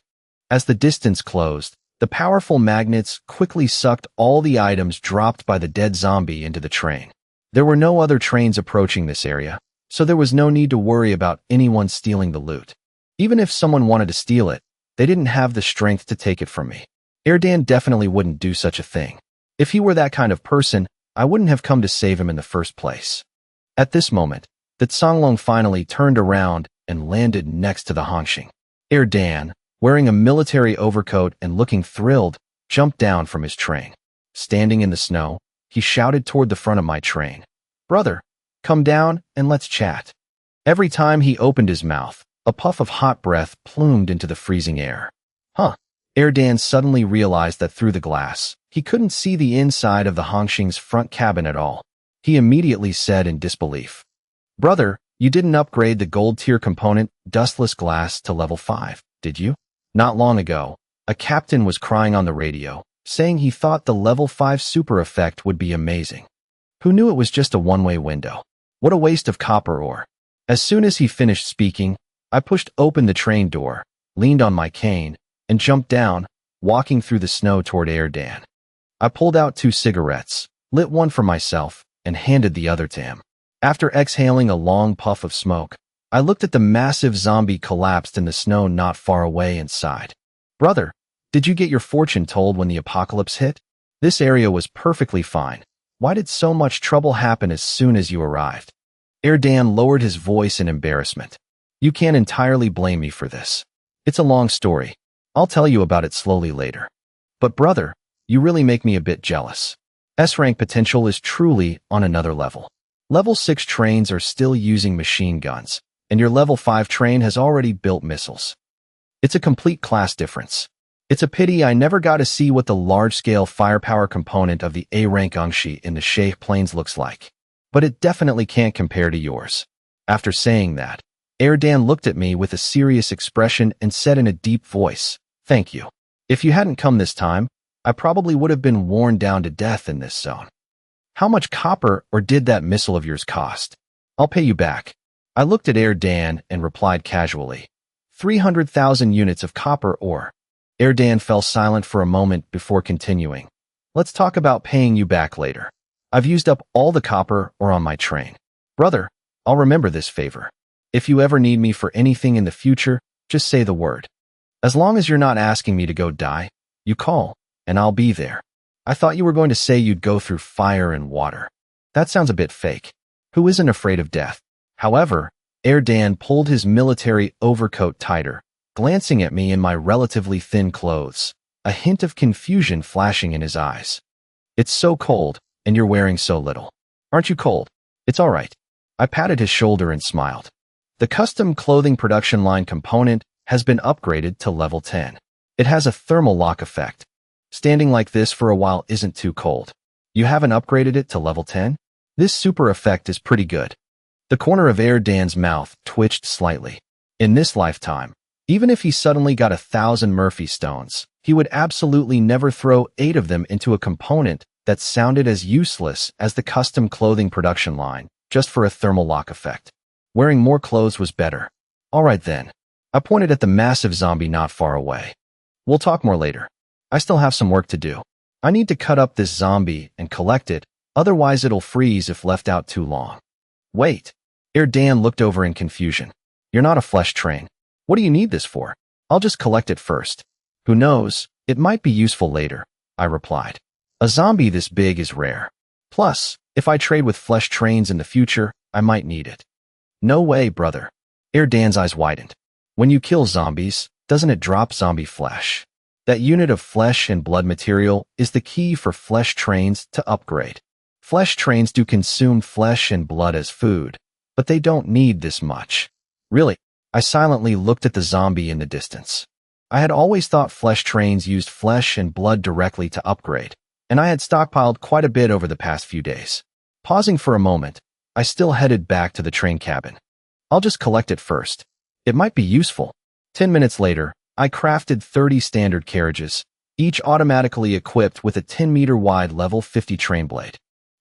As the distance closed, the powerful magnets quickly sucked all the items dropped by the dead zombie into the train. There were no other trains approaching this area, so there was no need to worry about anyone stealing the loot. Even if someone wanted to steal it, they didn't have the strength to take it from me. Dan definitely wouldn't do such a thing. If he were that kind of person, I wouldn't have come to save him in the first place. At this moment, that Songlong finally turned around and landed next to the Hongxing. Dan, wearing a military overcoat and looking thrilled, jumped down from his train. Standing in the snow, he shouted toward the front of my train. Brother, come down and let's chat. Every time he opened his mouth, a puff of hot breath plumed into the freezing air. Dan suddenly realized that through the glass, he couldn't see the inside of the Hongxing's front cabin at all. He immediately said in disbelief, Brother, you didn't upgrade the gold tier component, dustless glass, to level 5, did you? Not long ago, a captain was crying on the radio, saying he thought the level 5 super effect would be amazing. Who knew it was just a one-way window? What a waste of copper ore. As soon as he finished speaking, I pushed open the train door, leaned on my cane, and jumped down, walking through the snow toward Dan. I pulled out 2 cigarettes, lit one for myself, and handed the other to him. After exhaling a long puff of smoke, I looked at the massive zombie collapsed in the snow not far away and sighed. Brother, did you get your fortune told when the apocalypse hit? This area was perfectly fine. Why did so much trouble happen as soon as you arrived? Dan lowered his voice in embarrassment. You can't entirely blame me for this. It's a long story. I'll tell you about it slowly later. But brother, you really make me a bit jealous. S-rank potential is truly on another level. Level 6 trains are still using machine guns, and your level 5 train has already built missiles. It's a complete class difference. It's a pity I never got to see what the large-scale firepower component of the A-rank Ungshi in the Shay Plains looks like. But it definitely can't compare to yours. After saying that, Dan looked at me with a serious expression and said in a deep voice, Thank you. If you hadn't come this time, I probably would have been worn down to death in this zone. How much copper or did that missile of yours cost? I'll pay you back. I looked at Dan and replied casually, 300,000 units of copper ore. Dan fell silent for a moment before continuing. Let's talk about paying you back later. I've used up all the copper ore on my train. Brother, I'll remember this favor. If you ever need me for anything in the future, just say the word. As long as you're not asking me to go die, you call, and I'll be there. I thought you were going to say you'd go through fire and water. That sounds a bit fake. Who isn't afraid of death? However, Dan pulled his military overcoat tighter, glancing at me in my relatively thin clothes, a hint of confusion flashing in his eyes. It's so cold, and you're wearing so little. Aren't you cold? It's all right. I patted his shoulder and smiled. The custom clothing production line component has been upgraded to level 10. It has a thermal lock effect. Standing like this for a while isn't too cold. You haven't upgraded it to level 10? This super effect is pretty good. The corner of Dan's mouth twitched slightly. In this lifetime, even if he suddenly got 1,000 Murphy stones, he would absolutely never throw 8 of them into a component that sounded as useless as the custom clothing production line, just for a thermal lock effect. Wearing more clothes was better. All right then. I pointed at the massive zombie not far away. We'll talk more later. I still have some work to do. I need to cut up this zombie and collect it, otherwise it'll freeze if left out too long. Wait. Dan looked over in confusion. You're not a flesh train. What do you need this for? I'll just collect it first. Who knows, it might be useful later, I replied. A zombie this big is rare. Plus, if I trade with flesh trains in the future, I might need it. No way, brother. Dan's eyes widened. When you kill zombies, doesn't it drop zombie flesh? That unit of flesh and blood material is the key for flesh trains to upgrade. Flesh trains do consume flesh and blood as food, but they don't need this much. Really, I silently looked at the zombie in the distance. I had always thought flesh trains used flesh and blood directly to upgrade, and I had stockpiled quite a bit over the past few days. Pausing for a moment, I still headed back to the train cabin. I'll just collect it first. It might be useful. 10 minutes later, I crafted 30 standard carriages, each automatically equipped with a 10-meter-wide level 50 train blade.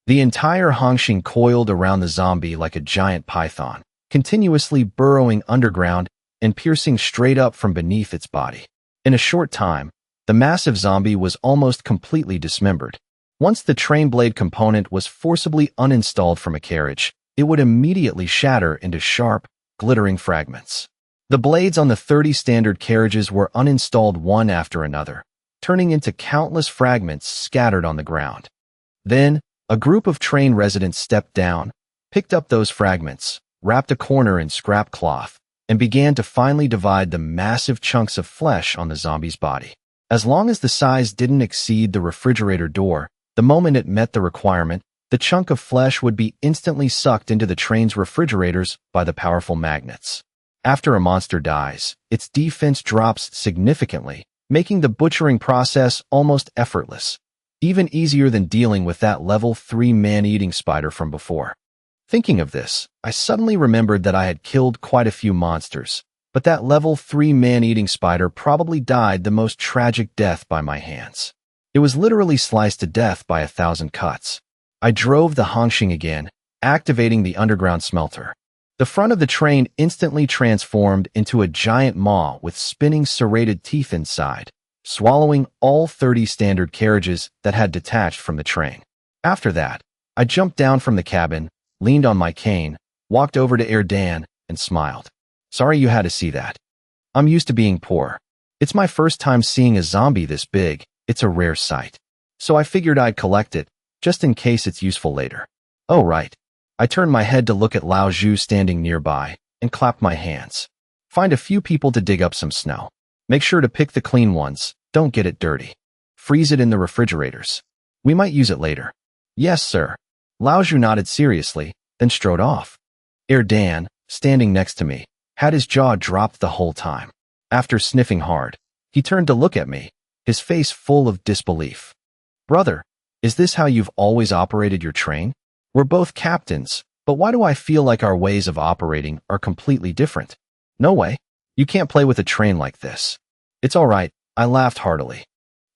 The entire Hongxing coiled around the zombie like a giant python, continuously burrowing underground and piercing straight up from beneath its body. In a short time, the massive zombie was almost completely dismembered. Once the train blade component was forcibly uninstalled from a carriage, it would immediately shatter into sharp, glittering fragments. The blades on the 30 standard carriages were uninstalled one after another, turning into countless fragments scattered on the ground. Then, a group of train residents stepped down, picked up those fragments, wrapped a corner in scrap cloth, and began to finely divide the massive chunks of flesh on the zombie's body. As long as the size didn't exceed the refrigerator door, the moment it met the requirement, the chunk of flesh would be instantly sucked into the train's refrigerators by the powerful magnets. After a monster dies, its defense drops significantly, making the butchering process almost effortless, even easier than dealing with that level 3 man-eating spider from before. Thinking of this, I suddenly remembered that I had killed quite a few monsters, but that level 3 man-eating spider probably died the most tragic death by my hands. It was literally sliced to death by 1,000 cuts. I drove the Hongxing again, activating the underground smelter. The front of the train instantly transformed into a giant maw with spinning serrated teeth inside, swallowing all 30 standard carriages that had detached from the train. After that, I jumped down from the cabin, leaned on my cane, walked over to Erdan, and smiled. Sorry you had to see that. I'm used to being poor. It's my first time seeing a zombie this big. It's a rare sight. So I figured I'd collect it, just in case it's useful later. Oh right. I turned my head to look at Lao Zhu standing nearby, and clapped my hands. Find a few people to dig up some snow. Make sure to pick the clean ones, don't get it dirty. Freeze it in the refrigerators. We might use it later. Yes, sir. Lao Zhu nodded seriously, then strode off. Erdan, standing next to me, had his jaw dropped the whole time. After sniffing hard, he turned to look at me, his face full of disbelief. Brother, is this how you've always operated your train? We're both captains, but why do I feel like our ways of operating are completely different? No way. You can't play with a train like this. It's all right, I laughed heartily.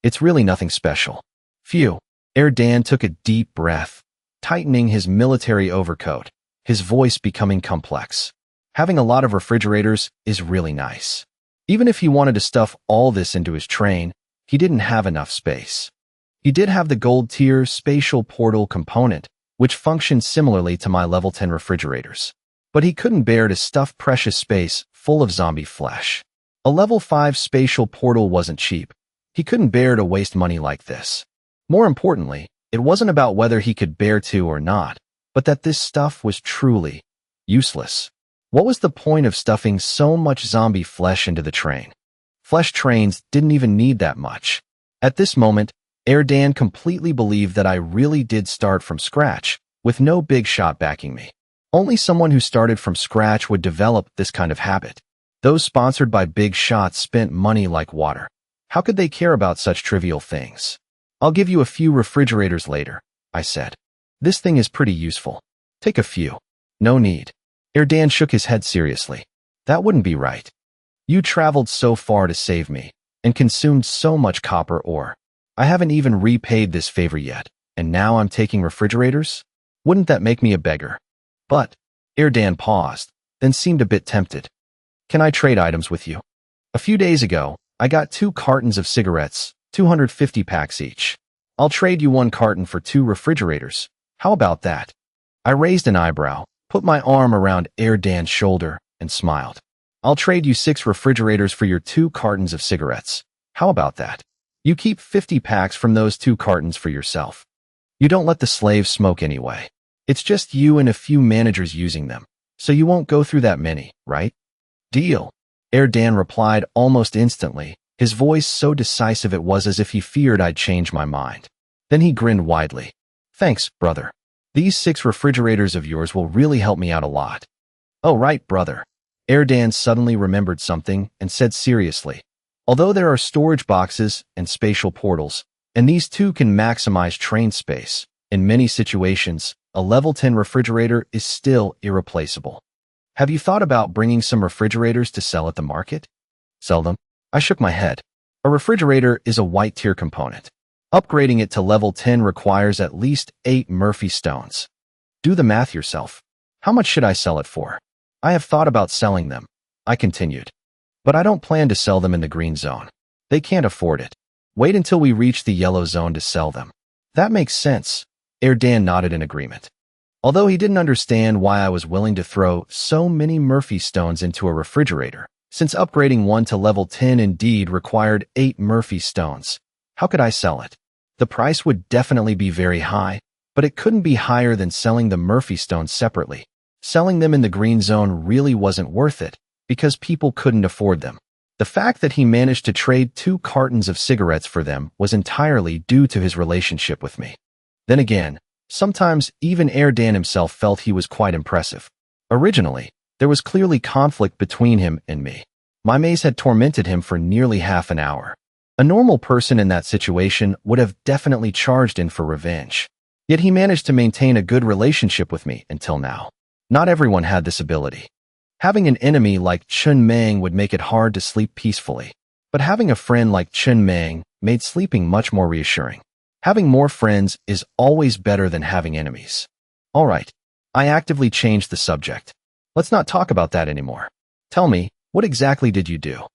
It's really nothing special. Phew. Erdan took a deep breath, tightening his military overcoat, his voice becoming complex. Having a lot of refrigerators is really nice. Even if he wanted to stuff all this into his train, he didn't have enough space. He did have the gold tier spatial portal component, which functioned similarly to my level 10 refrigerators. But he couldn't bear to stuff precious space full of zombie flesh. A level 5 spatial portal wasn't cheap. He couldn't bear to waste money like this. More importantly, it wasn't about whether he could bear to or not, but that this stuff was truly useless. What was the point of stuffing so much zombie flesh into the train? Flesh trains didn't even need that much. At this moment, Erdan completely believed that I really did start from scratch, with no big shot backing me. Only someone who started from scratch would develop this kind of habit. Those sponsored by big shots spent money like water. How could they care about such trivial things? I'll give you a few refrigerators later, I said. This thing is pretty useful. Take a few. No need. Erdan shook his head seriously. That wouldn't be right. You traveled so far to save me, and consumed so much copper ore. I haven't even repaid this favor yet, and now I'm taking refrigerators? Wouldn't that make me a beggar? But, Erdan paused, then seemed a bit tempted. Can I trade items with you? A few days ago, I got 2 cartons of cigarettes, 250 packs each. I'll trade you 1 carton for 2 refrigerators. How about that? I raised an eyebrow, put my arm around Erdan's shoulder, and smiled. I'll trade you 6 refrigerators for your 2 cartons of cigarettes. How about that? You keep 50 packs from those 2 cartons for yourself. You don't let the slaves smoke anyway. It's just you and a few managers using them, so you won't go through that many, right? Deal. Erdan replied almost instantly, his voice so decisive it was as if he feared I'd change my mind. Then he grinned widely. Thanks, brother. These 6 refrigerators of yours will really help me out a lot. Oh, right, brother. Erdan suddenly remembered something and said seriously. Although there are storage boxes and spatial portals, and these too can maximize train space, in many situations, a level 10 refrigerator is still irreplaceable. Have you thought about bringing some refrigerators to sell at the market? Sell them? I shook my head. A refrigerator is a white tier component. Upgrading it to level 10 requires at least 8 Murphy stones. Do the math yourself. How much should I sell it for? I have thought about selling them, I continued. But I don't plan to sell them in the green zone. They can't afford it. Wait until we reach the yellow zone to sell them. That makes sense. Erdan nodded in agreement. Although he didn't understand why I was willing to throw so many Murphy stones into a refrigerator, since upgrading one to level 10 indeed required 8 Murphy stones, how could I sell it? The price would definitely be very high, but it couldn't be higher than selling the Murphy stones separately. Selling them in the green zone really wasn't worth it, because people couldn't afford them. The fact that he managed to trade 2 cartons of cigarettes for them was entirely due to his relationship with me. Then again, sometimes even Erdan himself felt he was quite impressive. Originally, there was clearly conflict between him and me. My maze had tormented him for nearly half an hour. A normal person in that situation would have definitely charged in for revenge. Yet he managed to maintain a good relationship with me until now. Not everyone had this ability. Having an enemy like Chun Mang would make it hard to sleep peacefully, but having a friend like Chun Mang made sleeping much more reassuring. Having more friends is always better than having enemies. All right, I actively changed the subject. Let's not talk about that anymore. Tell me, what exactly did you do?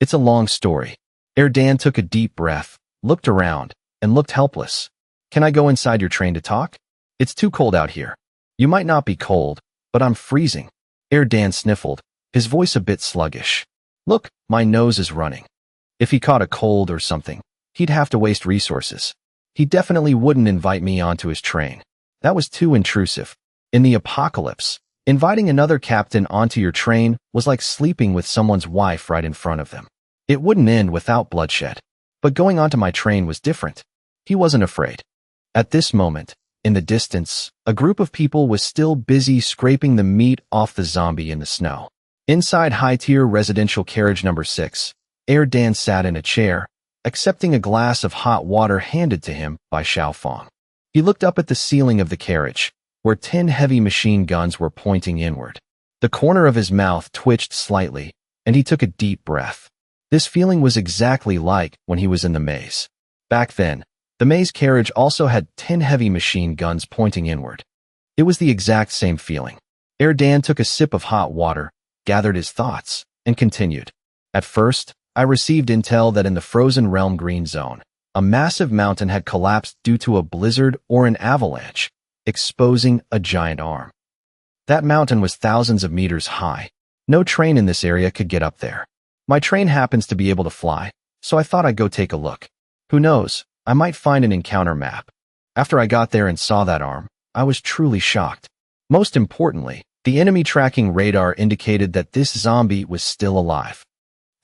It's a long story. Erdan took a deep breath, looked around, and looked helpless. Can I go inside your train to talk? It's too cold out here. You might not be cold, but I'm freezing. Erdan sniffled, his voice a bit sluggish. Look, my nose is running. If he caught a cold or something, he'd have to waste resources. He definitely wouldn't invite me onto his train. That was too intrusive. In the apocalypse, inviting another captain onto your train was like sleeping with someone's wife right in front of them. It wouldn't end without bloodshed. But going onto my train was different. He wasn't afraid. At this moment, in the distance, a group of people was still busy scraping the meat off the zombie in the snow. Inside high-tier residential carriage number 6, Erdan sat in a chair, accepting a glass of hot water handed to him by Xiaofeng. He looked up at the ceiling of the carriage, where 10 heavy machine guns were pointing inward. The corner of his mouth twitched slightly, and he took a deep breath. This feeling was exactly like when he was in the maze. Back then, the maze carriage also had 10 heavy machine guns pointing inward. It was the exact same feeling. Erdan took a sip of hot water, gathered his thoughts, and continued. At first, I received intel that in the Frozen Realm Green Zone, a massive mountain had collapsed due to a blizzard or an avalanche, exposing a giant arm. That mountain was thousands of meters high. No train in this area could get up there. My train happens to be able to fly, so I thought I'd go take a look. Who knows, I might find an encounter map. After I got there and saw that arm, I was truly shocked. Most importantly, the enemy tracking radar indicated that this zombie was still alive.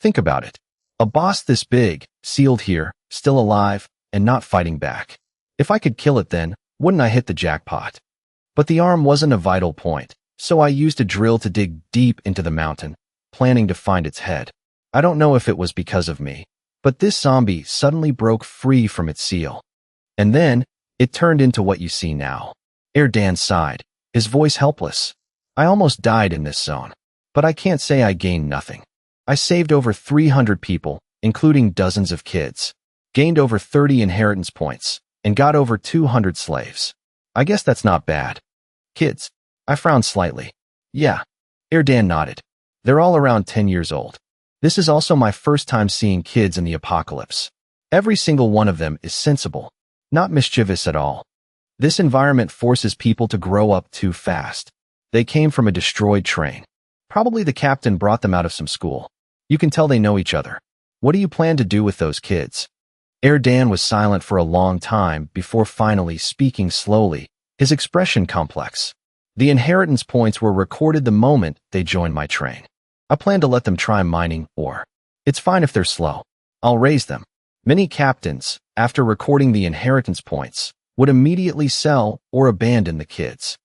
Think about it. A boss this big, sealed here, still alive, and not fighting back. If I could kill it then, wouldn't I hit the jackpot? But the arm wasn't a vital point, so I used a drill to dig deep into the mountain, planning to find its head. I don't know if it was because of me, but this zombie suddenly broke free from its seal. And then, it turned into what you see now. Erdan sighed, his voice helpless. I almost died in this zone, but I can't say I gained nothing. I saved over 300 people, including dozens of kids, gained over 30 inheritance points, and got over 200 slaves. I guess that's not bad. Kids? I frowned slightly. Yeah. Erdan nodded. They're all around 10 years old. This is also my first time seeing kids in the apocalypse. Every single one of them is sensible, not mischievous at all. This environment forces people to grow up too fast. They came from a destroyed train. Probably the captain brought them out of some school. You can tell they know each other. What do you plan to do with those kids? Erdan was silent for a long time before finally speaking slowly, his expression complex. The inheritance points were recorded the moment they joined my train. I plan to let them try mining ore. It's fine if they're slow. I'll raise them. Many captains, after recording the inheritance points, would immediately sell or abandon the kids.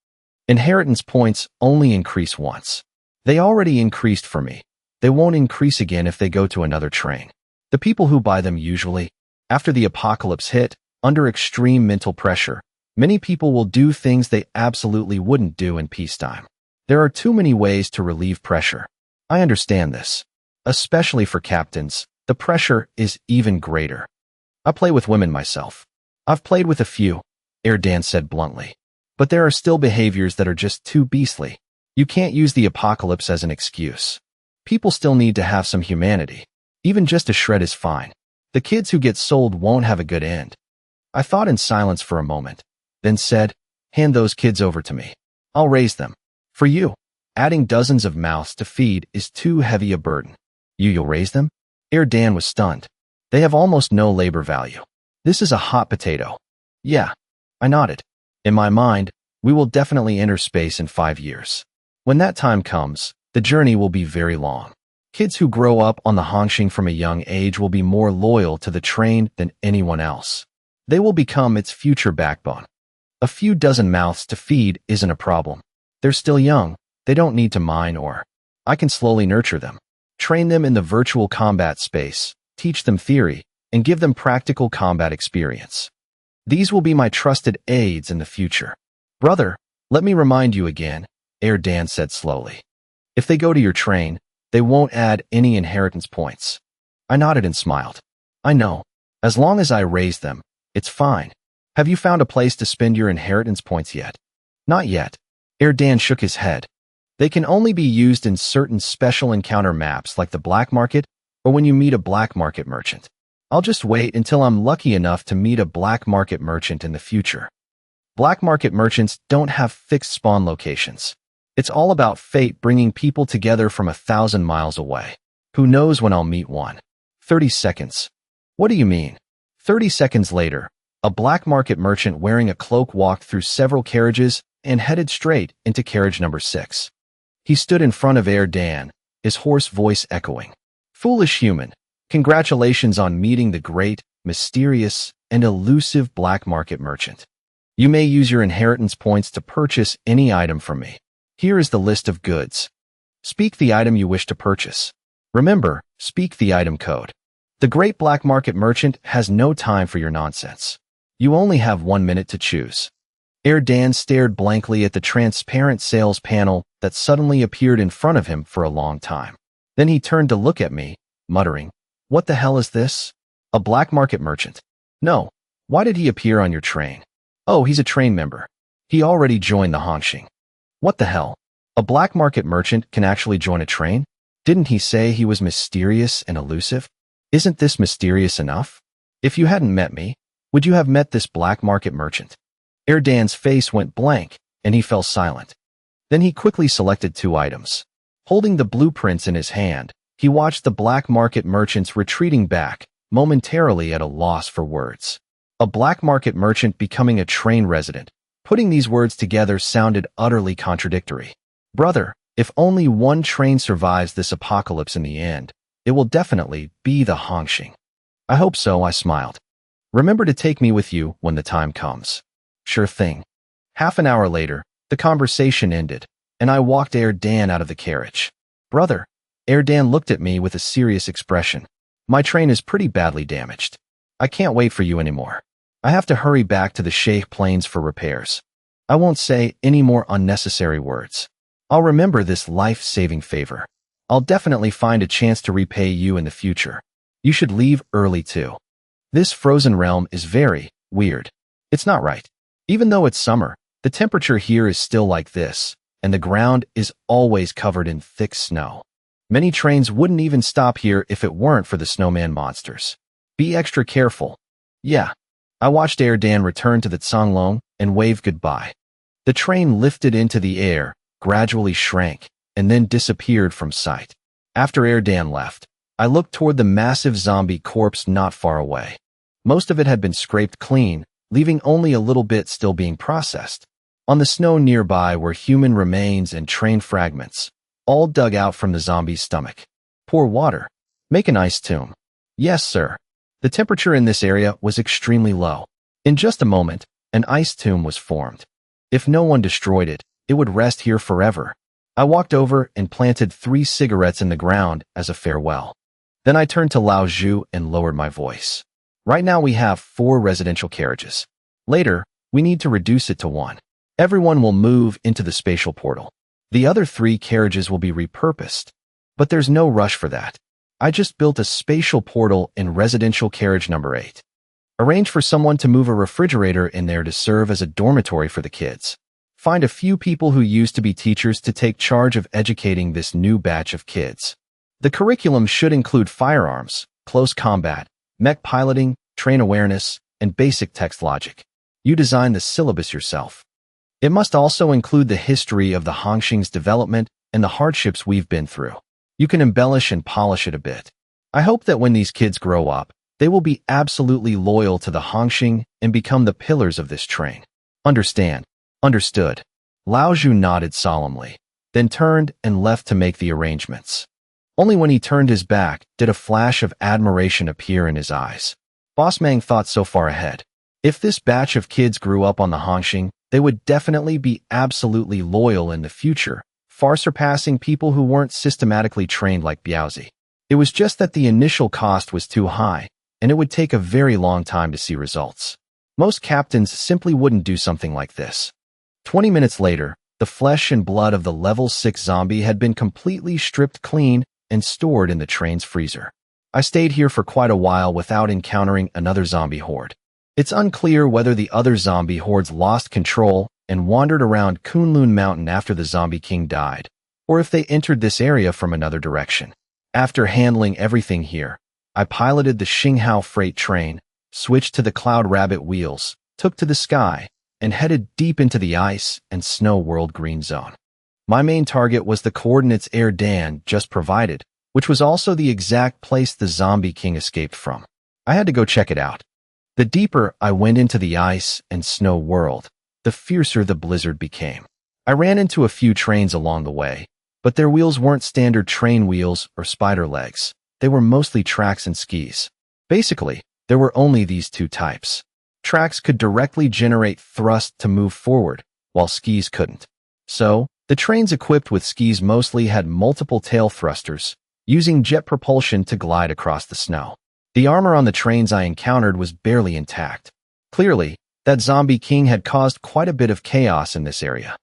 Inheritance points only increase once. They already increased for me. They won't increase again if they go to another train. The people who buy them usually, after the apocalypse hit, under extreme mental pressure, many people will do things they absolutely wouldn't do in peacetime. There are too many ways to relieve pressure. I understand this. Especially for captains, the pressure is even greater. I play with women myself. I've played with a few, Erdan said bluntly. But there are still behaviors that are just too beastly. You can't use the apocalypse as an excuse. People still need to have some humanity. Even just a shred is fine. The kids who get sold won't have a good end. I thought in silence for a moment, then said, hand those kids over to me. I'll raise them. For you, adding dozens of mouths to feed is too heavy a burden. You'll raise them? Erdan was stunned. They have almost no labor value. This is a hot potato. Yeah, I nodded. In my mind, we will definitely enter space in 5 years. When that time comes, the journey will be very long. Kids who grow up on the Hongxing from a young age will be more loyal to the train than anyone else. They will become its future backbone. A few dozen mouths to feed isn't a problem. They're still young. They don't need to mine or... I can slowly nurture them. Train them in the virtual combat space, teach them theory, and give them practical combat experience. These will be my trusted aides in the future. Brother, let me remind you again, Erdan said slowly. If they go to your train, they won't add any inheritance points. I nodded and smiled. I know. As long as I raise them, it's fine. Have you found a place to spend your inheritance points yet? Not yet. Erdan shook his head. They can only be used in certain special encounter maps like the black market or when you meet a black market merchant. I'll just wait until I'm lucky enough to meet a black market merchant in the future. Black market merchants don't have fixed spawn locations. It's all about fate bringing people together from 1,000 miles away. Who knows when I'll meet one? 30 seconds. What do you mean? 30 seconds later, a black market merchant wearing a cloak walked through several carriages and headed straight into carriage number 6. He stood in front of Erdan, his hoarse voice echoing. Foolish human, congratulations on meeting the great, mysterious, and elusive black market merchant. You may use your inheritance points to purchase any item from me. Here is the list of goods. Speak the item you wish to purchase. Remember, speak the item code. The great black market merchant has no time for your nonsense. You only have 1 minute to choose. Erdan stared blankly at the transparent sales panel that suddenly appeared in front of him for a long time. Then he turned to look at me, muttering, "What the hell is this? A black market merchant? No. Why did he appear on your train? Oh, he's a train member. He already joined the Hongxing. What the hell? A black market merchant can actually join a train? Didn't he say he was mysterious and elusive? Isn't this mysterious enough? If you hadn't met me, would you have met this black market merchant?" Erdan's face went blank, and he fell silent. Then he quickly selected 2 items. Holding the blueprints in his hand, he watched the black market merchants retreating back, momentarily at a loss for words. A black market merchant becoming a train resident. Putting these words together sounded utterly contradictory. Brother, if only one train survives this apocalypse in the end, it will definitely be the Hongxing. I hope so, I smiled. Remember to take me with you when the time comes. Sure thing. Half an hour later, the conversation ended, and I walked Erdan out of the carriage. Brother, Erdan looked at me with a serious expression. My train is pretty badly damaged. I can't wait for you anymore. I have to hurry back to the Sheikh Plains for repairs. I won't say any more unnecessary words. I'll remember this life-saving favor. I'll definitely find a chance to repay you in the future. You should leave early too. This frozen realm is very weird. It's not right. Even though it's summer, the temperature here is still like this, and the ground is always covered in thick snow. Many trains wouldn't even stop here if it weren't for the snowman monsters. Be extra careful. Yeah. I watched Erdan return to the Zonglong and wave goodbye. The train lifted into the air, gradually shrank, and then disappeared from sight. After Erdan left, I looked toward the massive zombie corpse not far away. Most of it had been scraped clean, leaving only a little bit still being processed. On the snow nearby were human remains and train fragments, all dug out from the zombie's stomach. Pour water. Make an ice tomb. Yes, sir. The temperature in this area was extremely low. In just a moment, an ice tomb was formed. If no one destroyed it, it would rest here forever. I walked over and planted 3 cigarettes in the ground as a farewell. Then I turned to Lao Zhu and lowered my voice. Right now we have 4 residential carriages. Later, we need to reduce it to 1. Everyone will move into the spatial portal. The other 3 carriages will be repurposed. But there's no rush for that. I just built a spatial portal in residential carriage number 8. Arrange for someone to move a refrigerator in there to serve as a dormitory for the kids. Find a few people who used to be teachers to take charge of educating this new batch of kids. The curriculum should include firearms, close combat, mech piloting, train awareness, and basic text logic. You design the syllabus yourself. It must also include the history of the Hongxing's development and the hardships we've been through. You can embellish and polish it a bit. I hope that when these kids grow up, they will be absolutely loyal to the Hongxing and become the pillars of this train. Understand? Understood. Lao Zhu nodded solemnly, then turned and left to make the arrangements. Only when he turned his back did a flash of admiration appear in his eyes. Boss Mang thought so far ahead. If this batch of kids grew up on the Hongxing, they would definitely be absolutely loyal in the future, far surpassing people who weren't systematically trained like Biaozi. It was just that the initial cost was too high, and it would take a very long time to see results. Most captains simply wouldn't do something like this. 20 minutes later, the flesh and blood of the level 6 zombie had been completely stripped clean and stored in the train's freezer. I stayed here for quite a while without encountering another zombie horde. It's unclear whether the other zombie hordes lost control and wandered around Kunlun Mountain after the zombie king died, or if they entered this area from another direction. After handling everything here, I piloted the Xinghao freight train, switched to the Cloud Rabbit wheels, took to the sky, and headed deep into the ice and snow world green zone. My main target was the coordinates Air Dan just provided, which was also the exact place the zombie king escaped from. I had to go check it out. The deeper I went into the ice and snow world, the fiercer the blizzard became. I ran into a few trains along the way, but their wheels weren't standard train wheels or spider legs. They were mostly tracks and skis. Basically, there were only these 2 types. Tracks could directly generate thrust to move forward, while skis couldn't. So, the trains equipped with skis mostly had multiple tail thrusters, using jet propulsion to glide across the snow. The armor on the trains I encountered was barely intact. Clearly, that zombie king had caused quite a bit of chaos in this area.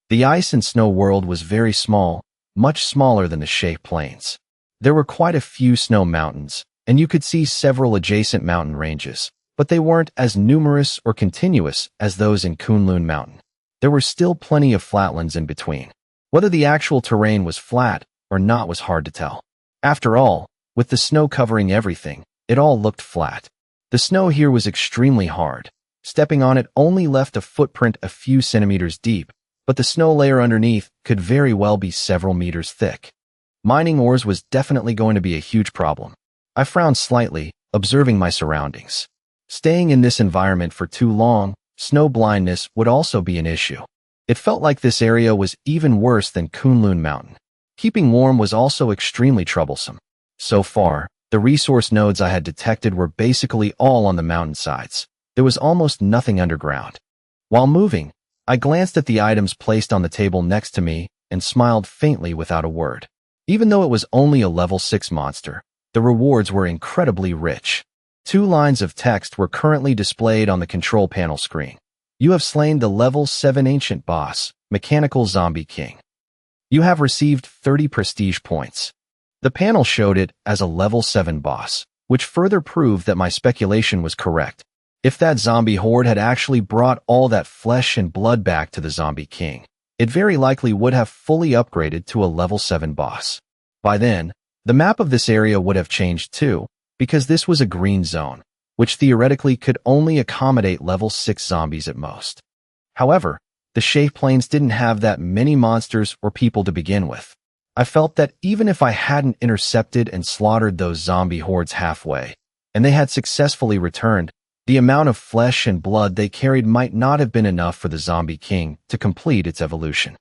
The ice and snow world was very small, much smaller than the Shay Plains. There were quite a few snow mountains, and you could see several adjacent mountain ranges, but they weren't as numerous or continuous as those in Kunlun Mountain. There were still plenty of flatlands in between. Whether the actual terrain was flat or not was hard to tell. After all, with the snow covering everything, it all looked flat. The snow here was extremely hard. Stepping on it only left a footprint a few centimeters deep, but the snow layer underneath could very well be several meters thick. Mining ores was definitely going to be a huge problem. I frowned slightly, observing my surroundings. Staying in this environment for too long, snow blindness would also be an issue. It felt like this area was even worse than Kunlun Mountain. Keeping warm was also extremely troublesome. So far, the resource nodes I had detected were basically all on the mountainsides. There was almost nothing underground. While moving, I glanced at the items placed on the table next to me and smiled faintly without a word. Even though it was only a level 6 monster, the rewards were incredibly rich. 2 lines of text were currently displayed on the control panel screen. You have slain the level 7 ancient boss, Mechanical Zombie King. You have received 30 prestige points. The panel showed it as a level 7 boss, which further proved that my speculation was correct. If that zombie horde had actually brought all that flesh and blood back to the zombie king, it very likely would have fully upgraded to a level 7 boss. By then, the map of this area would have changed too, because this was a green zone, which theoretically could only accommodate level 6 zombies at most. However, the Shay Plains didn't have that many monsters or people to begin with. I felt that even if I hadn't intercepted and slaughtered those zombie hordes halfway, and they had successfully returned, the amount of flesh and blood they carried might not have been enough for the zombie king to complete its evolution.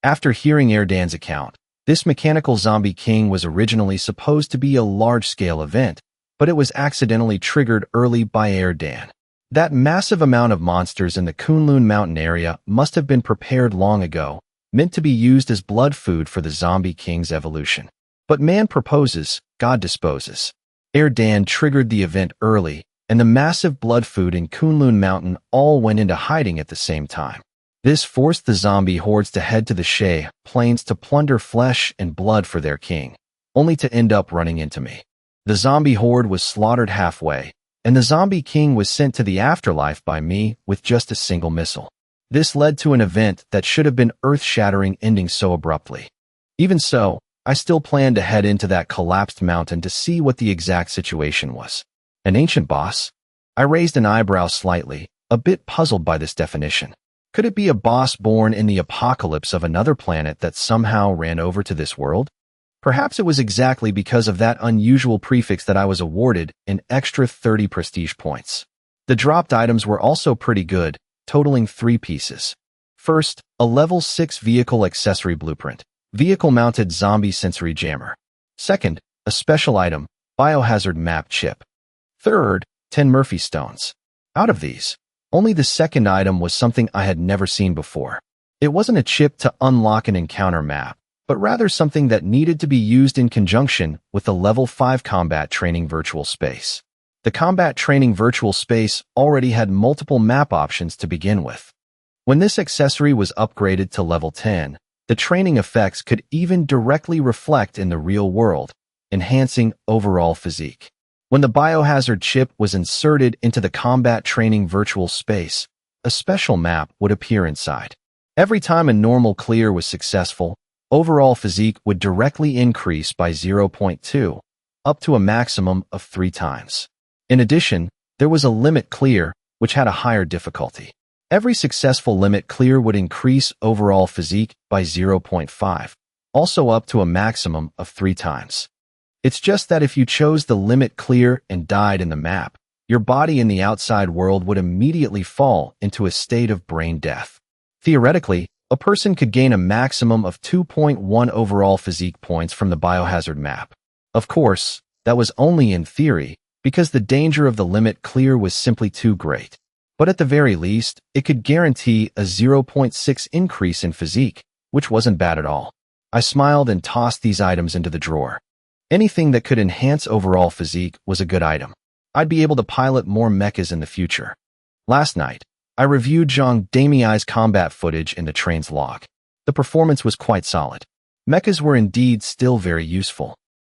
After hearing Erdan's account, this mechanical zombie king was originally supposed to be a large-scale event, but it was accidentally triggered early by Dan. That massive amount of monsters in the Kunlun mountain area must have been prepared long ago, meant to be used as blood food for the zombie king's evolution. But man proposes, God disposes. Dan triggered the event early, and the massive blood food in Kunlun Mountain all went into hiding at the same time. This forced the zombie hordes to head to the Shay plains to plunder flesh and blood for their king, only to end up running into me. The zombie horde was slaughtered halfway, and the zombie king was sent to the afterlife by me with just a single missile. This led to an event that should have been earth-shattering ending so abruptly. Even so, I still planned to head into that collapsed mountain to see what the exact situation was. An ancient boss? I raised an eyebrow slightly, a bit puzzled by this definition. Could it be a boss born in the apocalypse of another planet that somehow ran over to this world? Perhaps it was exactly because of that unusual prefix that I was awarded an extra 30 prestige points. The dropped items were also pretty good, totaling 3 pieces. First, a level 6 vehicle accessory blueprint, vehicle-mounted zombie sensory jammer. Second, a special item, biohazard map chip. Third, 10 Murphy stones. Out of these, only the second item was something I had never seen before. It wasn't a chip to unlock an encounter map, but rather something that needed to be used in conjunction with the level 5 combat training virtual space. The combat training virtual space already had multiple map options to begin with. When this accessory was upgraded to level 10, the training effects could even directly reflect in the real world, enhancing overall physique. When the biohazard chip was inserted into the combat training virtual space, a special map would appear inside. Every time a normal clear was successful, overall physique would directly increase by 0.2, up to a maximum of 3 times. In addition, there was a limit clear, which had a higher difficulty. Every successful limit clear would increase overall physique by 0.5, also up to a maximum of 3 times. It's just that if you chose the limit clear and died in the map, your body in the outside world would immediately fall into a state of brain death. Theoretically, a person could gain a maximum of 2.1 overall physique points from the biohazard map. Of course, that was only in theory, because the danger of the limit clear was simply too great. But at the very least, it could guarantee a 0.6 increase in physique, which wasn't bad at all. I smiled and tossed these items into the drawer. Anything that could enhance overall physique was a good item. I'd be able to pilot more mechas in the future. Last night, I reviewed Zhang Damiai's combat footage in the train's log. The performance was quite solid. Mechas were indeed still very useful.